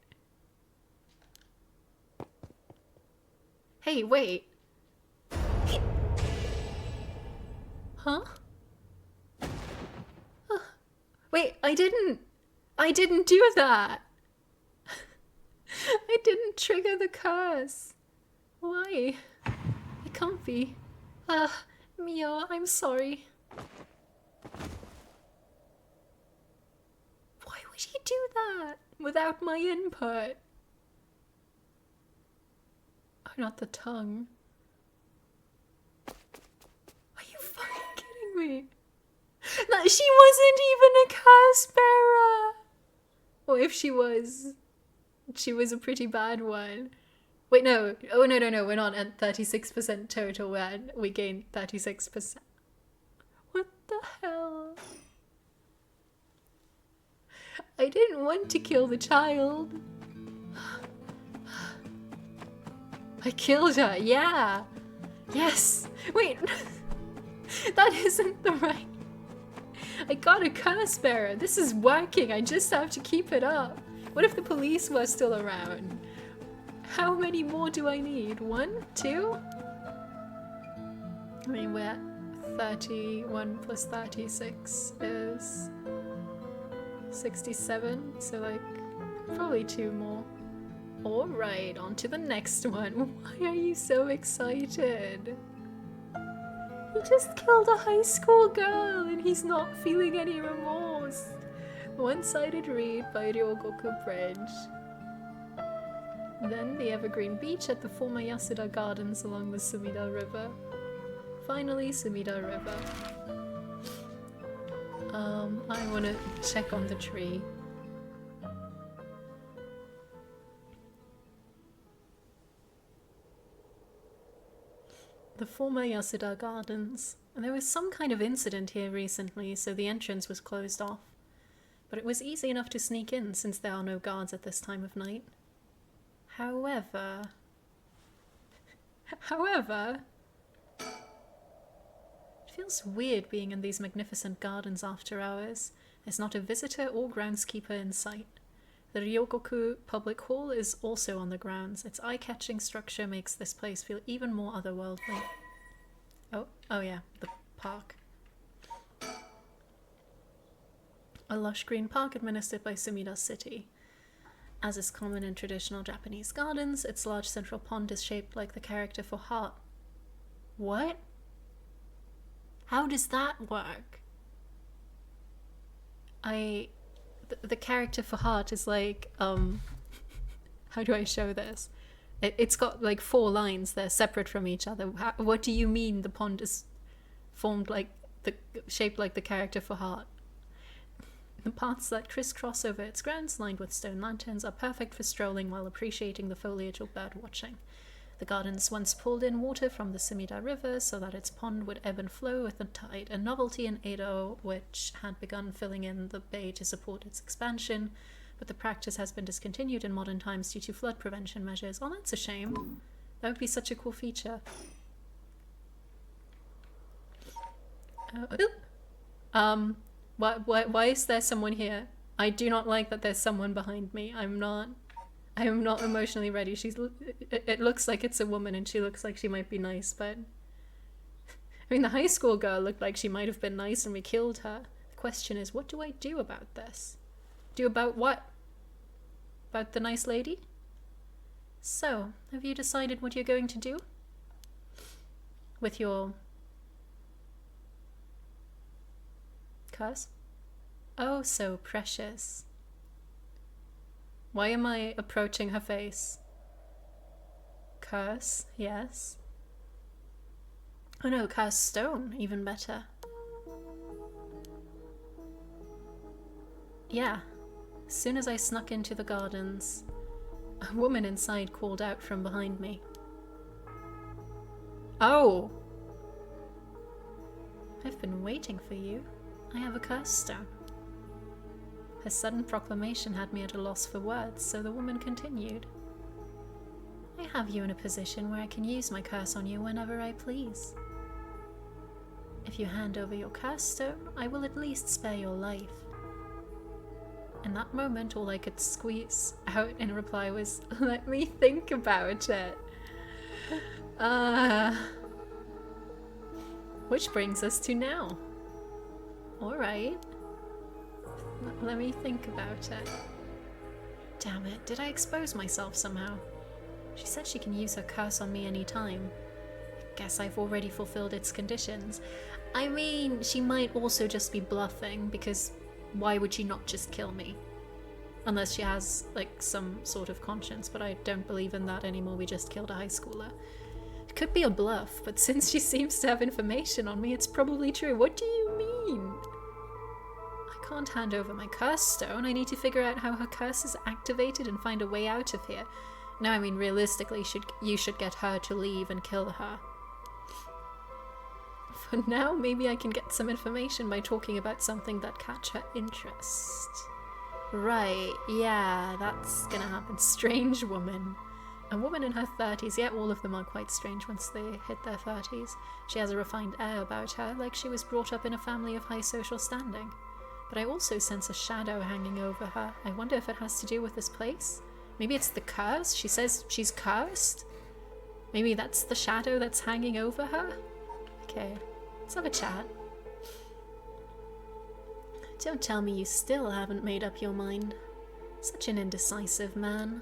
Hey, wait. Huh? Wait, I didn't do that. I didn't trigger the curse. Why? It can't be. Mio, I'm sorry. Why would he do that without my input? Oh, not the tongue. me. That she wasn't even a curse bearer. Or if she was a pretty bad one. Wait, no. Oh, no, we're not at 36% total when we gained 36%. What the hell? I didn't want to kill the child. I killed her, yeah. Yes. Wait. That isn't the right... I got a curse bearer. This is working. I just have to keep it up. What if the police were still around? How many more do I need? 1? 2? I mean, we're at 31 plus 36 is 67. So, like, probably 2 more. Alright, on to the next one. Why are you so excited? He just killed a high school girl and he's not feeling any remorse. One-sided read by Ryogoku Bridge. Then the evergreen beach at the former Yasuda Gardens along the Sumida River. Finally, Sumida River. I want to check on the tree. The former Yasuda Gardens. And there was some kind of incident here recently, so the entrance was closed off. But it was easy enough to sneak in since there are no guards at this time of night. However, it feels weird being in these magnificent gardens after hours. There's not a visitor or groundskeeper in sight. The Ryogoku Public Hall is also on the grounds. Its eye-catching structure makes this place feel even more otherworldly. Oh yeah, the park. A lush green park administered by Sumida City. As is common in traditional Japanese gardens, its large central pond is shaped like the character for heart. What? How does that work? The character for heart is like, how do I show this? It's got like 4 lines, they're separate from each other. What do you mean the pond is formed like, shaped like the character for heart? The paths that crisscross over its grounds, lined with stone lanterns, are perfect for strolling while appreciating the foliage or bird watching. The gardens once pulled in water from the Sumida River so that its pond would ebb and flow with the tide, a novelty in Edo which had begun filling in the bay to support its expansion, but the practice has been discontinued in modern times due to flood prevention measures. Oh, that's a shame. That would be such a cool feature. Why is there someone here? I do not like that there's someone behind me. I am not emotionally ready. It looks like it's a woman and she looks like she might be nice, but... I mean, the high school girl looked like she might have been nice and we killed her. The question is, what do I do about this? Do about what? About the nice lady? So, have you decided what you're going to do? With your... curse? Oh, so precious. Why am I approaching her face? Curse, yes. Oh no, curse stone, even better. Yeah. As soon as I snuck into the gardens, a woman inside called out from behind me. Oh! I've been waiting for you. I have a curse stone. Her sudden proclamation had me at a loss for words, so the woman continued. I have you in a position where I can use my curse on you whenever I please. If you hand over your curse stone, I will at least spare your life. In that moment, all I could squeeze out in reply was, let me think about it. Which brings us to now. Alright. Let me think about it. Damn it, did I expose myself somehow? She said she can use her curse on me anytime. I guess I've already fulfilled its conditions. I mean, she might also just be bluffing, because why would she not just kill me? Unless she has, like, some sort of conscience, but I don't believe in that anymore, we just killed a high schooler. could be a bluff, but since she seems to have information on me, it's probably true. What do you mean? I can't hand over my curse stone. I need to figure out how her curse is activated and find a way out of here. No, I mean, realistically, you should get her to leave and kill her. For now, maybe I can get some information by talking about something that catch her interest. Right, yeah, that's gonna happen. Strange woman. A woman in her 30s, yeah, all of them are quite strange once they hit their 30s. She has a refined air about her, like she was brought up in a family of high social standing. But I also sense a shadow hanging over her. I wonder if it has to do with this place? Maybe it's the curse? She says she's cursed? Maybe that's the shadow that's hanging over her? Okay, let's have a chat. Don't tell me you still haven't made up your mind. Such an indecisive man.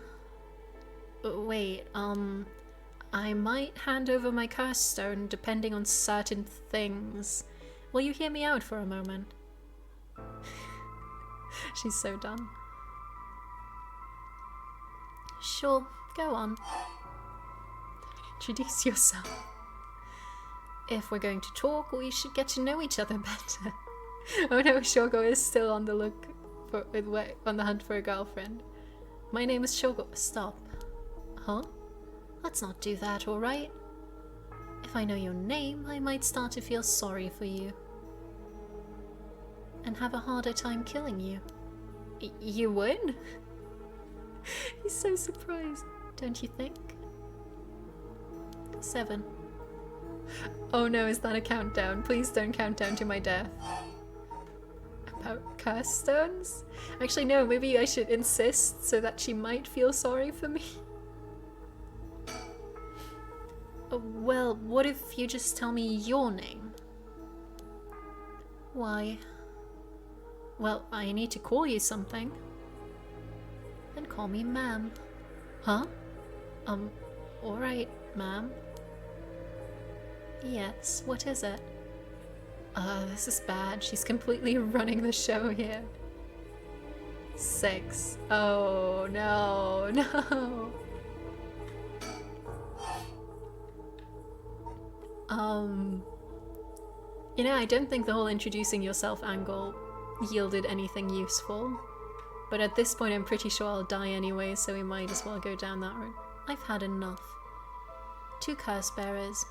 Wait, I might hand over my curse stone depending on certain things. Will you hear me out for a moment? She's so done. Sure, go on. Introduce yourself. If we're going to talk, we should get to know each other better. Oh no, Shogo is still on the hunt for a girlfriend. My name is Shogo. Stop. Huh? Let's not do that, alright? If I know your name, I might start to feel sorry for you. And have a harder time killing you. You would? He's so surprised, don't you think? 7. Oh no, is that a countdown? Please don't count down to my death. About curse stones? Actually no, maybe I should insist so that she might feel sorry for me. Well, what if you just tell me your name? Why? Well, I need to call you something. Then call me ma'am. Huh? Alright, ma'am. Yes, what is it? This is bad. She's completely running the show here. 6. Oh, no, no. You know, I don't think the whole introducing yourself angle yielded anything useful. But at this point I'm pretty sure I'll die anyway, so we might as well go down that route. I've had enough. 2 curse bearers.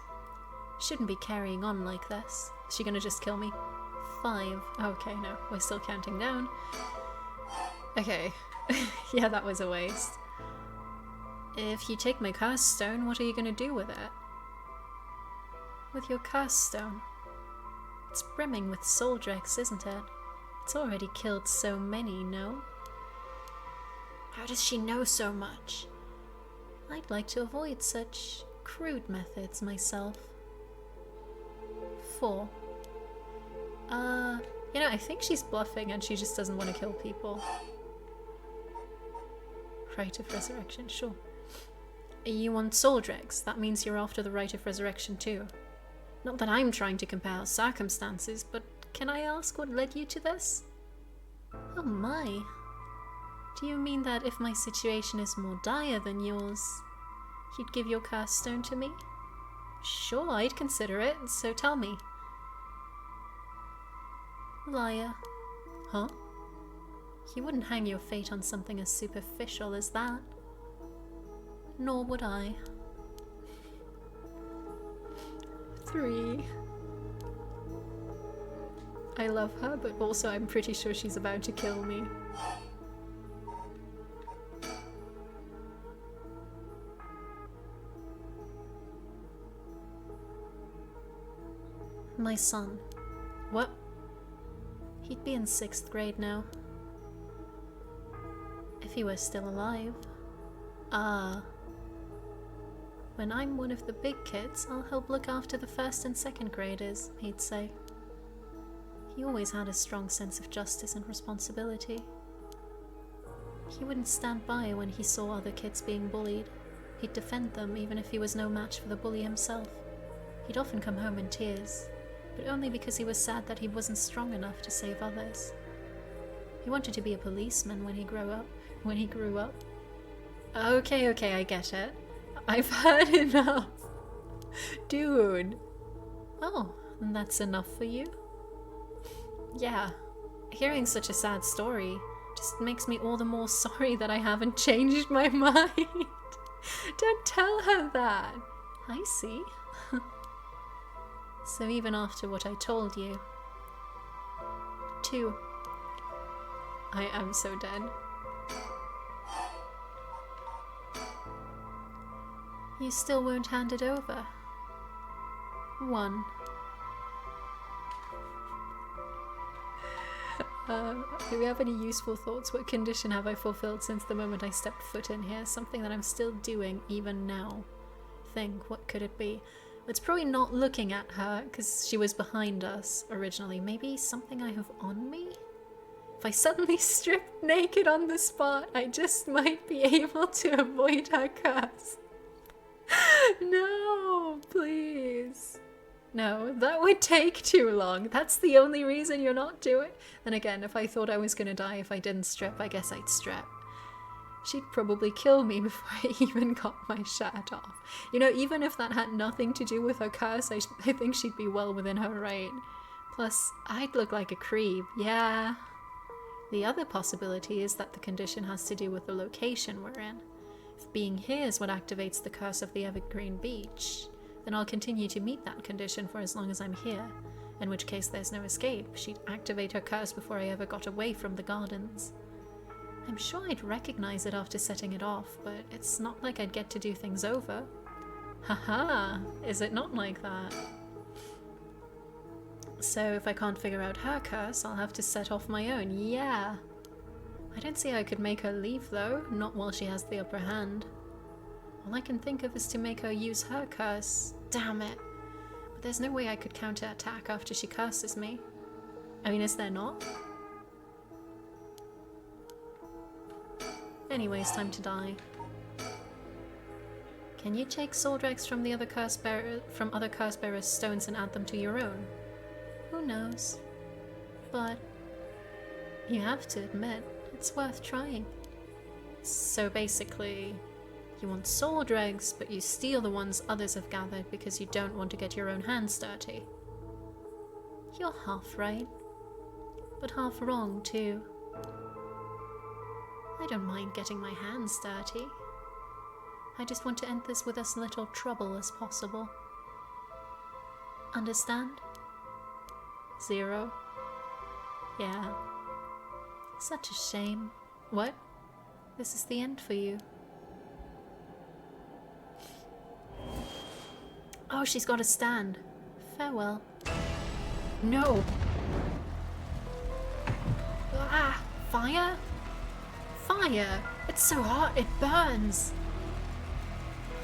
Shouldn't be carrying on like this. Is she gonna just kill me? 5. Okay, no, we're still counting down. Okay. Yeah, that was a waste. If you take my curse stone, what are you gonna do with it? With your curse stone? It's brimming with soul dregs, isn't it? It's already killed so many, no? How does she know so much? I'd like to avoid such crude methods myself. 4. You know, I think she's bluffing and she just doesn't want to kill people. Rite of Resurrection, sure. You want soul dregs? That means you're after the Rite of Resurrection too. Not that I'm trying to compare circumstances, but can I ask what led you to this? Oh my. Do you mean that if my situation is more dire than yours, you'd give your curse stone to me? Sure, I'd consider it, so tell me. Liar. Huh? You wouldn't hang your fate on something as superficial as that. Nor would I. 3. I love her, but also I'm pretty sure she's about to kill me. My son. What? He'd be in 6th grade now. If he were still alive. Ah. When I'm one of the big kids, I'll help look after the 1st and 2nd graders, he'd say. He always had a strong sense of justice and responsibility. He wouldn't stand by when he saw other kids being bullied. He'd defend them even if he was no match for the bully himself. He'd often come home in tears, but only because he was sad that he wasn't strong enough to save others. He wanted to be a policeman when he grew up. Okay, I get it. I've heard enough. Dude. Oh, and that's enough for you? Yeah. Hearing such a sad story just makes me all the more sorry that I haven't changed my mind. Don't tell her that. I see. So even after what I told you... 2. I am so dead. You still won't hand it over. 1. Do we have any useful thoughts? What condition have I fulfilled since the moment I stepped foot in here? Something that I'm still doing even now. Think, what could it be? It's probably not looking at her, because she was behind us originally. Maybe something I have on me? If I suddenly stripped naked on the spot, I just might be able to avoid her curse. No, please. No, that would take too long. That's the only reason you're not doing it. Then again, if I thought I was gonna die if I didn't strip, I guess I'd strip. She'd probably kill me before I even got my shirt off. You know, even if that had nothing to do with her curse, I think she'd be well within her right. Plus, I'd look like a creep, yeah. The other possibility is that the condition has to do with the location we're in. If being here is what activates the curse of the Evergreen Beach, then I'll continue to meet that condition for as long as I'm here, in which case there's no escape. She'd activate her curse before I ever got away from the gardens. I'm sure I'd recognize it after setting it off, but it's not like I'd get to do things over. Haha, is it not like that? So if I can't figure out her curse, I'll have to set off my own, yeah. I don't see how I could make her leave though, not while she has the upper hand. All I can think of is to make her use her curse. Damn it. But there's no way I could counterattack after she curses me. I mean, is there not? Anyways, time to die. Can you take soul dregs from the other other curse bearers' stones and add them to your own? Who knows? But you have to admit, it's worth trying. So basically, you want soul dregs, but you steal the ones others have gathered because you don't want to get your own hands dirty. You're half right, but half wrong too. I don't mind getting my hands dirty. I just want to end this with as little trouble as possible. Understand? 0. Yeah. Such a shame. What? This is the end for you. Oh, she's got a stand. Farewell. No! Ah! Fire? Fire! It's so hot, it burns!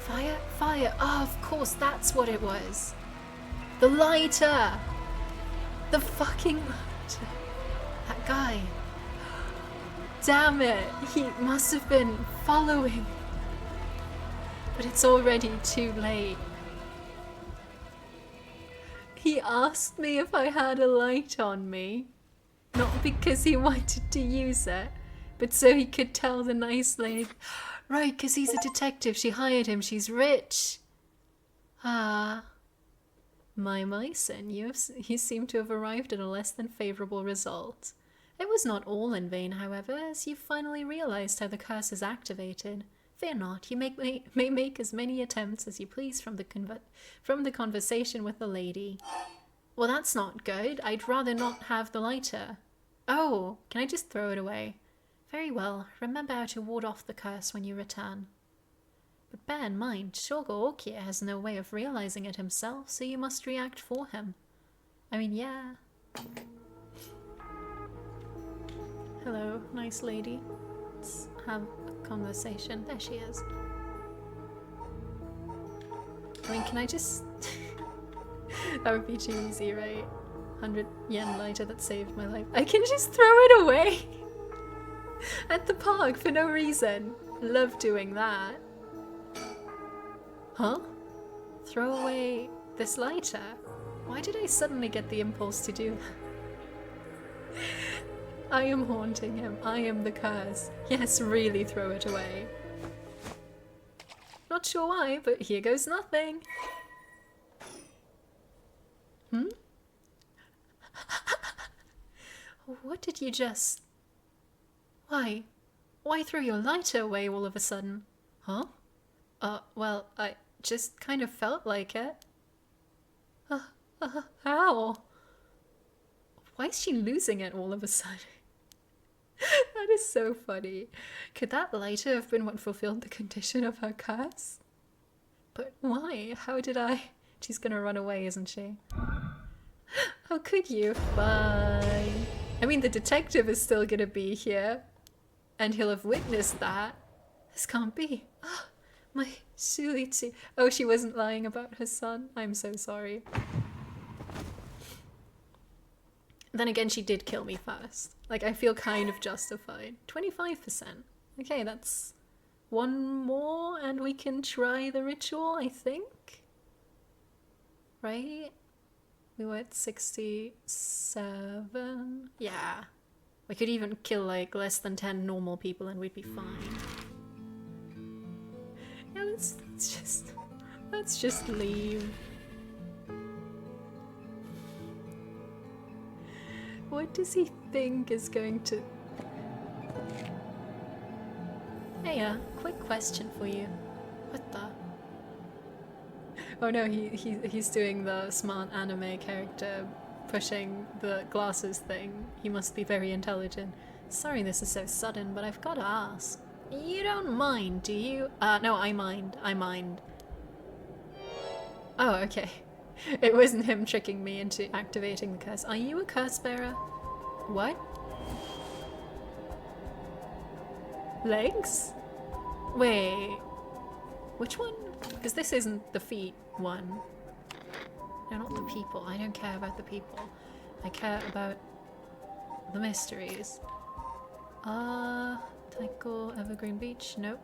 Fire? Fire! Oh, of course, that's what it was! The lighter! The fucking lighter! That guy! Damn it! He must have been following! But it's already too late. He asked me if I had a light on me. Not because he wanted to use it, but so he could tell the nice lady. Right, because he's a detective. She hired him. She's rich. Ah. My Myson, you seem to have arrived at a less than favourable result. It was not all in vain, however, as you finally realised how the curse is activated. Fear not, you may make as many attempts as you please from the conversation with the lady. Well, that's not good. I'd rather not have the lighter. Oh, can I just throw it away? Very well. Remember how to ward off the curse when you return. But bear in mind, Shogo Okie has no way of realizing it himself, so you must react for him. I mean, yeah. Hello, nice lady. Let's have a conversation. There she is. I mean, can I just... That would be too easy, right? 100 yen lighter that saved my life. I can just throw it away! At the park for no reason. Love doing that. Huh? Throw away this lighter? Why did I suddenly get the impulse to do that? I am haunting him. I am the curse. Yes, really throw it away. Not sure why, but here goes nothing. did you just... Why? Why throw your lighter away all of a sudden? Huh? Well, I just kind of felt like it. How? Why is she losing it all of a sudden? That is so funny. Could that lighter have been what fulfilled the condition of her curse? But why? How did I... She's gonna run away, isn't she? How could you? Bye. I mean, the detective is still gonna be here. And he'll have witnessed that. This can't be. Oh, my Suitsu. Oh, she wasn't lying about her son. I'm so sorry. Then again, she did kill me first. Like, I feel kind of justified. 25%. Okay, that's one more and we can try the ritual, I think. Right? We were at 67. Yeah. We could even kill like less than 10 normal people and we'd be fine. Yeah, let's just leave. What does he think is going to... Hey, quick question for you. What the... Oh no, he's doing the smart anime character pushing the glasses thing. He must be very intelligent. Sorry this is so sudden, but I've gotta ask. You don't mind, do you? No, I mind. I mind. Oh, okay. It wasn't him tricking me into activating the curse. Are you a curse bearer? What? Legs? Wait. Which one? Because this isn't the feet one. No, not the people. I don't care about the people. I care about the mysteries. Taiko, Evergreen Beach? Nope.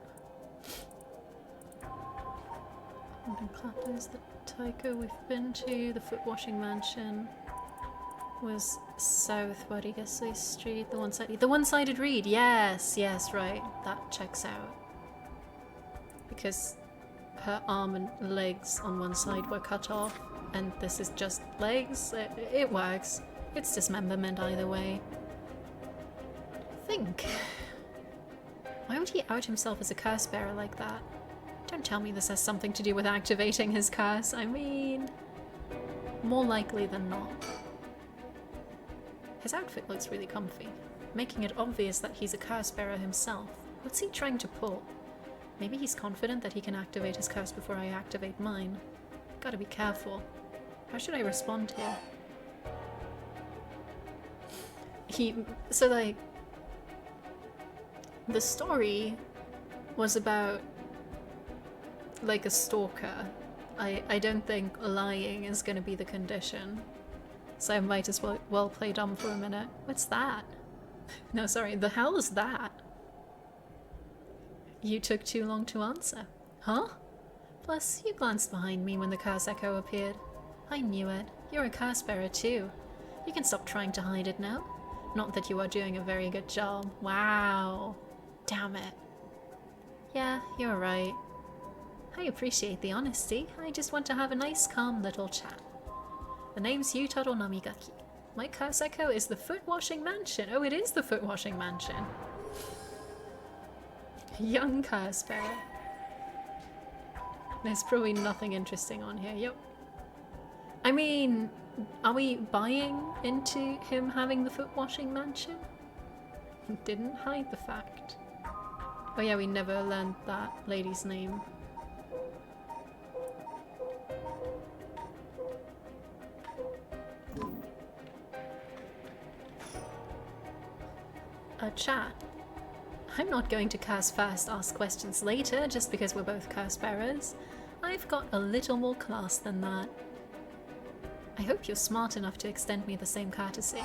London Clappers, the Taiko we've been to. The Foot Washing Mansion was South Warigasui Street. The one-sided read. Yes, yes, right. That checks out. Because her arm and legs on one side were cut off, and this is just legs. It works. It's dismemberment either way. Think. Why would he out himself as a curse bearer like that? Don't tell me this has something to do with activating his curse. I mean, more likely than not. His outfit looks really comfy, making it obvious that he's a curse bearer himself. What's he trying to pull? Maybe he's confident that he can activate his curse before I activate mine. Gotta be careful. How should I respond here? So like, the story was about like a stalker. I don't think lying is gonna be the condition. So I might as well play dumb for a minute. What's that? No, sorry, the hell is that? You took too long to answer. Huh? Plus, you glanced behind me when the curse echo appeared. I knew it. You're a curse bearer too. You can stop trying to hide it now. Not that you are doing a very good job. Wow. Damn it. Yeah, you're right. I appreciate the honesty. I just want to have a nice, calm little chat. The name's Yutaro Namigaki. My curse echo is the Foot Washing Mansion. Oh, it is the Foot Washing Mansion. Young curse bearer. There's probably nothing interesting on here. Yep. I mean, are we buying into him having the Foot Washing Mansion? Didn't hide the fact. Oh yeah, we never learned that lady's name. A chat. I'm not going to curse first, ask questions later, just because we're both curse bearers. I've got a little more class than that. I hope you're smart enough to extend me the same courtesy.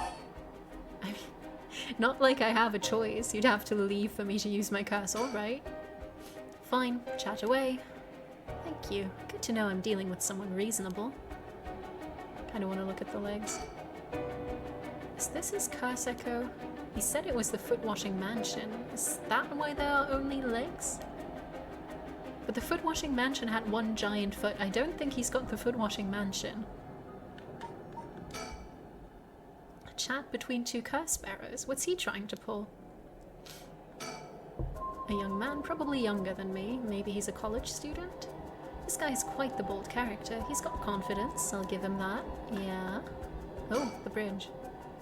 I mean, not like I have a choice. You'd have to leave for me to use my curse, alright? Fine, chat away. Thank you. Good to know I'm dealing with someone reasonable. Kinda wanna look at the legs. Is this his curse echo? He said it was the Foot Washing Mansion. Is that why there are only legs? But the Foot Washing Mansion had one giant foot. I don't think he's got the Foot Washing Mansion. chat between two curse bearers. What's he trying to pull? A young man, probably younger than me. Maybe he's a college student? This guy's quite the bold character. He's got confidence, I'll give him that. Yeah. Oh, the bridge.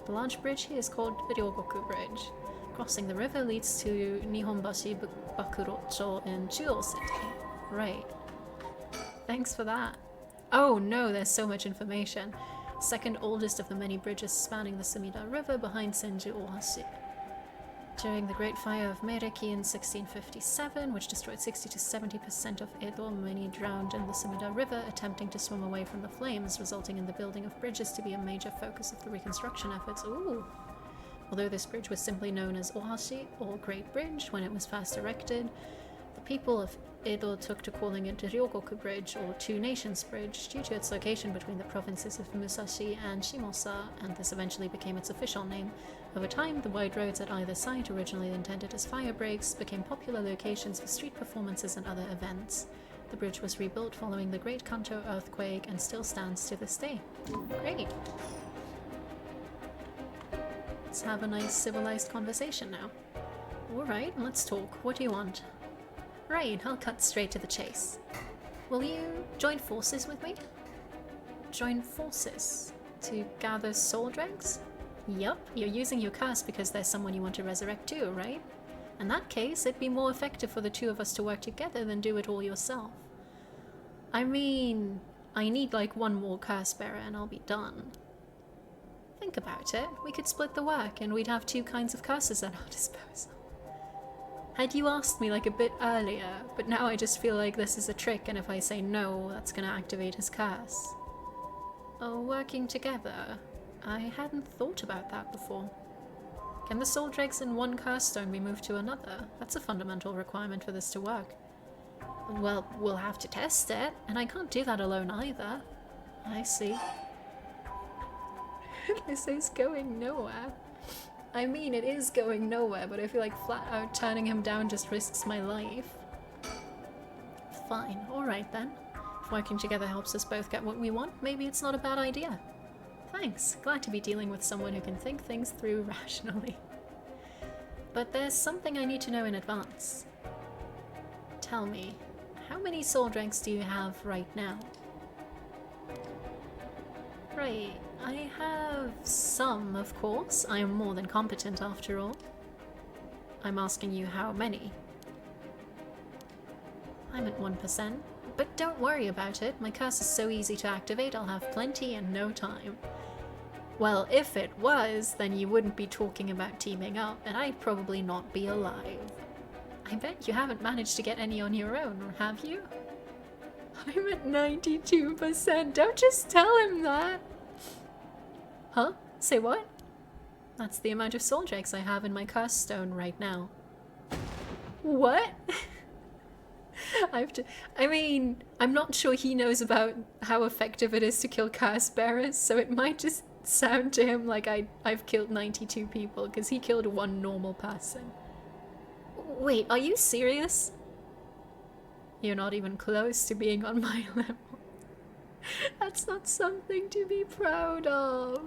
The large bridge here is called the Ryogoku Bridge. Crossing the river leads to Nihonbashi Bakurocho in Chuo City. Right. Thanks for that. Oh no, there's so much information. Second oldest of the many bridges spanning the Sumida River behind Senju Ohashi. During the Great Fire of Meireki in 1657, which destroyed 60 to 70% of Edo, many drowned in the Sumida River attempting to swim away from the flames, resulting in the building of bridges to be a major focus of the reconstruction efforts. Ooh! Although this bridge was simply known as Ohashi, or Great Bridge, when it was first erected, the people of Edo took to calling it the Ryogoku Bridge, or Two Nations Bridge, due to its location between the provinces of Musashi and Shimosa, and this eventually became its official name. Over time, the wide roads at either side, originally intended as fire breaks, became popular locations for street performances and other events. The bridge was rebuilt following the Great Kanto earthquake and still stands to this day. Great! Let's have a nice civilized conversation now. Alright, let's talk. What do you want? Right, I'll cut straight to the chase. Will you join forces with me? Join forces? To gather soul dregs? Yup, you're using your curse because there's someone you want to resurrect too, right? In that case, it'd be more effective for the two of us to work together than do it all yourself. I mean, I need like one more curse bearer and I'll be done. Think about it. We could split the work and we'd have two kinds of curses at our disposal. Had you asked me like a bit earlier, but now I just feel like this is a trick and if I say no, that's gonna activate his curse. Oh, working together? I hadn't thought about that before. Can the soul dregs in one curse stone be moved to another? That's a fundamental requirement for this to work. Well, we'll have to test it, and I can't do that alone either. I see. This is going nowhere. I mean, it is going nowhere, but I feel like flat out turning him down just risks my life. Fine, alright then. If working together helps us both get what we want, maybe it's not a bad idea. Thanks, glad to be dealing with someone who can think things through rationally. But there's something I need to know in advance. Tell me, how many soul dregs do you have right now? Right, I have some, of course. I am more than competent after all. I'm asking you how many. I'm at 1%. But don't worry about it, my curse is so easy to activate, I'll have plenty in no time. Well, if it was, then you wouldn't be talking about teaming up, and I'd probably not be alive. I bet you haven't managed to get any on your own, or have you? I'm at 92%, don't just tell him that! Huh? Say what? That's the amount of soul dregs I have in my curse stone right now. What? I mean, I'm not sure he knows about how effective it is to kill curse bearers, so it might just sound to him like I've killed 92 people, because he killed one normal person. Wait, are you serious? You're not even close to being on my level. That's not something to be proud of.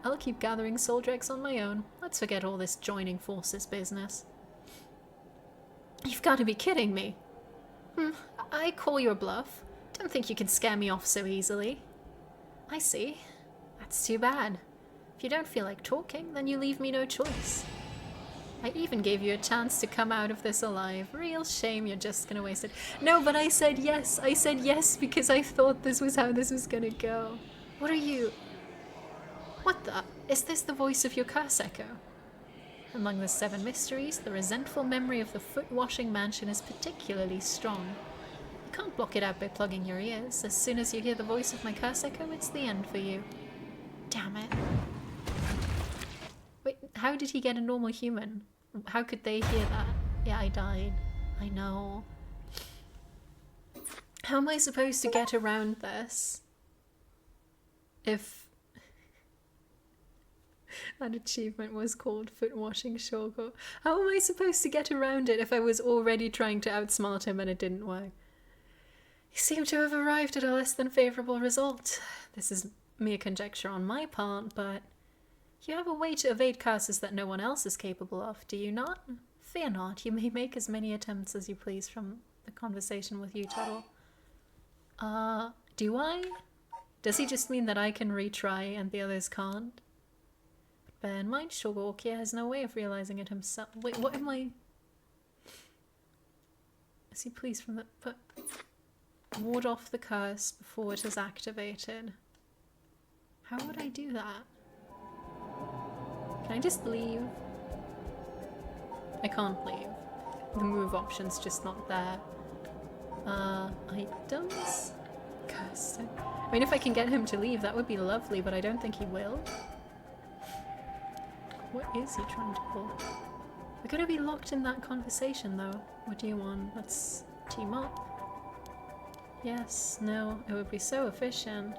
I'll keep gathering soul dregs on my own. Let's forget all this joining forces business. You've got to be kidding me. I call your bluff. Don't think you can scare me off so easily. I see. That's too bad. If you don't feel like talking, then you leave me no choice. I even gave you a chance to come out of this alive. Real shame you're just gonna waste it. No, but I said yes. I said yes because I thought this was how this was gonna go. What are you... What the... Is this the voice of your curse echo? Among the 7 mysteries, the resentful memory of the foot-washing mansion is particularly strong. You can't block it out by plugging your ears. As soon as you hear the voice of my curse echo, it's the end for you. Damn it. Wait, how did he get a normal human? How could they hear that? Yeah, I died. I know. How am I supposed to get around this? If... that achievement was called Foot Washing Shogo. How am I supposed to get around it if I was already trying to outsmart him and it didn't work? You seem to have arrived at a less than favourable result. This is mere conjecture on my part, but You have a way to evade curses that no one else is capable of, do you not? Fear not, you may make as many attempts as you please from the conversation with you, Tuttle. Do I? Does he just mean that I can retry and the others can't? But bear in mind, Shogorkia has no way of realizing it himself. Wait, what am I... Is he pleased from the... But... Ward off the curse before it is activated. How would I do that? Can I just leave? I can't leave. The move option's just not there. Items? Curse. I mean, if I can get him to leave, that would be lovely, but I don't think he will. What is he trying to pull? We're gonna be locked in that conversation, though. What do you want? Let's team up. Yes, no, it would be so efficient.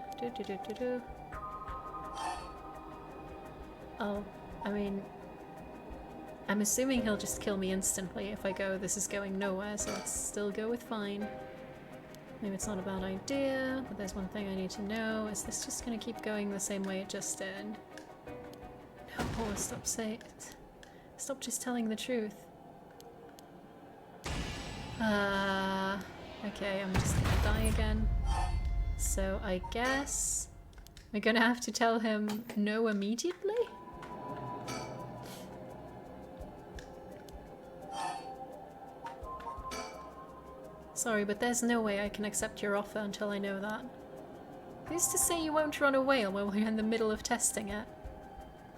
Oh, I mean... I'm assuming he'll just kill me instantly if I go, this is going nowhere, so let's still go with fine. Maybe it's not a bad idea, but there's one thing I need to know. Is this just gonna keep going the same way it just did? No, stop saying it. Stop just telling the truth. Okay, I'm just gonna die again. So I guess we're gonna have to tell him no immediately? Sorry, but there's no way I can accept your offer until I know that. Who's to say you won't run away while we're in the middle of testing it?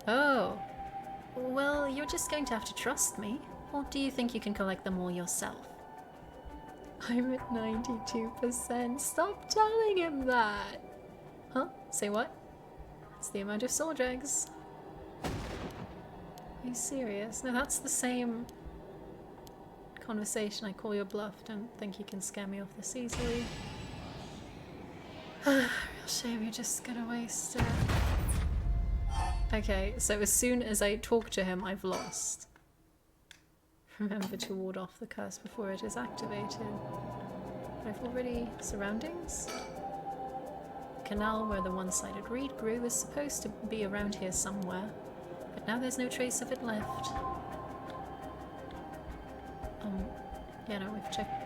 Oh. Well, you're just going to have to trust me. Or do you think you can collect them all yourself? I'm at 92%. Stop telling him that! Huh? Say what? It's the amount of soul dregs. Are you serious? No, that's the same conversation. I call your bluff. Don't think you can scare me off this easily. Real shame you're just gonna waste it. Okay, so as soon as I talk to him, I've lost. Remember to ward off the curse before it is activated. I've already... surroundings? Canal where the one-sided reed grew is supposed to be around here somewhere, but now there's no trace of it left. Yeah, no, we've checked.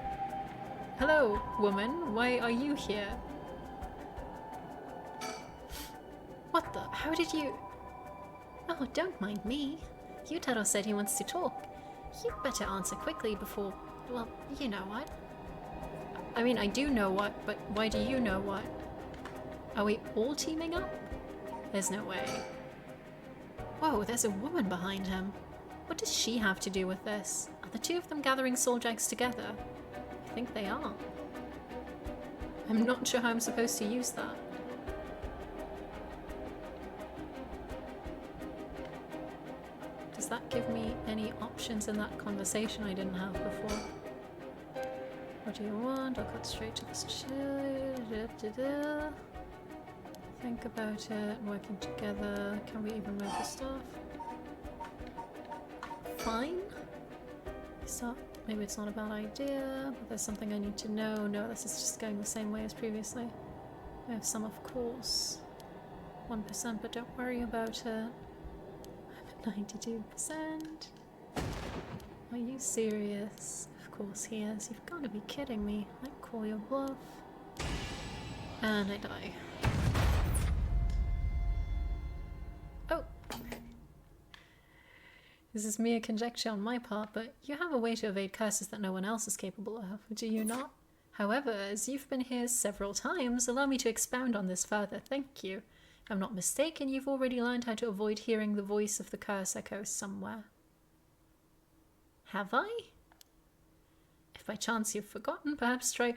Hello, woman. Why are you here? What the? How did you... Oh, don't mind me. Yutaro said he wants to talk. You'd better answer quickly before... Well, you know what. I mean, I do know what, but why do you know what? Are we all teaming up? There's no way. Whoa, there's a woman behind him. What does she have to do with this? Are the two of them gathering soul jags together? I think they are. I'm not sure how I'm supposed to use that. Does that give me any options in that conversation I didn't have before? What do you want? I'll cut straight to this chill. Think about it, working together. Can we even move the stuff? Fine. So maybe it's not a bad idea, but there's something I need to know. No, this is just going the same way as previously. I have some, of course. 1%, but don't worry about it. I'm at 92%. Are you serious? Of course he is. You've got to be kidding me. I call your bluff. And I die. Oh! This is mere conjecture on my part, but you have a way to evade curses that no one else is capable of, do you not? However, as you've been here several times, allow me to expound on this further, thank you. If I'm not mistaken, you've already learned how to avoid hearing the voice of the curse echo somewhere. Have I? If by chance you've forgotten, perhaps try...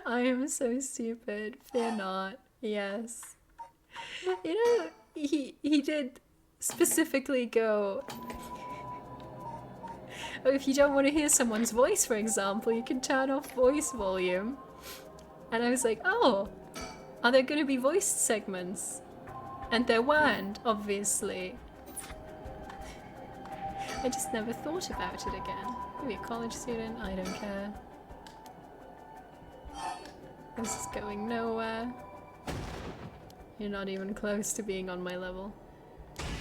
I am so stupid. Fear not. Yes. You know, he did specifically go... Oh, if you don't want to hear someone's voice, for example, you can turn off voice volume. And I was like, oh, are there going to be voice segments? And there weren't, obviously. I just never thought about it again. Maybe a college student, I don't care. This is going nowhere. You're not even close to being on my level.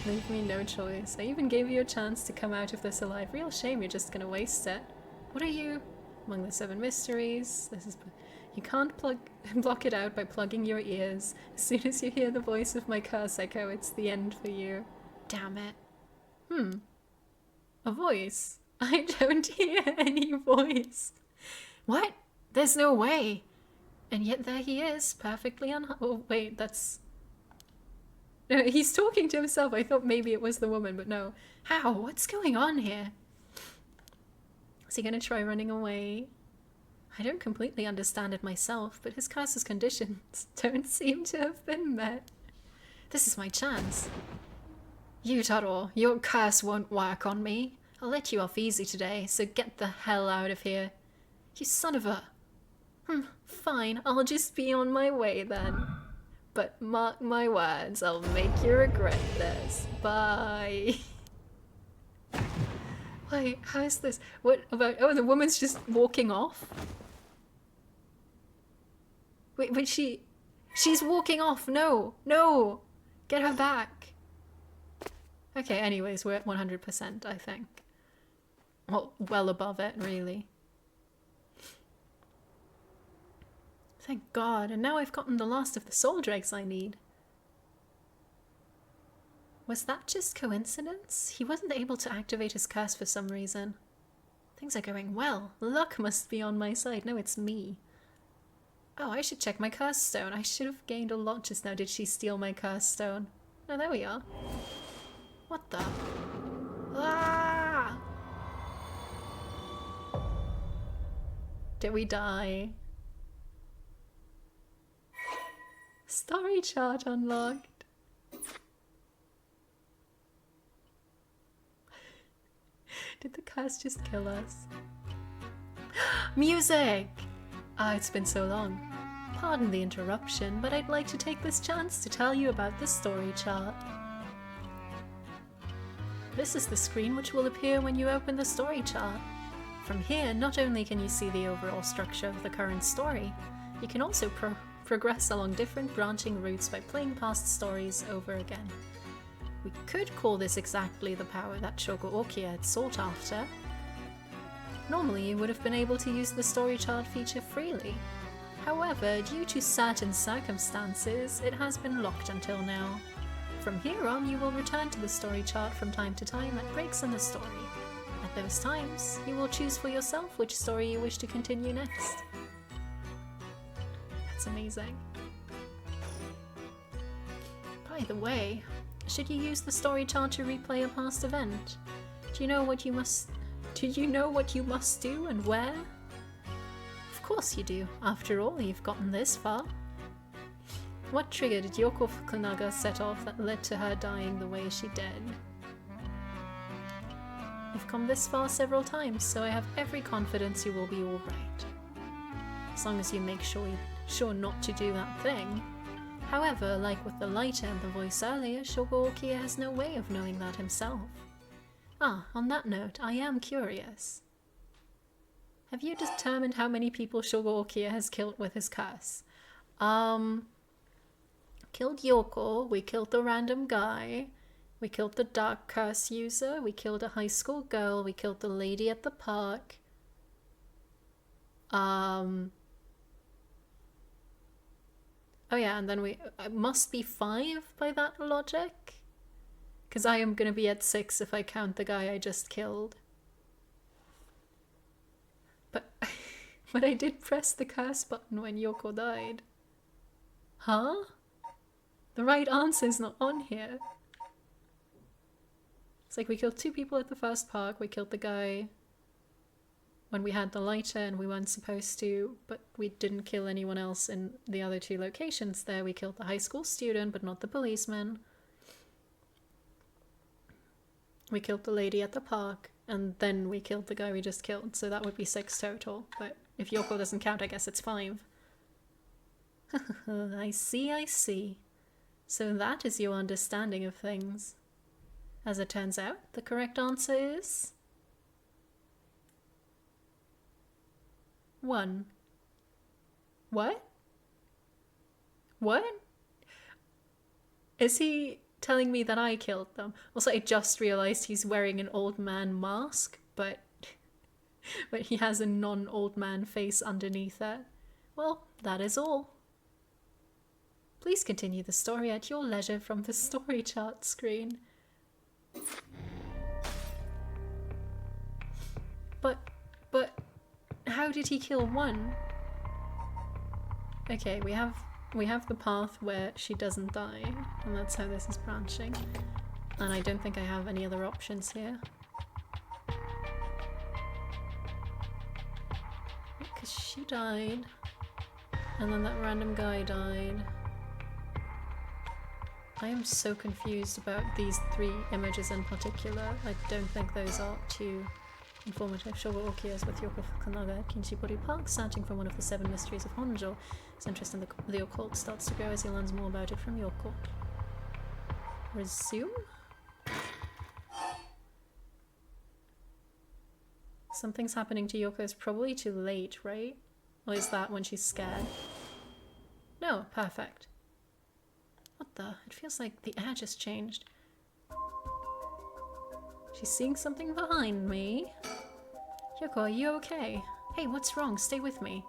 Leave me no choice. I even gave you a chance to come out of this alive. Real shame you're just gonna waste it. What are you? Among the 7 mysteries. This is... You can't block it out by plugging your ears. As soon as you hear the voice of my curse echo, it's the end for you. Damn it. A voice? I don't hear any voice. What? There's no way. And yet there he is, perfectly oh, wait, that's... No, he's talking to himself. I thought maybe it was the woman, but no. How? What's going on here? Is he gonna try running away? I don't completely understand it myself, but his curse's conditions don't seem to have been met. This is my chance. You, Taro, your curse won't work on me. I'll let you off easy today, so get the hell out of here. You son of a... Fine, I'll just be on my way then. But mark my words, I'll make you regret this. Bye. Wait, how is this? What about... Oh, the woman's just walking off? Wait, she's walking off. No, no. Get her back. Okay, anyways, we're at 100%, I think. Well above it, really. Thank God, and now I've gotten the last of the soul dregs I need. Was that just coincidence? He wasn't able to activate his curse for some reason. Things are going well. Luck must be on my side. No, it's me. Oh, I should check my curse stone. I should have gained a lot just now. Did she steal my curse stone? Oh, there we are. What the? Ah! Did we die? Story chart unlocked. Did the curse just kill us? Music! Ah, it's been so long. Pardon the interruption, but I'd like to take this chance to tell you about the story chart. This is the screen which will appear when you open the story chart. From here, not only can you see the overall structure of the current story, you can also progress along different branching routes by playing past stories over again. We could call this exactly the power that Shogo Okia had sought after. Normally you would have been able to use the story chart feature freely. However, due to certain circumstances, it has been locked until now. From here on, you will return to the story chart from time to time at breaks in the story. At those times, you will choose for yourself which story you wish to continue next. That's amazing. By the way, should you use the story chart to replay a past event? Do you know what you must do and where? Of course you do. After all, you've gotten this far. What trigger did Yoko Fukunaga set off that led to her dying the way she did? You've come this far several times, so I have every confidence you will be alright. As long as you make sure not to do that thing. However, like with the lighter and the voice earlier, Shogo Okia has no way of knowing that himself. Ah, on that note, I am curious. Have you determined how many people Shogo Okia has killed with his curse? Killed Yoko, we killed the random guy, we killed the dark curse user, we killed a high school girl, we killed the lady at the park. Oh yeah, and then it must be 5 by that logic? Because I am going to be at 6 if I count the guy I just killed. But I did press the curse button when Yoko died. Huh? The right answer is not on here. It's like we killed 2 people at the first park, we killed the guy when we had the lighter and we weren't supposed to, but we didn't kill anyone else in the other 2 locations there. We killed the high school student, but not the policeman. We killed the lady at the park, and then we killed the guy we just killed, so that would be 6 total. But if Yoko doesn't count, I guess it's 5. I see. So that is your understanding of things. As it turns out, the correct answer is... 1. What? What? Is he telling me that I killed them? Also, I just realized he's wearing an old man mask, but he has a non-old man face underneath it. Well, that is all. Please continue the story at your leisure from the story chart screen. But how did he kill one? Okay, we have the path where she doesn't die, and that's how this is branching. And I don't think I have any other options here. Because she died, and then that random guy died. I am so confused about these 3 images in particular. I don't think those are too informative. Shogo Okias with Yoko Fukunaga at Kinshibori Park, starting from one of the 7 mysteries of Honjo. His interest in the occult starts to grow as he learns more about it from Yoko. Resume? Something's happening to Yoko. It's probably too late, right? Or is that when she's scared? No, perfect. What the? It feels like the air just changed. She's seeing something behind me. Yoko, are you okay? Hey, what's wrong? Stay with me.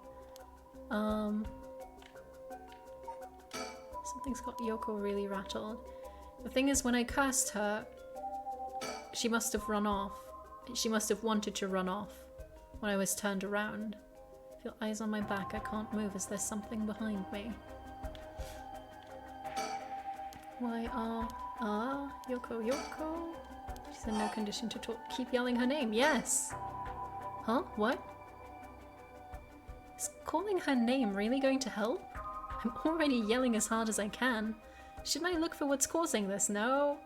Something's got Yoko really rattled. The thing is, when I cursed her, she must have run off. She must have wanted to run off when I was turned around. I feel eyes on my back. I can't move. Is there something behind me? Why Yoko, Yoko? She's in no condition to talk. Keep yelling her name. Yes! Huh? What? Is calling her name really going to help? I'm already yelling as hard as I can. Shouldn't I look for what's causing this? No.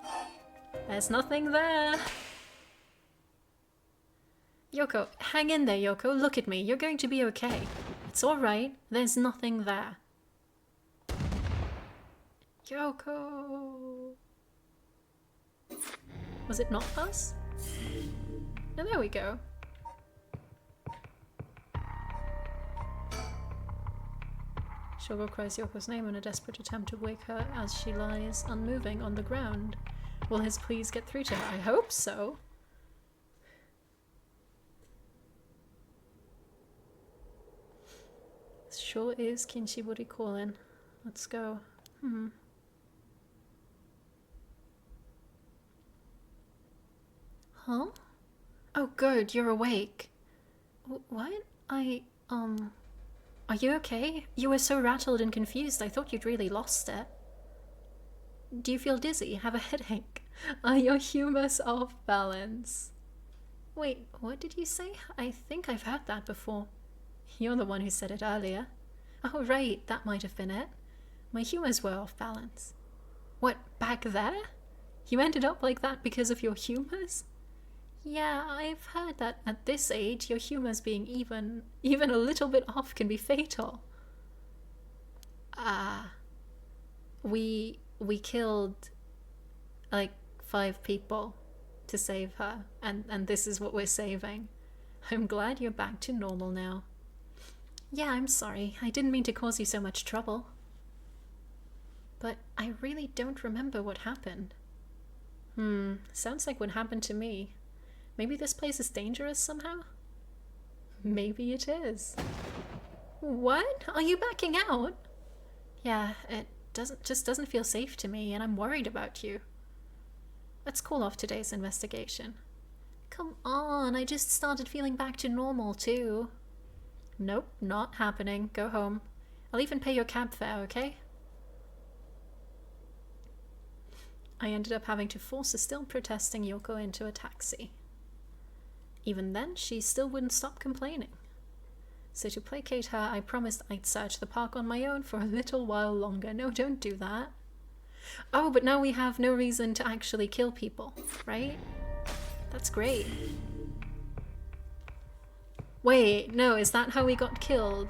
There's nothing there. Yoko, hang in there, Yoko. Look at me. You're going to be okay. It's alright. There's nothing there. Yoko. Was it not us? No, there we go. Shogo cries Yoko's name in a desperate attempt to wake her as she lies unmoving on the ground. Will his pleas get through to her? I hope so. Sure is Kinshibori calling. Let's go. Huh? Oh good, you're awake. What? Are you okay? You were so rattled and confused, I thought you'd really lost it. Do you feel dizzy? Have a headache? Are your humors off balance? Wait, what did you say? I think I've heard that before. You're the one who said it earlier. Oh right, that might have been it. My humors were off balance. What, back there? You ended up like that because of your humors? Yeah, I've heard that at this age, your humors being even a little bit off can be fatal. We killed like 5 people to save her, and this is what we're saving. I'm glad you're back to normal now. Yeah, I'm sorry. I didn't mean to cause you so much trouble. But I really don't remember what happened. Sounds like what happened to me. Maybe this place is dangerous somehow? Maybe it is. What? Are you backing out? Yeah, it just doesn't feel safe to me, and I'm worried about you. Let's call off today's investigation. Come on, I just started feeling back to normal too. Nope, not happening. Go home. I'll even pay your cab fare, okay? I ended up having to force a still protesting Yoko into a taxi. Even then, she still wouldn't stop complaining. So to placate her, I promised I'd search the park on my own for a little while longer. No, don't do that. Oh, but now we have no reason to actually kill people, right? That's great. Wait, no, is that how we got killed?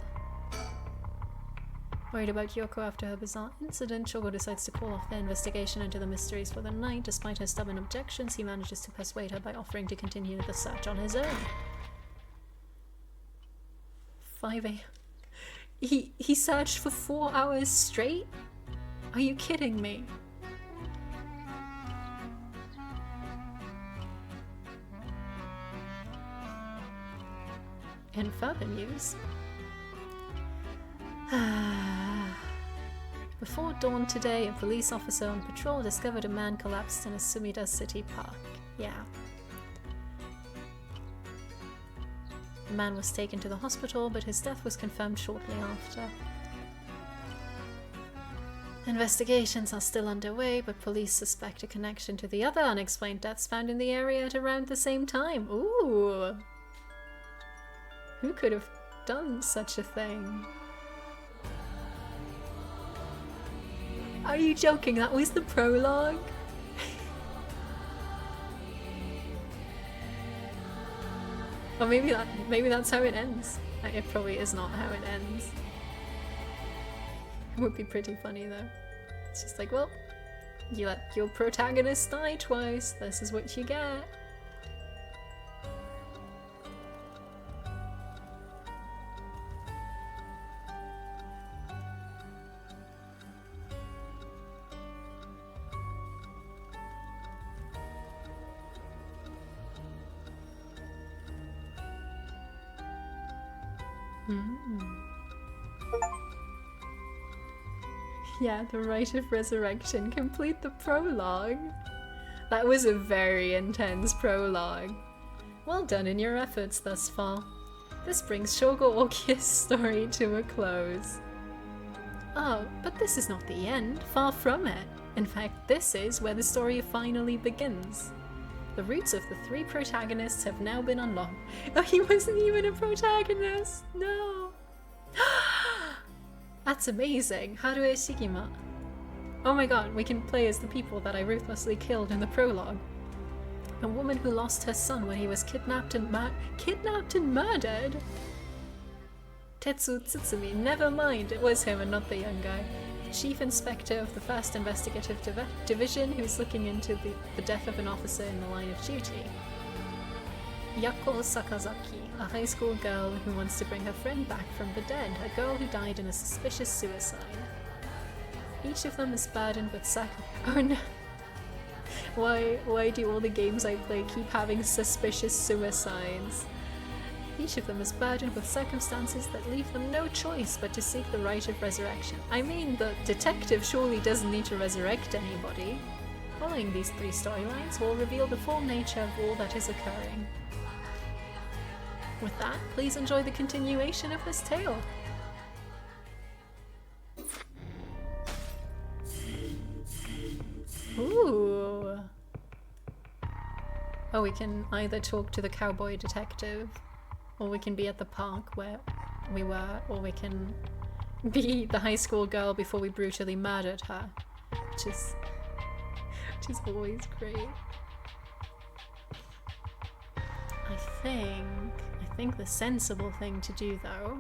Worried about Yoko after her bizarre incident, Shogo decides to call off the investigation into the mysteries for the night. Despite her stubborn objections, he manages to persuade her by offering to continue the search on his own. 5 a.m. He searched for 4 hours straight? Are you kidding me? In further news, before dawn today, a police officer on patrol discovered a man collapsed in a Sumida city park. Yeah. The man was taken to the hospital, but his death was confirmed shortly after. Investigations are still underway, but police suspect a connection to the other unexplained deaths found in the area at around the same time. Ooh! Who could have done such a thing? Are you joking? That was the prologue? Or maybe that's how it ends. It probably is not how it ends. It would be pretty funny though. It's just like, well, you let your protagonist die twice, this is what you get. Yeah, the rite of resurrection. Complete the prologue. That was a very intense prologue. Well done in your efforts thus far. This brings Shogo Oki's story to a close. Oh, but this is not the end. Far from it. In fact, this is where the story finally begins. The roots of the three protagonists have now been unlocked. Oh, he wasn't even a protagonist! No! That's amazing! Harue Shigima. Oh my god, we can play as the people that I ruthlessly killed in the prologue. A woman who lost her son when he was kidnapped and murdered? Tetsu Tsutsumi, never mind, it was him and not the young guy. Chief Inspector of the 1st Investigative Division who's looking into the death of an officer in the line of duty. Yako Sakazaki, a high school girl who wants to bring her friend back from the dead, a girl who died in a suspicious suicide. Each of them is burdened with Oh no! Why do all the games I play keep having suspicious suicides? Each of them is burdened with circumstances that leave them no choice but to seek the rite of resurrection. I mean, the detective surely doesn't need to resurrect anybody. Following these three storylines will reveal the full nature of all that is occurring. With that, please enjoy the continuation of this tale. Ooh. Oh, we can either talk to the cowboy detective, or we can be at the park where we were, or we can be the high school girl before we brutally murdered her, which is always great. I think the sensible thing to do though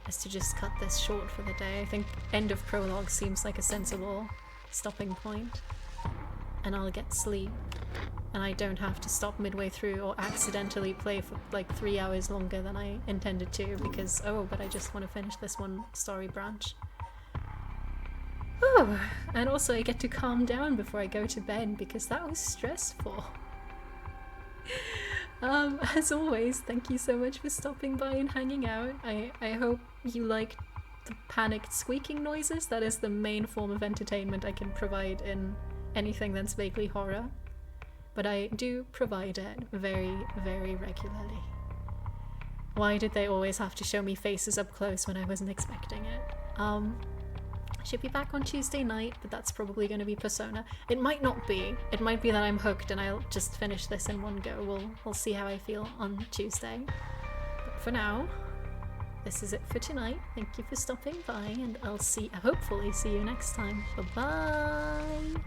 is to just cut this short for the day. I think end of prologue seems like a sensible stopping point, and I'll get sleep. And I don't have to stop midway through or accidentally play for like 3 hours longer than I intended to because, oh, but I just want to finish this one story branch. Oh, and also I get to calm down before I go to bed because that was stressful. As always, thank you so much for stopping by and hanging out. I hope you liked the panicked squeaking noises. That is the main form of entertainment I can provide in anything that's vaguely horror. But I do provide it very, very regularly. Why did they always have to show me faces up close when I wasn't expecting it? I should be back on Tuesday night, but that's probably going to be Persona. It might not be. It might be that I'm hooked and I'll just finish this in one go. We'll see how I feel on Tuesday. But for now, this is it for tonight. Thank you for stopping by, and I'll hopefully see you next time. Bye-bye!